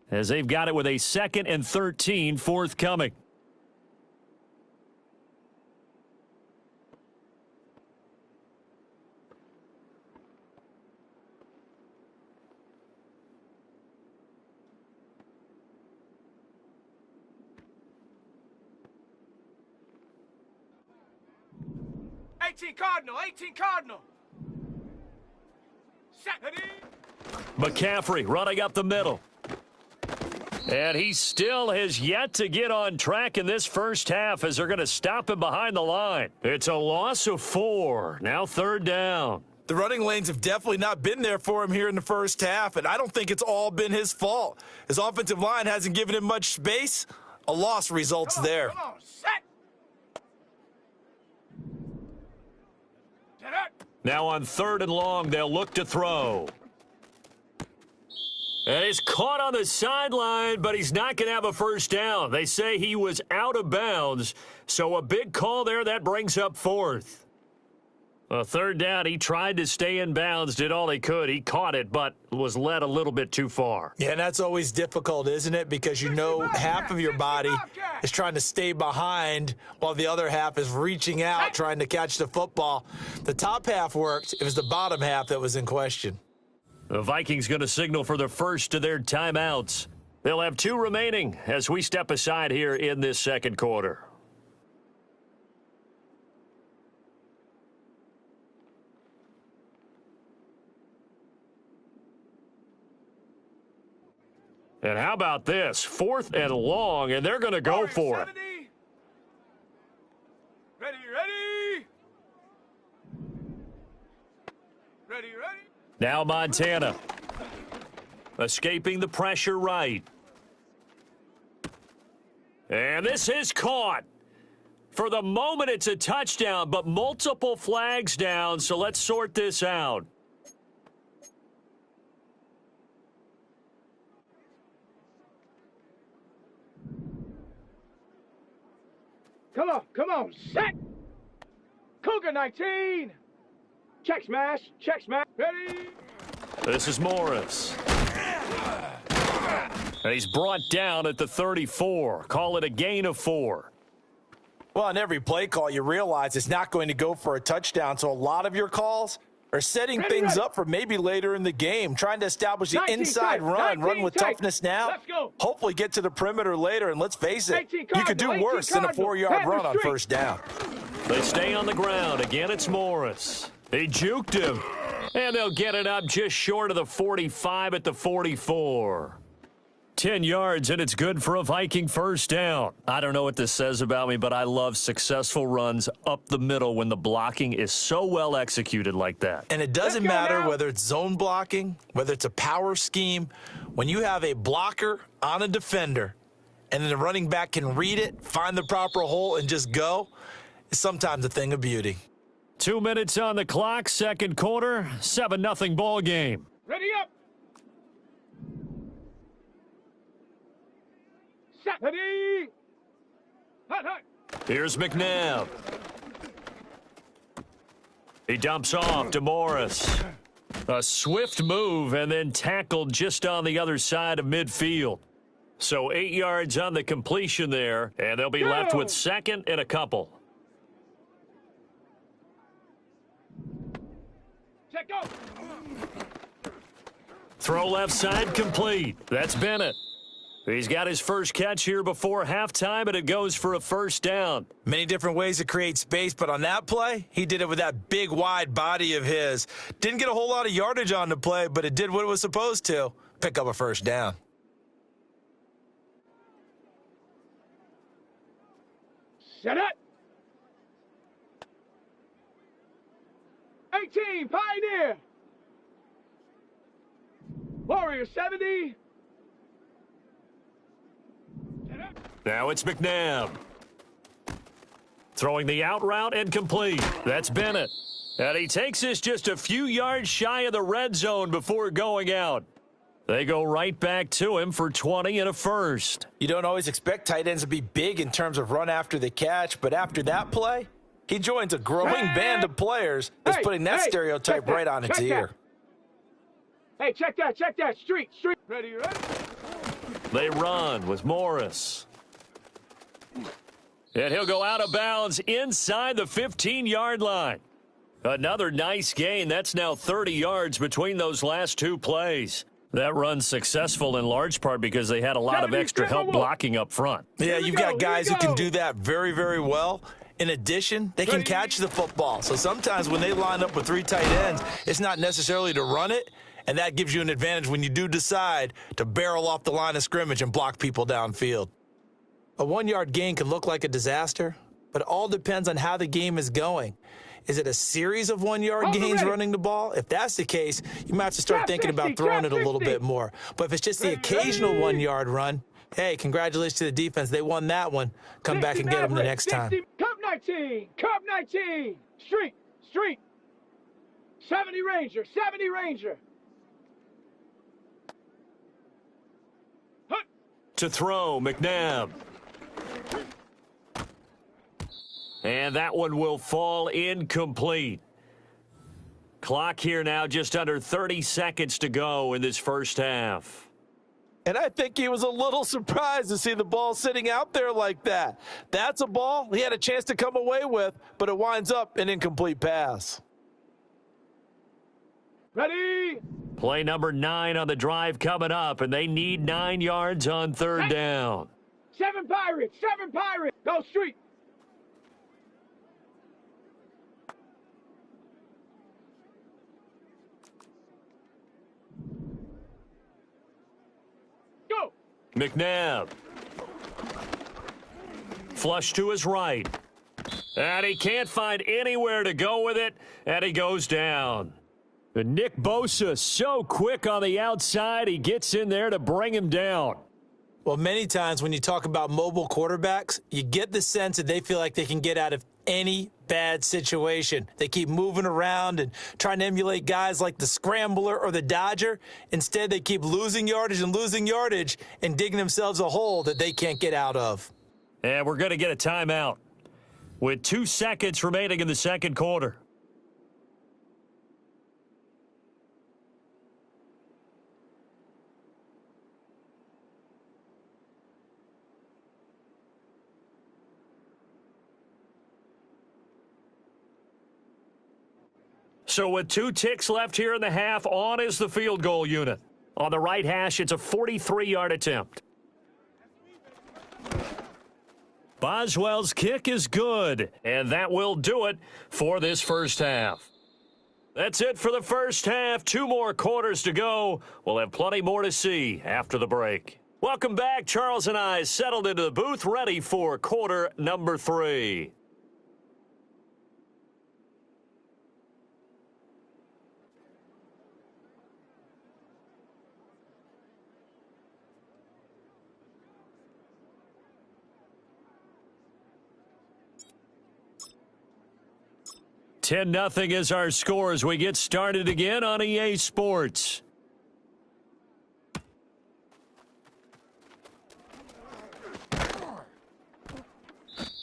as they've got it with a 2nd and 13 forthcoming. 18 Cardinal, 18 Cardinal. Set. Ready? McCaffrey running up the middle. And he still has yet to get on track in this first half as they're going to stop him behind the line. It's a loss of 4. Now 3rd down. The running lanes have definitely not been there for him here in the first half, and I don't think it's all been his fault. His offensive line hasn't given him much space. A loss results there. Come on, set. Set up. Now on 3rd and long, they'll look to throw. And he's caught on the sideline, but he's not going to have a first down. They say he was out of bounds, so a big call there. That brings up 4th. A 3rd down, he tried to stay in bounds, did all he could. He caught it, but was led a little bit too far. Yeah, and that's always difficult, isn't it? Because you know half of your body is trying to stay behind while the other half is reaching out, trying to catch the football. The top half worked. It was the bottom half that was in question. The Vikings going to signal for the first of their timeouts. They'll have 2 remaining as we step aside here in this second quarter. And how about this? 4th and long, and they're going to go for it. Ready, ready. Ready, ready. Now Montana. Escaping the pressure right. And this is caught. For the moment, it's a touchdown, but multiple flags down, so let's sort this out. Come on, set. Cougar 19. Check smash, ready. This is Morris. And he's brought down at the 34. Call it a gain of 4. Well, on every play call, you realize it's not going to go for a touchdown, so a lot of your calls are setting things up for maybe later in the game, trying to establish the inside run with toughness now, hopefully get to the perimeter later, and let's face it, you could do worse than a 4-yard run on first down. They stay on the ground. Again, it's Morris. They juked him, and they'll get it up just short of the 45 at the 44. 10 yards, and it's good for a Viking first down. I don't know what this says about me, but I love successful runs up the middle when the blocking is so well executed like that. And it doesn't matter whether it's zone blocking, whether it's a power scheme. When you have a blocker on a defender, and then the running back can read it, find the proper hole, and just go, it's sometimes a thing of beauty. 2 minutes on the clock, second quarter, 7-0 ball game. Ready up. Set. Ready. Hut. Here's McNabb. He dumps off to Morris. A swift move and then tackled just on the other side of midfield. So 8 yards on the completion there, and they'll be left with second and a couple. Check go. Throw left side complete. That's Bennett. He's got his first catch here before halftime, and it goes for a first down. Many different ways to create space, but on that play, he did it with that big, wide body of his. Didn't get a whole lot of yardage on the play, but it did what it was supposed to, pick up a first down. Set it. 18, Pioneer. Warrior 70. Now it's McNabb. Throwing the out route and complete. That's Bennett. And he takes this just a few yards shy of the red zone before going out. They go right back to him for 20 and a first. You don't always expect tight ends to be big in terms of run after the catch, but after that play, he joins a growing band of players that's putting that stereotype right on its ear. Hey, check that. Street. Ready. They run with Morris. And he'll go out of bounds inside the 15-yard line. Another nice gain. That's now 30 yards between those last two plays. That run's successful in large part because they had a lot of extra help blocking up front. Yeah, you've got guys who can do that very, very well. In addition, they can catch the football. So sometimes when they line up with 3 tight ends, it's not necessarily to run it, and that gives you an advantage when you do decide to barrel off the line of scrimmage and block people downfield. A 1-yard gain can look like a disaster, but it all depends on how the game is going. Is it a series of 1-yard gains running the ball? If that's the case, you might have to start thinking about throwing it a little bit more. But if it's just the occasional 1-yard run, hey, congratulations to the defense. They won that one. Come back and get them the next time. Cup 19, Cup 19, Street, 70 Ranger, 70 Ranger. To throw, McNabb. And that one will fall incomplete. Clock here now, just under 30 seconds to go in this first half. And I think he was a little surprised to see the ball sitting out there like that. That's a ball he had a chance to come away with, but it winds up an incomplete pass. Ready? Play number 9 on the drive coming up, and they need 9 yards on third down. 7 Pirates, go Street. Go. McNabb. Flush to his right. And he can't find anywhere to go with it, and he goes down. And Nick Bosa, so quick on the outside, he gets in there to bring him down. Well, many times when you talk about mobile quarterbacks, you get the sense that they feel like they can get out of any bad situation. They keep moving around and trying to emulate guys like the Scrambler or the Dodger. Instead, they keep losing yardage and digging themselves a hole that they can't get out of. And we're going to get a timeout with 2 seconds remaining in the second quarter. So with 2 ticks left here in the half, on is the field goal unit. On the right hash, it's a 43-yard attempt. Boswell's kick is good, and that will do it for this first half. That's it for the first half. 2 more quarters to go. We'll have plenty more to see after the break. Welcome back. Charles and I settled into the booth, ready for quarter number 3. $10-0 is our score as we get started again on EA Sports.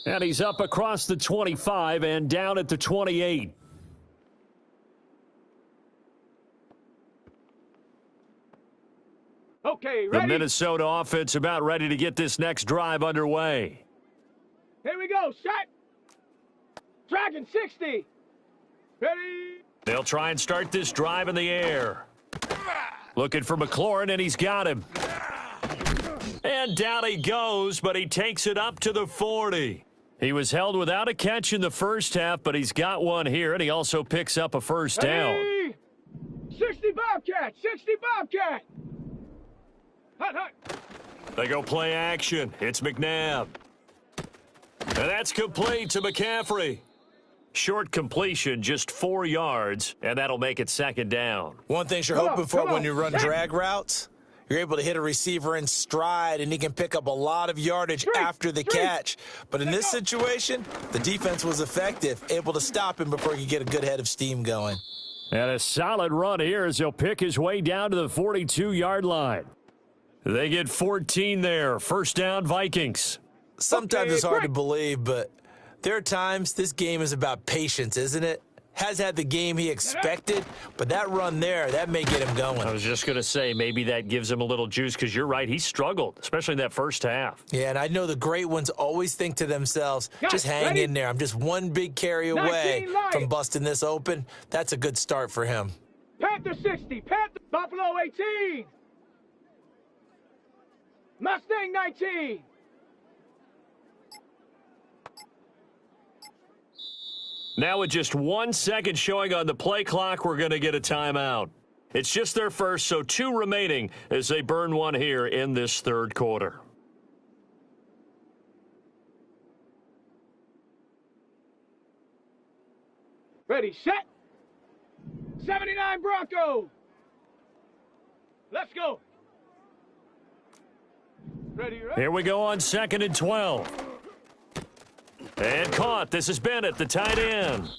And he's up across the 25 and down at the 28. Okay, ready? The Minnesota offense about ready to get this next drive underway. Here we go, set. Dragon 60. Ready? They'll try and start this drive in the air. Looking for McLaurin, and he's got him. And down he goes, but he takes it up to the 40. He was held without a catch in the first half, but he's got one here, and he also picks up a first down. Ready? 60 Bobcat, 60 Bobcat. Hut, hut. They go play action. It's McNabb. And that's complete to McCaffrey. Short completion, just 4 yards, and that'll make it second down. One thing you're hoping for when you run drag routes, you're able to hit a receiver in stride, and he can pick up a lot of yardage after the catch. But in this situation, the defense was effective, able to stop him before he could get a good head of steam going. And a solid run here as he'll pick his way down to the 42-yard line. They get 14 there. First down, Vikings. Sometimes it's hard to believe, but there are times this game is about patience, isn't it? Has had the game he expected, but that run there, that may get him going. I was just going to say, maybe that gives him a little juice, because you're right, he struggled, especially in that first half. Yeah, and I know the great ones always think to themselves, just hang in there. I'm just one big carry away from busting this open. That's a good start for him. Panther 60, Panther, Buffalo 18. Mustang 19. Now with just 1 second showing on the play clock, we're going to get a timeout. It's just their first, so 2 remaining as they burn one here in this third quarter. Ready, set. 79 Bronco. Let's go. Ready, ready. Here we go on 2nd and 12. And caught. This is Bennett, the tight end.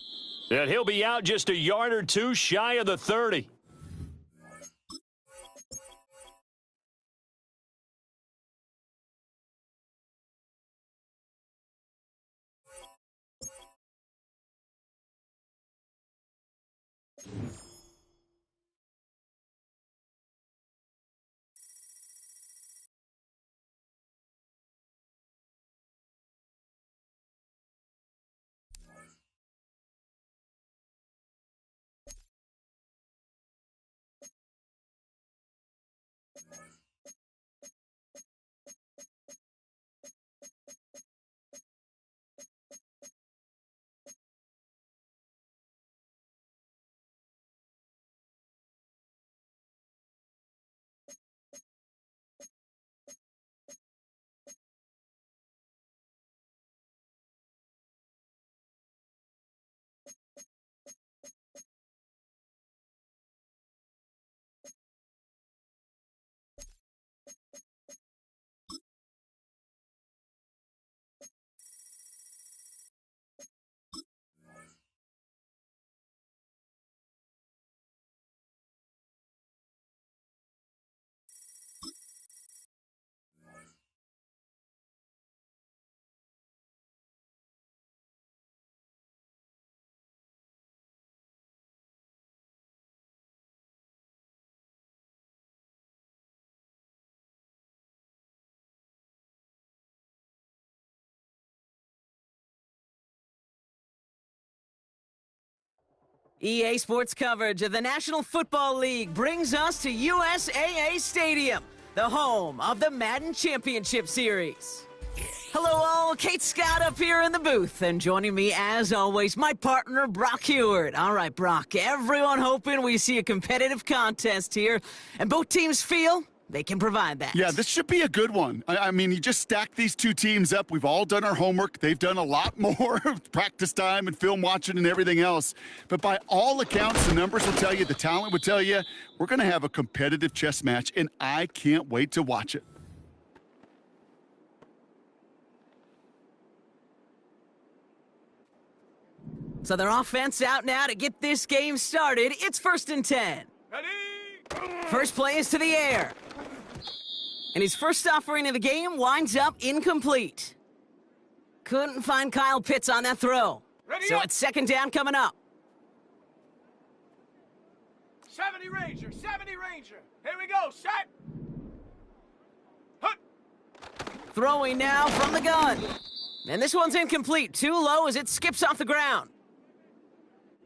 And he'll be out just a yard or 2 shy of the 30. EA Sports coverage of the National Football League brings us to USAA Stadium, the home of the Madden Championship Series. Hello all, Kate Scott up here in the booth, and joining me as always, my partner Brock Heward. All right, Brock, everyone hoping we see a competitive contest here, and both teams feel they can provide that. Yeah, this should be a good one. I mean, you just stack these two teams up. We've all done our homework. They've done a lot more practice time and film watching and everything else. But by all accounts, the numbers will tell you, the talent will tell you, we're going to have a competitive chess match, and I can't wait to watch it. So their offense out now to get this game started. It's 1st and 10. Ready. First play is to the air. And his first offering of the game winds up incomplete. Couldn't find Kyle Pitts on that throw. Ready So up. it's 2nd down coming up. 70 Ranger, 70 Ranger. Here we go, set. Hut. Throwing now from the gun. And this one's incomplete. Too low as it skips off the ground.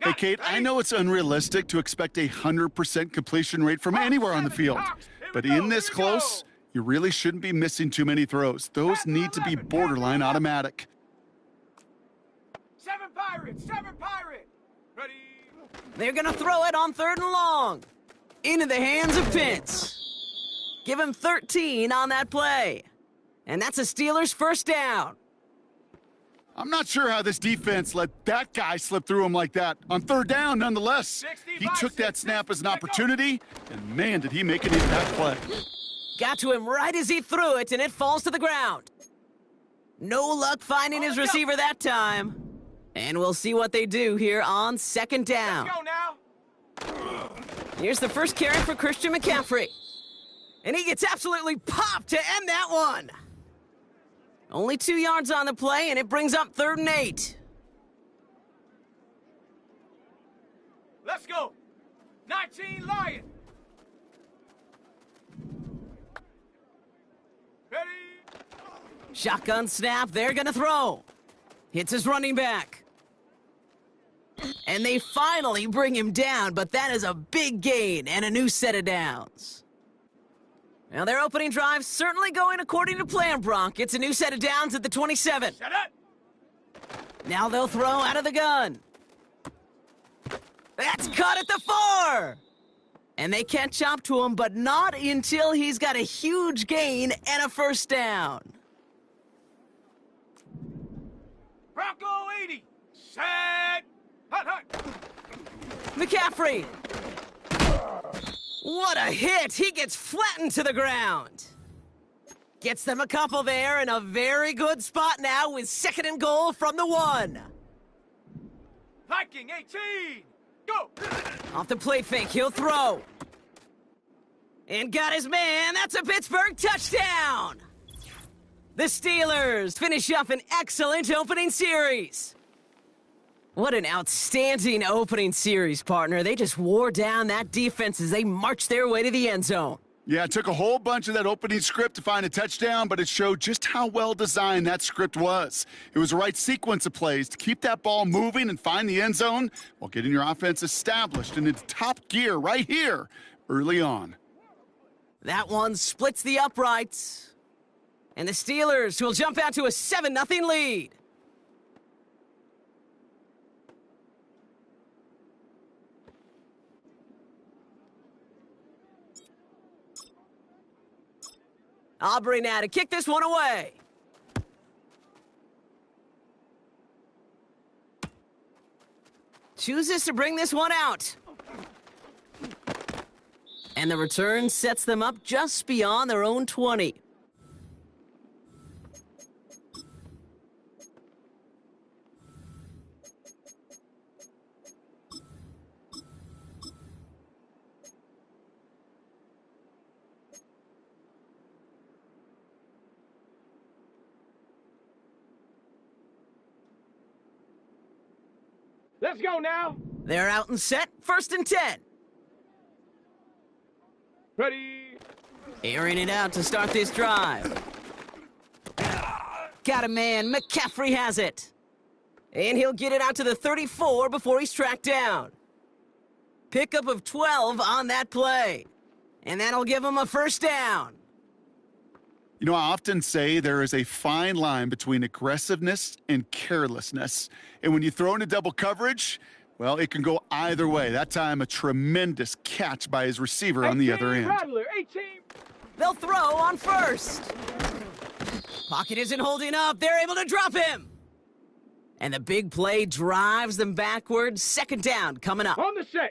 Hey, Kate, I know it's unrealistic to expect a 100% completion rate from anywhere on the field. But in this close, you really shouldn't be missing too many throws. Those need to be borderline automatic. 7 Pirate, 7 Pirate. Ready. They're going to throw it on 3rd and long. Into the hands of Pitts. Give him 13 on that play. And that's a Steelers' first down. I'm not sure how this defense let that guy slip through him like that. On 3rd down, nonetheless, he took that snap as an opportunity, and man, did he make an impact play. Got to him right as he threw it, and it falls to the ground. No luck finding his receiver that time. And we'll see what they do here on 2nd down. Let's go now. Here's the first carry for Christian McCaffrey. And he gets absolutely popped to end that one. Only 2 yards on the play, and it brings up 3rd and 8. Let's go. 19 Lion. Ready. Shotgun snap, they're gonna throw. Hits his running back. And they finally bring him down, but that is a big gain and a new set of downs. Now their opening drive certainly going according to plan, Bronk. It's a new set of downs at the 27. Set up. Now they'll throw out of the gun. That's caught at the 4! And they catch up to him, but not until he's got a huge gain and a first down. Bronco 80. Set. Hut, hut. McCaffrey! What a hit! He gets flattened to the ground. Gets them a couple there in a very good spot now with 2nd and goal from the 1. Viking 18. Go. Off the play fake, he'll throw. And got his man. That's a Pittsburgh touchdown. The Steelers finish off an excellent opening series. What an outstanding opening series, partner. They just wore down that defense as they marched their way to the end zone. Yeah, it took a whole bunch of that opening script to find a touchdown, but it showed just how well designed that script was. It was the right sequence of plays to keep that ball moving and find the end zone while getting your offense established in its top gear right here early on. That one splits the uprights. And the Steelers will jump out to a 7-0 lead. Aubrey now to kick this one away. Chooses to bring this one out. And the return sets them up just beyond their own 20. Let's go now. They're out and set, 1st and 10. Ready. Airing it out to start this drive. Got a man, McCaffrey has it. And he'll get it out to the 34 before he's tracked down. Pickup of 12 on that play. And that'll give him a first down. You know, I often say there is a fine line between aggressiveness and carelessness. And when you throw into double coverage, well, it can go either way. That time, a tremendous catch by his receiver on the other end. Rattler, 18. They'll throw on 1st. Pocket isn't holding up. They're able to drop him. And the big play drives them backwards. 2nd down coming up. On the set.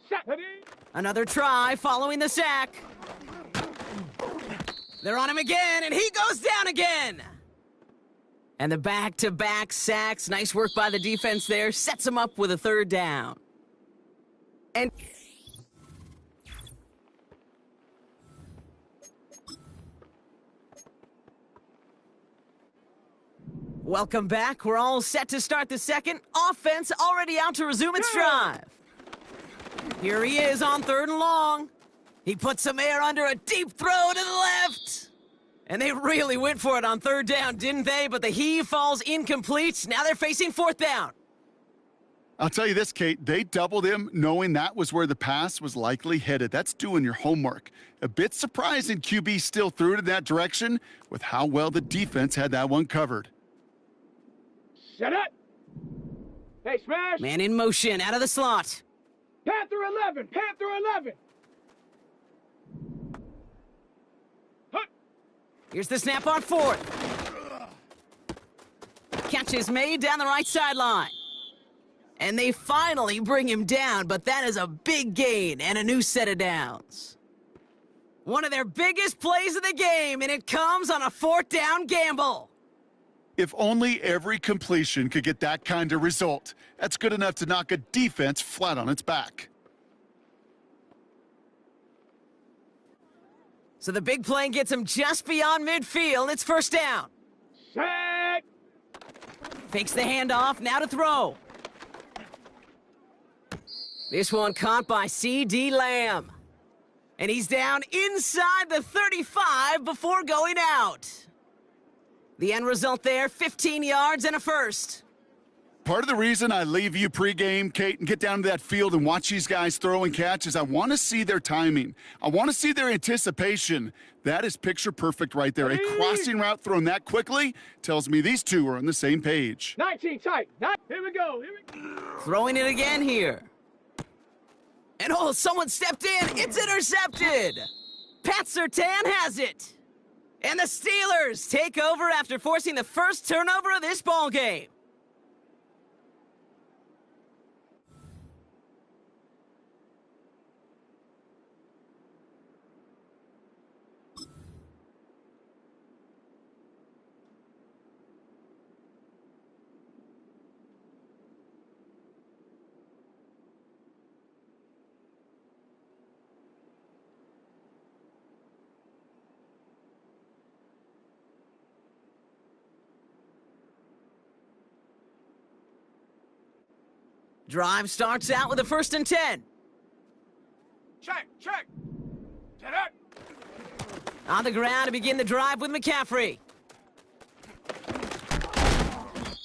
Set. Ready. Another try following the sack. They're on him again, and he goes down again. And the back-to-back sacks, nice work by the defense there, sets him up with a 3rd down. And welcome back. We're all set to start the second. Offense already out to resume its drive. Here he is on 3rd and long. He puts some air under a deep throw to the left. And they really went for it on 3rd down, didn't they? But the heave falls incomplete. Now they're facing 4th down. I'll tell you this, Kate, they doubled him knowing that was where the pass was likely headed. That's doing your homework. A bit surprising QB still threw it in that direction with how well the defense had that one covered. Set up. Hey, smash. Man in motion, out of the slot. Panther 11. Panther 11. Hut. Here's the snap on 4th. Catch is made down the right sideline. And they finally bring him down, but that is a big gain and a new set of downs. One of their biggest plays of the game, and it comes on a 4th down gamble. If only every completion could get that kind of result. That's good enough to knock a defense flat on its back. So the big play gets him just beyond midfield. It's 1st down. Set. Fakes the handoff, now to throw. This one caught by C.D. Lamb. And he's down inside the 35 before going out. The end result there, 15 yards and a first. Part of the reason I leave you pregame, Kate, and get down to that field and watch these guys throw and catch is I want to see their timing. I want to see their anticipation. That is picture perfect right there. A crossing route thrown that quickly tells me these two are on the same page. 19 tight. Here we go. Throwing it again here. And oh, someone stepped in. It's intercepted. Pat Surtain has it. And the Steelers take over after forcing the first turnover of this ball game. Drive starts out with a 1st and 10. Check. To that. On the ground to begin the drive with McCaffrey.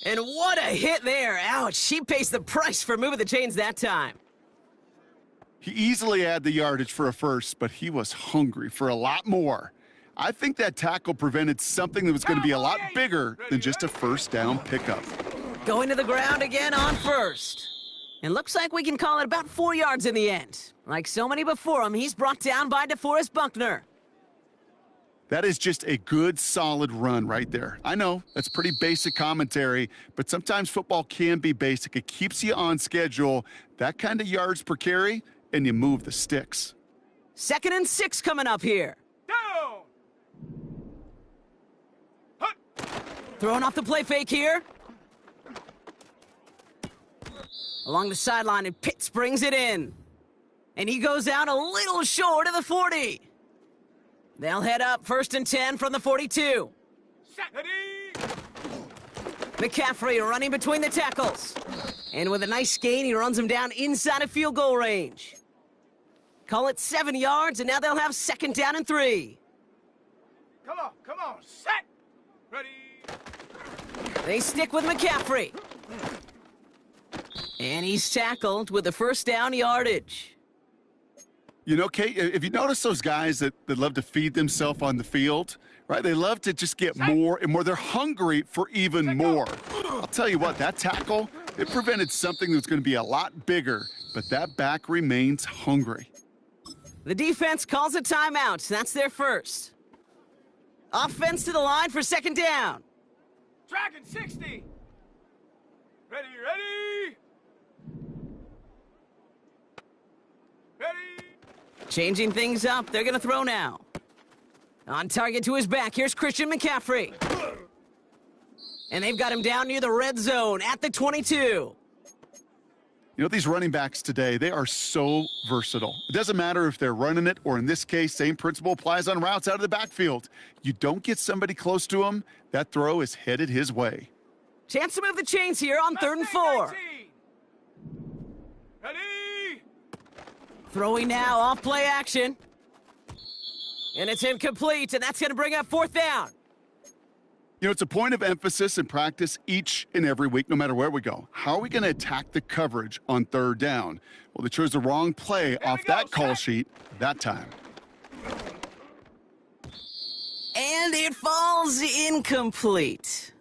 And what a hit there. Ouch, she pays the price for moving the chains that time. He easily had the yardage for a first, but he was hungry for a lot more. I think that tackle prevented something that was going to be a lot bigger than just a first down pickup. Going to the ground again on 1st. And looks like we can call it about 4 yards in the end. Like so many before him, he's brought down by DeForest Buckner. That is just a good, solid run right there. I know, that's pretty basic commentary, but sometimes football can be basic. It keeps you on schedule, that kind of yards per carry, and you move the sticks. 2nd and 6 coming up here. Down. Throwing off the play fake here. Along the sideline, and Pitts brings it in. And he goes out a little short of the 40. They'll head up 1st and 10 from the 42. McCaffrey running between the tackles. And with a nice gain, he runs him down inside of field goal range. Call it 7 yards, and now they'll have 2nd down and 3. Come on. Set. Ready. They stick with McCaffrey. And he's tackled with the 1st down yardage. You know, Kate, if you notice those guys that love to feed themselves on the field, right? They love to just get more and more. They're hungry for even more. I'll tell you what, that tackle, it prevented something that's going to be a lot bigger, but that back remains hungry. The defense calls a timeout. That's their first. Offense to the line for 2nd down. Dragon 60. Ready. Changing things up. They're going to throw now. On target to his back. Here's Christian McCaffrey. And they've got him down near the red zone at the 22. You know, these running backs today, they are so versatile. It doesn't matter if they're running it, or in this case, same principle applies on routes out of the backfield. You don't get somebody close to him, that throw is headed his way. Chance to move the chains here on 3rd and 4. Ready. Throwing now off play action. And it's incomplete, and that's going to bring up 4th down. You know, it's a point of emphasis in practice each and every week, no matter where we go. How are we going to attack the coverage on 3rd down? Well, they chose the wrong play off that call sheet that time. And it falls incomplete.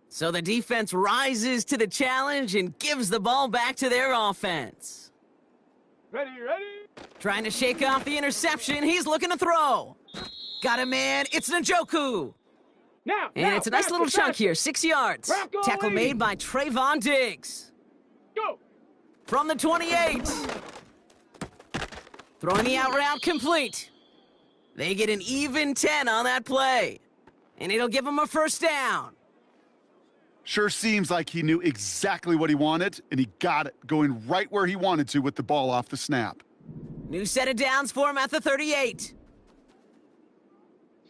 So the defense rises to the challenge and gives the ball back to their offense. Ready. Trying to shake off the interception. He's looking to throw. Got a man. It's Njoku. And it's a nice little chunk here. 6 yards. Tackle made by Trayvon Diggs. Go. From the 28. Throwing the out route complete. They get an even 10 on that play. And it'll give them a 1st down. Sure seems like he knew exactly what he wanted, and he got it, going right where he wanted to with the ball off the snap. New set of downs for him at the 38.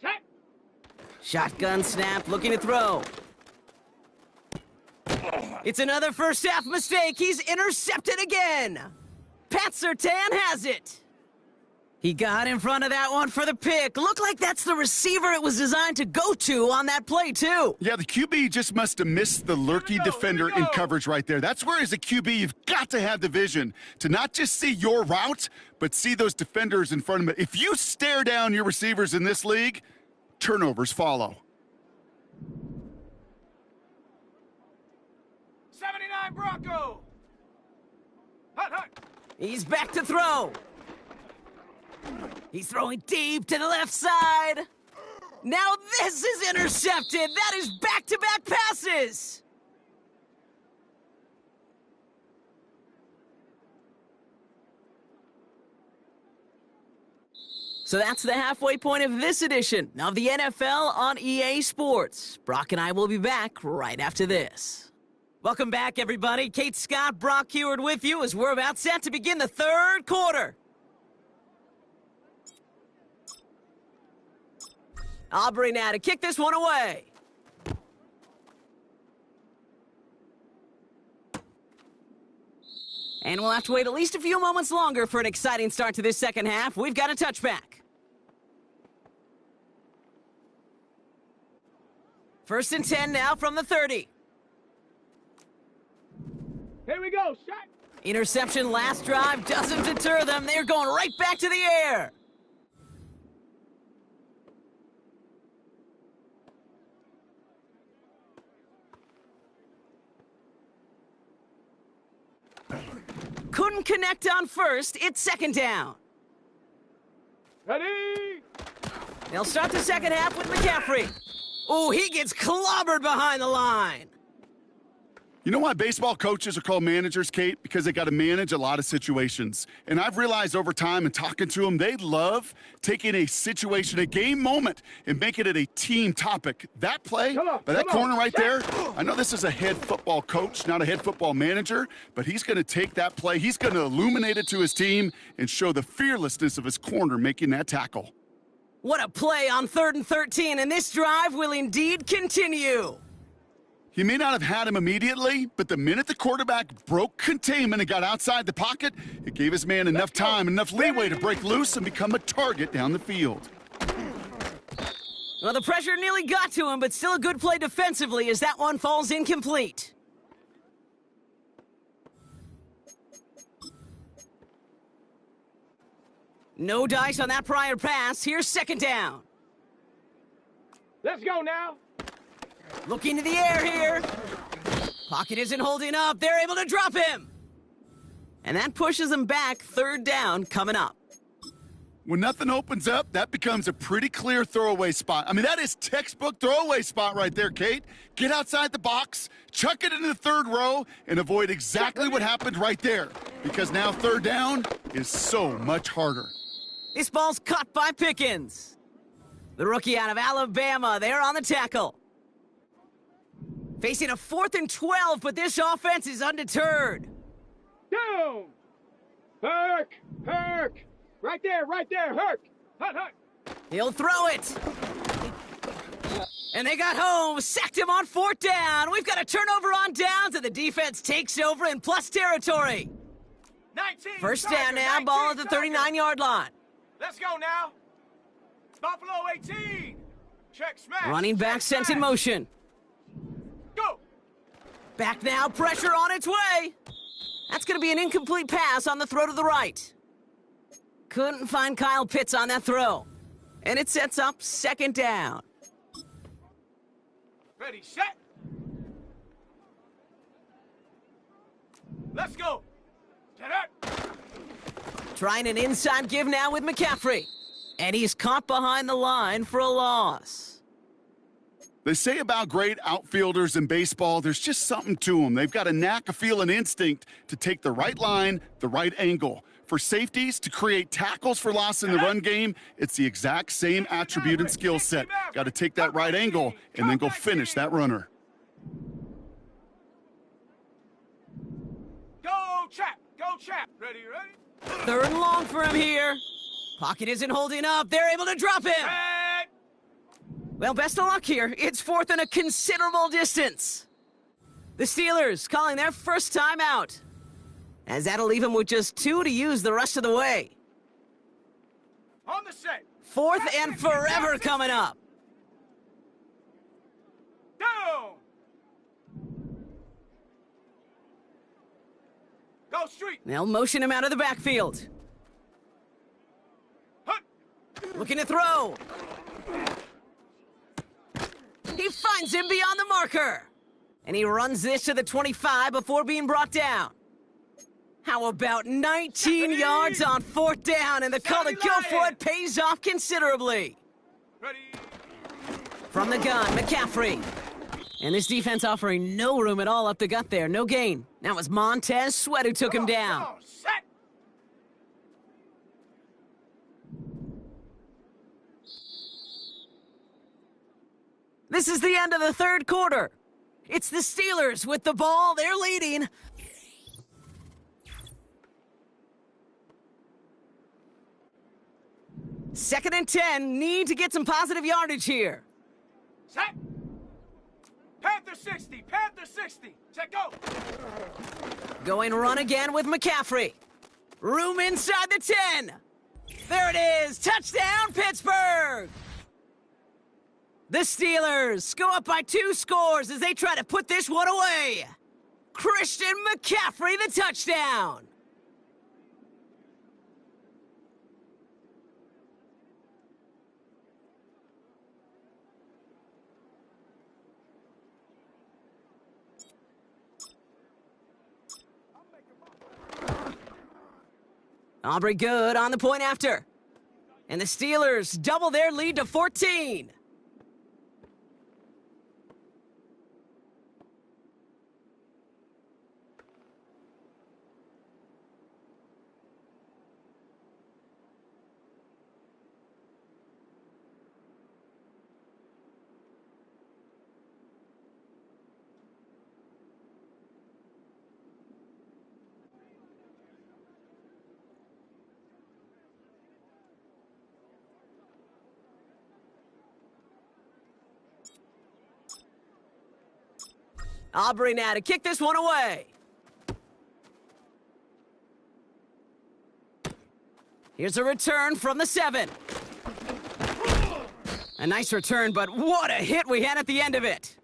Set. Shotgun snap, looking to throw. It's another 1st half mistake. He's intercepted again. Pat Surtain has it. He got in front of that one for the pick. Looked like that's the receiver it was designed to go to on that play, too. Yeah, the QB just must have missed the lurky defender in coverage right there. That's where, as a QB, you've got to have the vision to not just see your route, but see those defenders in front of it. If you stare down your receivers in this league, turnovers follow. 79 Bronco. Hut, hut. He's back to throw. He's throwing deep to the left side. Now this is intercepted. That is back-to-back passes. So that's the halfway point of this edition of the NFL on EA Sports. Brock and I will be back right after this. Welcome back, everybody. Kate Scott, Brock Heward with you as we're about set to begin the third quarter. Aubrey now to kick this one away. And we'll have to wait at least a few moments longer for an exciting start to this second half. We've got a touchback. First and 10 now from the 30. Here we go, shot. Interception last drive doesn't deter them. They're going right back to the air. Couldn't connect on first. It's second down. Ready? They'll start the second half with McCaffrey. Oh, he gets clobbered behind the line. You know why baseball coaches are called managers, Kate? Because they got to manage a lot of situations. And I've realized over time and talking to them, they love taking a situation, a game moment, and making it a team topic. That play, by that corner right there, I know this is a head football coach, not a head football manager, but he's going to take that play, he's going to illuminate it to his team and show the fearlessness of his corner making that tackle. What a play on 3rd and 13, and this drive will indeed continue. He may not have had him immediately, but the minute the quarterback broke containment and got outside the pocket, it gave his man enough time, enough leeway to break loose and become a target down the field. Well, the pressure nearly got to him, but still a good play defensively as that one falls incomplete. No dice on that prior pass. Here's second down. Let's go now. Looking to the air here. Pocket isn't holding up. They're able to drop him. And that pushes them back. Third down coming up. When nothing opens up, that becomes a pretty clear throwaway spot. I mean, that is textbook throwaway spot right there, Kate. Get outside the box, chuck it into the third row, and avoid exactly what happened right there. Because now third down is so much harder. This ball's caught by Pickens. The rookie out of Alabama, they're on the tackle. Facing a 4th and 12, but this offense is undeterred. Down. Herc. Herc. Right there, Herc. Hut, hut. He'll throw it. And they got home, sacked him on 4th down. We've got a turnover on downs, and the defense takes over in plus territory. 19. First down now, ball at the 39-yard line. Let's go now. Buffalo 18. Check smash. Running back sent in motion. Go. Back now, pressure on its way. That's going to be an incomplete pass on the throw to the right. Couldn't find Kyle Pitts on that throw. And it sets up second down. Ready, set. Let's go. Trying an inside give now with McCaffrey. And he's caught behind the line for a loss. They say about great outfielders in baseball, there's just something to them. They've got a knack, a feel, an instinct to take the right line, the right angle. For safeties, to create tackles for loss in the run game, it's the exact same attribute and skill set. Got to take that right angle and then go finish that runner. Go, chap. Go, chap. Ready, ready? 3rd and long for him here. Pocket isn't holding up. They're able to drop him. Well, best of luck here. It's 4th and a considerable distance. The Steelers calling their first time out, as that'll leave them with just 2 to use the rest of the way. On the set. Fourth Trap and 60, forever trap 60. coming up. Down. Go street. They'll motion him out of the backfield. Hut. Looking to throw. He finds him beyond the marker. And he runs this to the 25 before being brought down. How about 19 yards on fourth down, and the call to go for it pays off considerably. Ready. From the gun, McCaffrey. And this defense offering no room at all up the gut there. No gain. That was Montez Sweat who took him down. Come on, set. This is the end of the third quarter. It's the Steelers with the ball. They're leading. Second and 10. Need to get some positive yardage here. Set. Panther 60. Panther 60. Check go. Going run again with McCaffrey. Room inside the 10. There it is. Touchdown, Pittsburgh. The Steelers go up by 2 scores as they try to put this one away. Christian McCaffrey, the touchdown. Aubrey good on the point after. And the Steelers double their lead to 14. Aubrey now to kick this one away. Here's a return from the 7. A nice return, but what a hit we had at the end of it.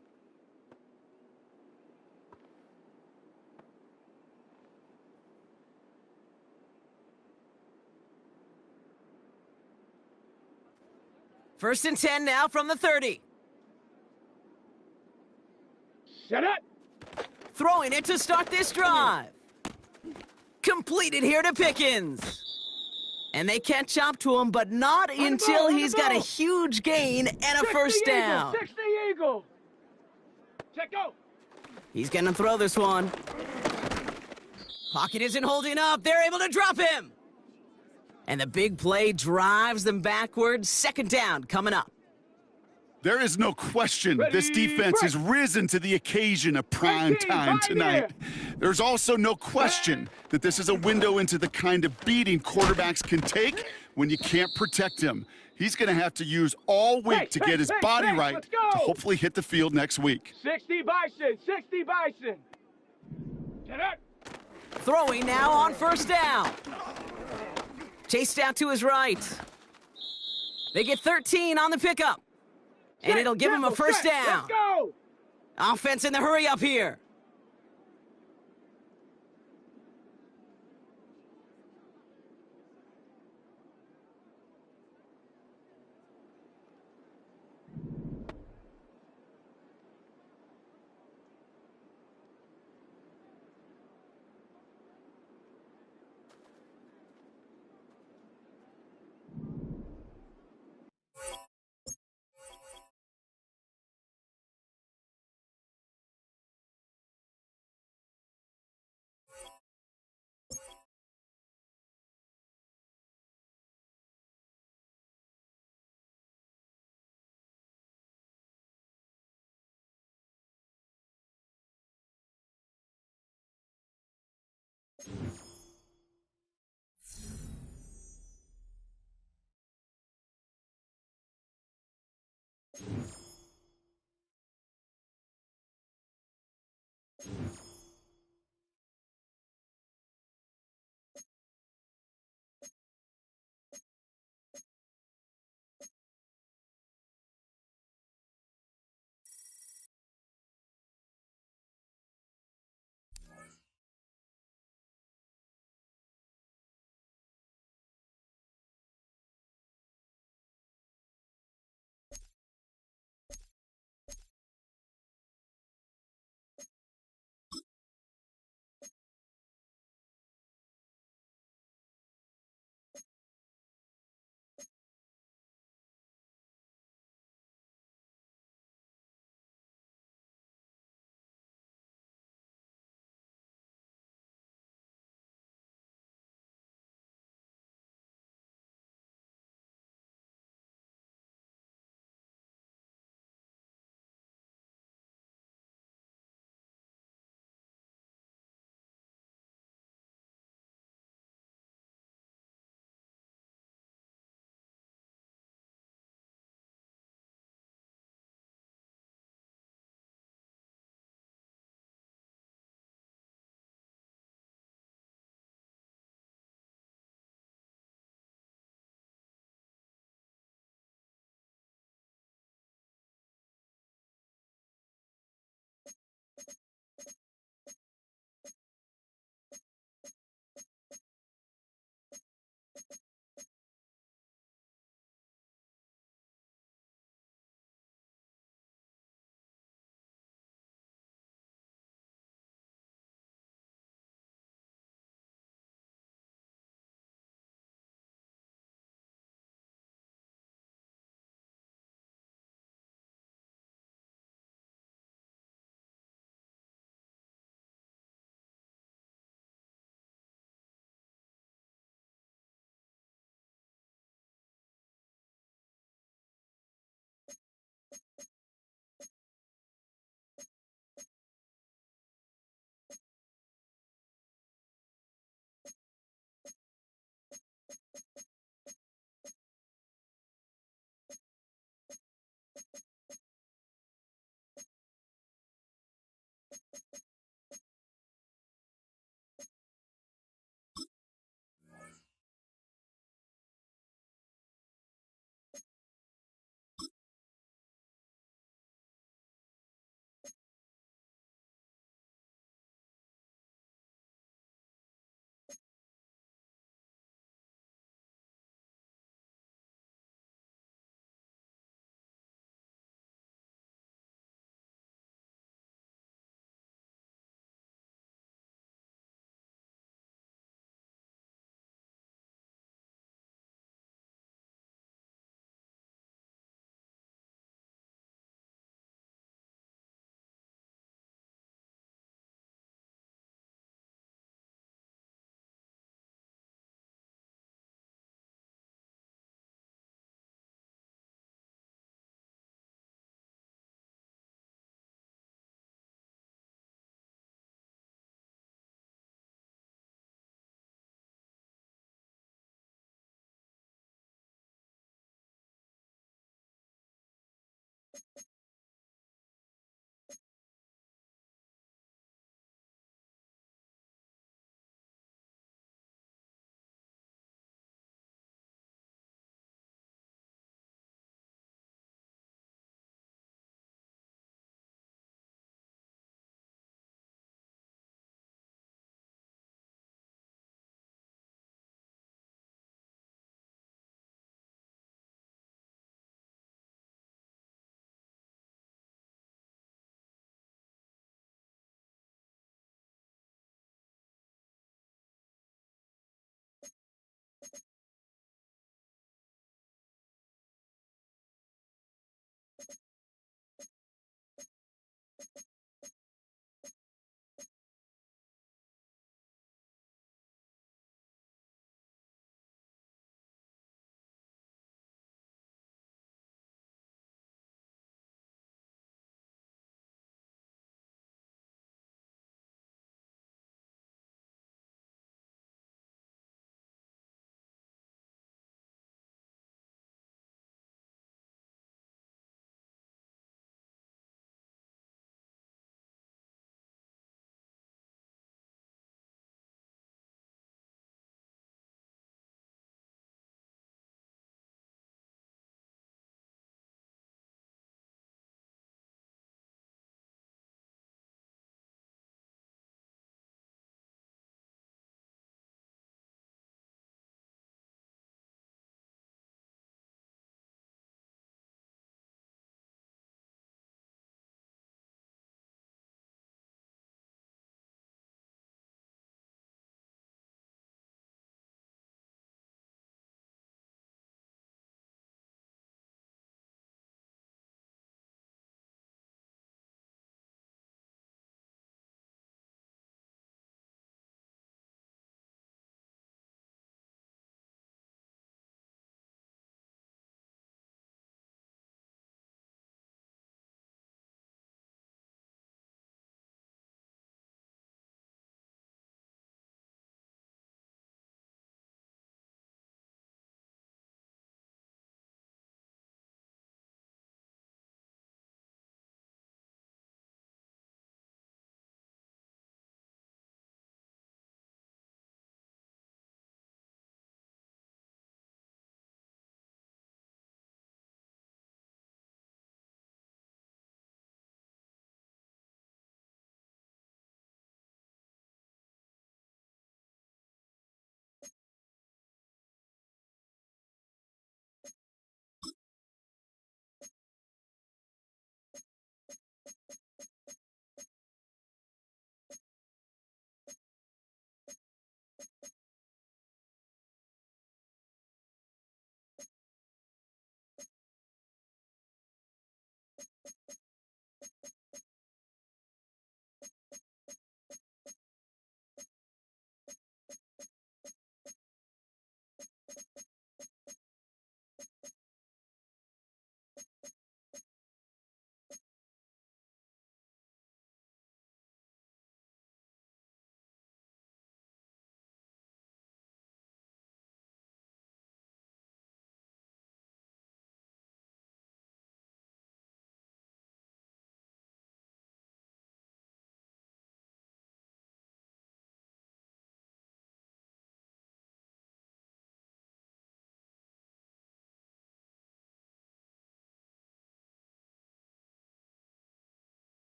First and 10 now from the 30. Set it. Throwing it to start this drive. Completed here to Pickens. And they catch up to him, but not until he's got a huge gain and a first down. 60 Eagle. Check go. He's going to throw this one. Pocket isn't holding up. They're able to drop him. And the big play drives them backwards. Second down coming up. There is no question this defense has risen to the occasion of prime time tonight. There's also no question that this is a window into the kind of beating quarterbacks can take when you can't protect him. He's going to have to use all week to get his body right to hopefully hit the field next week. 60 Bison. 60 Bison. Set it. Throwing now on first down. Chased out to his right. They get 13 on the pickup. And it'll give him a first down. Let's go. Offense in the hurry up here.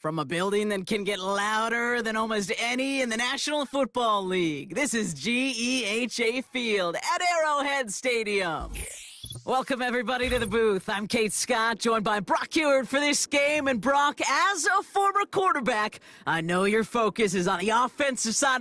From a building that can get louder than almost any in the National Football League, this is GEHA Field at Arrowhead Stadium. Welcome, everybody, to the booth. I'm Kate Scott, joined by Brock Hewitt for this game. And Brock, as a former quarterback, I know your focus is on the offensive side of